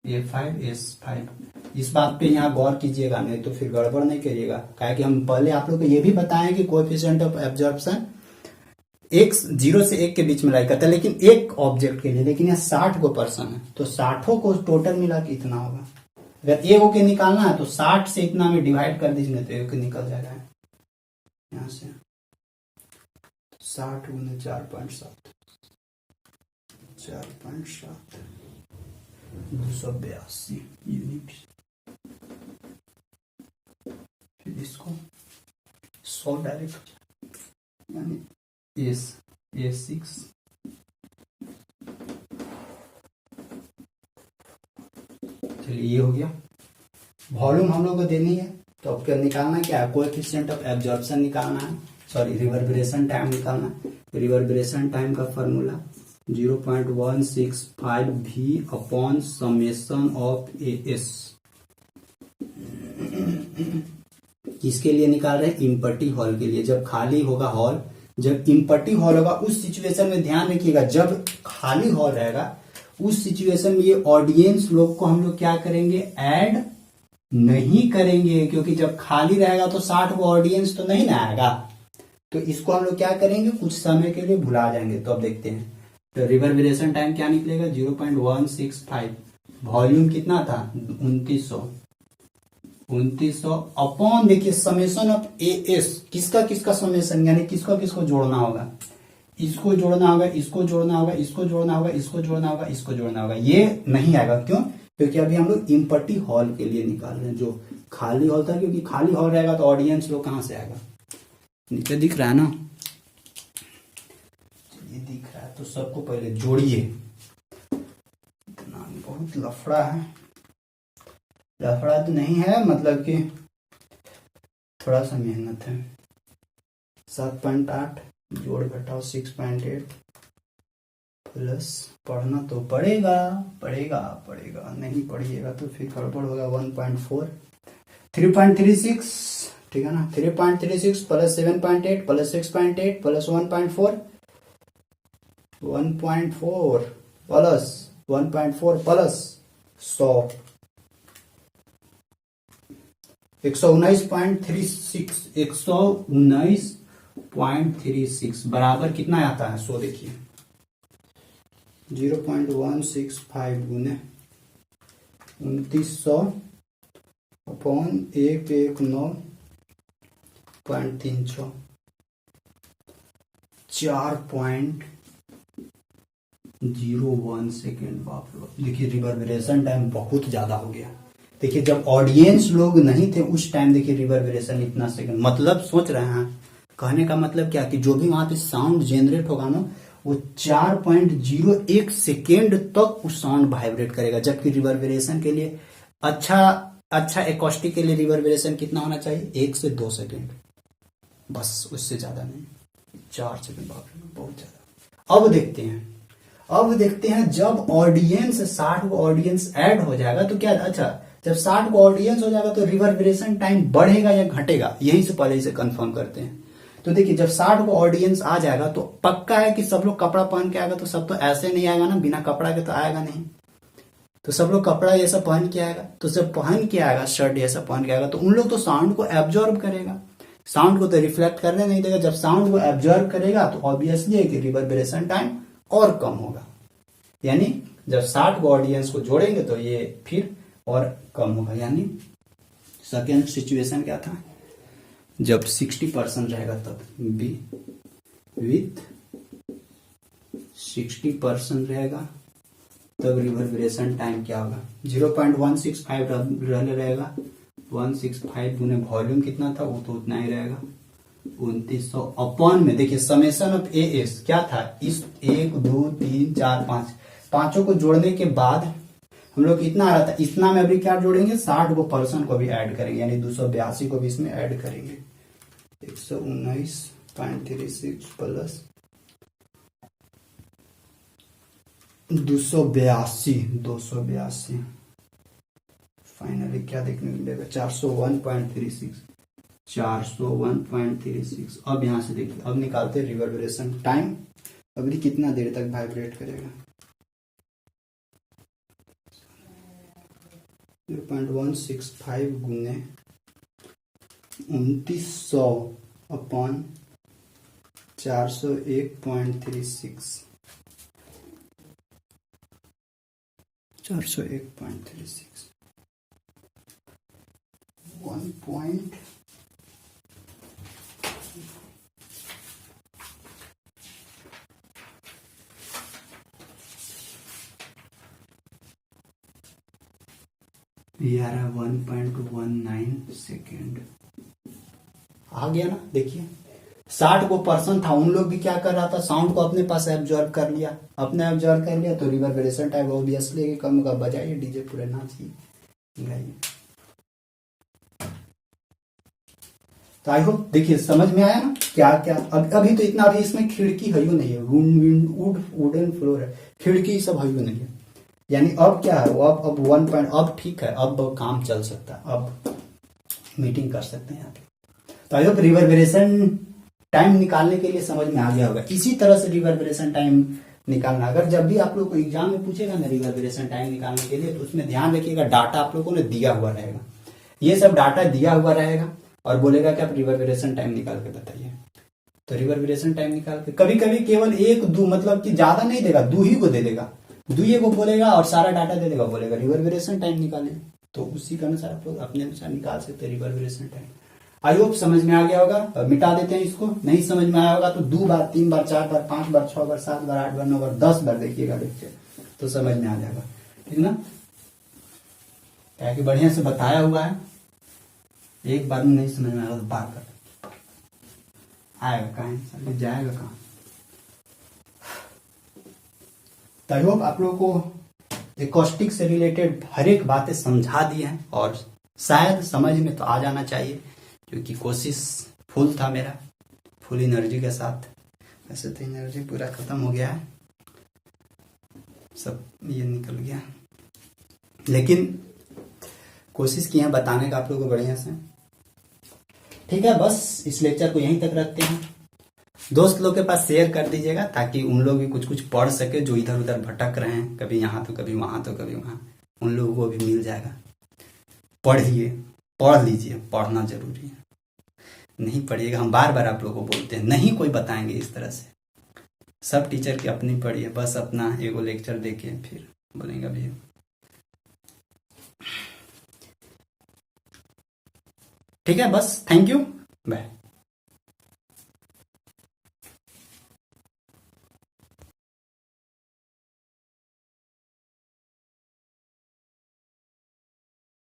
S5। इस बात पे यहाँ गौर कीजिएगा, नहीं तो फिर गड़बड़ नहीं करिएगा। काहे कि हम पहले आप लोग को ये भी बताएं कि कोएफिशिएंट ऑफ एब्जॉर्प्शन 0 से 1 के बीच में लाई करता है, लेकिन एक ऑब्जेक्ट के लिए। लेकिन यहाँ 60 गो पर्सन है, तो 60 को टोटल मिला के इतना होगा। अगर एक के निकालना है तो 60 से इतना में डिवाइड कर दीजिए, तो एक निकल जाएगा यहाँ से। 60 गुने 4.7 282 यूनिट। फिर इसको 100 डायरेक्ट यानी A6 चलिए ये हो गया। वॉल्यूम हम लोग को देनी है, तो अब क्या निकालना क्या है, कोएफिशिएंट ऑफ एब्जॉर्प्शन निकालना है, सॉरी रिवर्बरेशन टाइम निकालना है। रिवर्बरेशन टाइम का formula 0.165 V upon summation of AS। किसके लिए निकाल रहे हैं, इम्पटी हॉल के लिए। जब खाली होगा हॉल, जब इम्पटी हॉल होगा उस सिचुएशन में ध्यान रखिएगा, जब खाली हॉल रहेगा उस सिचुएशन में ये ऑडियंस लोग को हम लोग क्या करेंगे, ऐड नहीं करेंगे, क्योंकि जब खाली रहेगा तो 60 को ऑडियंस तो नहीं ना आएगा। तो इसको हम लोग क्या करेंगे, कुछ समय के लिए भुला जाएंगे। तो अब देखते हैं, तो रिवर्बरेशन टाइम क्या निकलेगा 0.165। वॉल्यूम कितना था 2900 अपॉन देखिए समेशन ऑफ AS। किसका किसका समेशन, यानी किसको किसको जोड़ना होगा, इसको जोड़ना होगा, इसको जोड़ना होगा, इसको जोड़ना होगा, इसको जोड़ना होगा, इसको जोड़ना होगा। ये नहीं आएगा, क्यों, क्योंकि अभी हम लोग इम्पटी हॉल के लिए निकाल रहे हैं, जो खाली हॉल था। क्योंकि खाली हॉल रहेगा तो ऑडियंस लोग कहां से आएगा, नीचे दिख रहा है ना, ये दिख रहा है। तो सबको पहले जोड़िए, इतना बहुत बहुत लफड़ा है, लफड़ा तो नहीं है, मतलब कि थोड़ा सा मेहनत है। 7.8 जोड़ घटाओ 6.8 प्लस, पढ़ना तो पड़ेगा, पड़ेगा, नहीं पढ़िएगा तो फिर गड़बड़ होगा। 1.4 3.36, ठीक है ना। 3.36 plus 7.8 plus 6.8 plus 1.4 plus 1.4 plus 100 119.36 119.36 बराबर कितना आता है 100, देखिए 0.165 गुने 2900 अपॉन 119.36 4.01 सेकेंड। बाप रे, देखिए रिवर्बरेशन टाइम बहुत ज्यादा हो गया। देखिए जब ऑडियंस लोग नहीं थे उस टाइम देखिए रिवर्बरेशन इतना सेकंड, मतलब सोच रहे हैं, कहने का मतलब क्या कि जो भी वहां पे साउंड जनरेट होगा ना वो 4.01 सेकेंड तक उस साउंड वाइब्रेट करेगा। जबकि रिवर्बरेशन के लिए अच्छा एकॉस्टिक के लिए रिवर्बरेशन कितना होना चाहिए, 1 से 2 सेकेंड, बस उससे ज्यादा नहीं। 4 सेकेंड, बाप रे बहुत ज्यादा। अब देखते हैं जब ऑडियंस 60 को ऑडियंस ऐड हो जाएगा तो क्या, अच्छा जब 60 को ऑडियंस हो जाएगा तो रिवर्बरेशन टाइम बढ़ेगा या घटेगा, यही से पहले इसे कंफर्म करते हैं। तो देखिए जब 60 को ऑडियंस आ जाएगा तो पक्का है कि सब लोग कपड़ा पहन के आएगा, तो सब तो ऐसे नहीं आएगा ना, बिना कपड़ा के तो आएगा नहीं। तो सब लोग कपड़ा ये सब पहन के आएगा, तो जब पहन के आएगा शर्ट ये सब पहन के आएगा तो उन लोग तो साउंड को एब्जॉर्ब करेगा, साउंड को तो रिफ्लेक्ट करने नहीं देगा। जब साउंड को एब्जॉर्ब करेगा तो ऑब्वियसली है कि रिवर्बरेशन टाइम और कम होगा, यानी जब 60 को ऑडियंस को जोड़ेंगे तो ये फिर और कम होगा। यानी सेकेंड सिचुएशन क्या था, जब 60% रहेगा तब बी विथ 60% रहेगा तब रिवर्बरेशन टाइम क्या होगा, 0.165 रहेगा। 165 गुने वॉल्यूम कितना था वो तो उतना ही रहेगा, 2900 अपॉन में देखिए समेशन ऑफ ए एस क्या था, इस 1 2 3 4 5 पांचों को जोड़ने के बाद हम लोग इतना आ रहा था, इतना में अभी क्या जोड़ेंगे, 60 को पर्सन को भी ऐड करेंगे, यानी 282 को भी इसमें ऐड करेंगे। 119.36 प्लस 282 फाइनली क्या देखने मिलेगा, 401.36। अब यहां से देखिए, अब निकालते हैं रिवर्बरेशन टाइम, अभी कितना देर तक वाइब्रेट करेगा, 0.165 गुने 2900 अपॉन 401.36 401.36 1. 1.19 सेकेंड आ गया ना। देखिए 60 को पर्सन था, उन लोग भी क्या कर रहा था, साउंड को अपने पास एब्जॉर्ब कर लिया, तो रिवर्बरेशन टाइम ऑब्वियसली कम होगा। बजाइए डीजे पूरे नाचिए गाइए। तो आई होप देखिए समझ में आया ना क्या क्या। अभी तो इतना, अभी इसमें खिड़की है नहीं है, वुडन फ्लोर है, खिड़की सब है नहीं है, यानी अब क्या है वो अब 1 पॉइंट, अब ठीक है, अब काम चल सकता है, अब मीटिंग कर सकते हैं यहाँ पे। तो आई होप रिवर्बरेशन टाइम निकालने के लिए समझ में आ गया होगा। इसी तरह से रिवर्बरेशन टाइम निकालना, अगर जब भी आप लोग को एग्जाम में पूछेगा ना रिवर्बरेशन टाइम निकालने के लिए, तो उसमें ध्यान रखिएगा डाटा आप लोगों ने दिया हुआ रहेगा, ये सब डाटा दिया हुआ रहेगा और बोलेगा कि आप रिवर्बरेशन टाइम निकाल के बताइए। तो रिवर्बरेशन टाइम निकाल के कभी कभी केवल 1 2 मतलब कि ज्यादा नहीं देगा, 2 ही को दे देगा, 2 ही को बोलेगा और सारा डाटा दे देगा, बोलेगा रिवर्बरेशन टाइम निकाले, तो उसी के अनुसार आप लोग अपने अनुसार निकाल सकते हैं रिवर्बरेशन टाइम। आई होप समझ में आ गया होगा। मिटा देते हैं इसको, नहीं समझ में आया होगा तो 2 बार 3 बार 4 बार 5 बार 6 बार 7 बार 8 बार 9 बार 10 बार देखिएगा, देखिए तो समझ में आ जाएगा, ठीक ना। क्या कि बढ़िया से बताया हुआ है, एक बार में नहीं समझ में आएगा तो बार बार आएगा कहाँ, जाएगा कहाँ। तो आई होप आप लोगों को एकॉस्टिक से रिलेटेड हर एक बातें समझा दी हैं और शायद समझ में तो आ जाना चाहिए, क्योंकि कोशिश फुल था मेरा, फुल एनर्जी के साथ। वैसे तो एनर्जी पूरा खत्म हो गया है, सब ये निकल गया, लेकिन कोशिश की है बताने का आप लोगों को बढ़िया से। ठीक है, बस इस लेक्चर को यहीं तक रखते हैं। दोस्त लोग के पास शेयर कर दीजिएगा ताकि उन लोग भी कुछ कुछ पढ़ सके, जो इधर उधर भटक रहे हैं, कभी यहाँ तो कभी वहां तो कभी वहां, उन लोगों को भी मिल जाएगा। पढ़िए, पढ़ लीजिए, पढ़ना जरूरी है। नहीं पढ़िएगा, हम बार बार आप लोगों को बोलते हैं, नहीं कोई बताएंगे इस तरह से। सब टीचर की अपनी पढ़िए, बस अपना एगो लेक्चर देके फिर बोलेंगे अभी। ठीक है, बस थैंक यू, बाय।